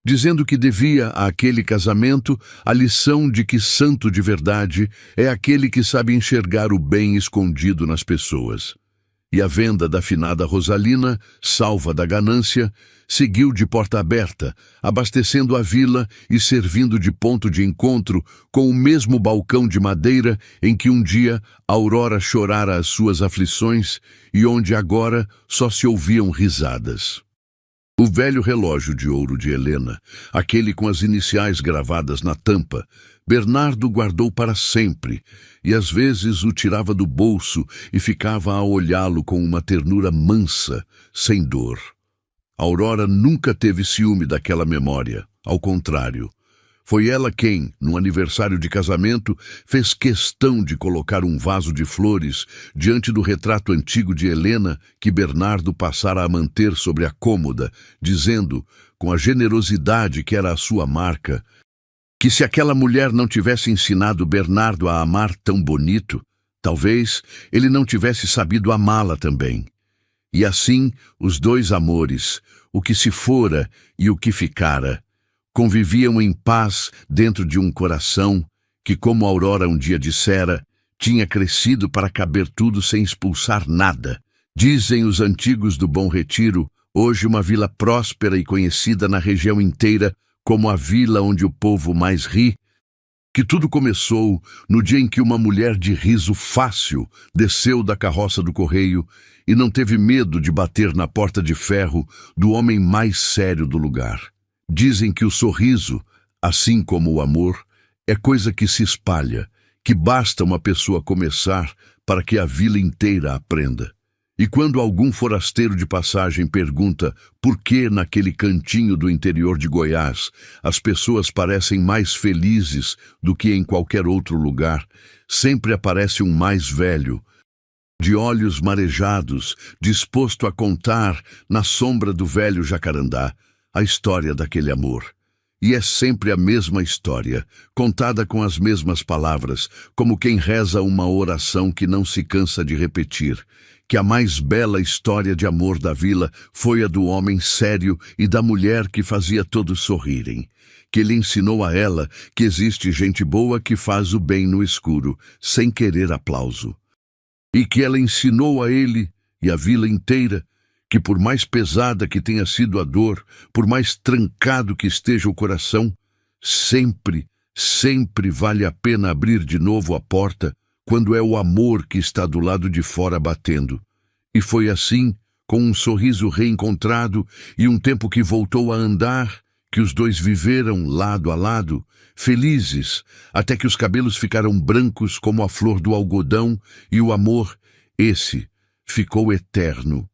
dizendo que devia àquele casamento a lição de que santo de verdade é aquele que sabe enxergar o bem escondido nas pessoas. E a venda da finada Rosalina, salva da ganância, seguiu de porta aberta, abastecendo a vila e servindo de ponto de encontro com o mesmo balcão de madeira em que um dia Aurora chorara as suas aflições e onde agora só se ouviam risadas. O velho relógio de ouro de Helena, aquele com as iniciais gravadas na tampa, Bernardo guardou para sempre, e às vezes o tirava do bolso e ficava a olhá-lo com uma ternura mansa, sem dor. Aurora nunca teve ciúme daquela memória, ao contrário. Foi ela quem, no aniversário de casamento, fez questão de colocar um vaso de flores diante do retrato antigo de Helena que Bernardo passara a manter sobre a cômoda, dizendo, com a generosidade que era a sua marca, que se aquela mulher não tivesse ensinado Bernardo a amar tão bonito, talvez ele não tivesse sabido amá-la também. E assim, os dois amores, o que se fora e o que ficara, conviviam em paz dentro de um coração que, como Aurora um dia dissera, tinha crescido para caber tudo sem expulsar nada. Dizem os antigos do Bom Retiro, hoje uma vila próspera e conhecida na região inteira como a vila onde o povo mais ri, que tudo começou no dia em que uma mulher de riso fácil desceu da carroça do correio e não teve medo de bater na porta de ferro do homem mais sério do lugar. Dizem que o sorriso, assim como o amor, é coisa que se espalha, que basta uma pessoa começar para que a vila inteira aprenda. E quando algum forasteiro de passagem pergunta por que naquele cantinho do interior de Goiás as pessoas parecem mais felizes do que em qualquer outro lugar, sempre aparece um mais velho, de olhos marejados, disposto a contar, na sombra do velho jacarandá, a história daquele amor. E é sempre a mesma história, contada com as mesmas palavras, como quem reza uma oração que não se cansa de repetir, que a mais bela história de amor da vila foi a do homem sério e da mulher que fazia todos sorrirem, que ele ensinou a ela que existe gente boa que faz o bem no escuro, sem querer aplauso, e que ela ensinou a ele e a vila inteira que por mais pesada que tenha sido a dor, por mais trancado que esteja o coração, sempre, sempre vale a pena abrir de novo a porta quando é o amor que está do lado de fora batendo. E foi assim, com um sorriso reencontrado e um tempo que voltou a andar, que os dois viveram lado a lado, felizes, até que os cabelos ficaram brancos como a flor do algodão e o amor, esse, ficou eterno,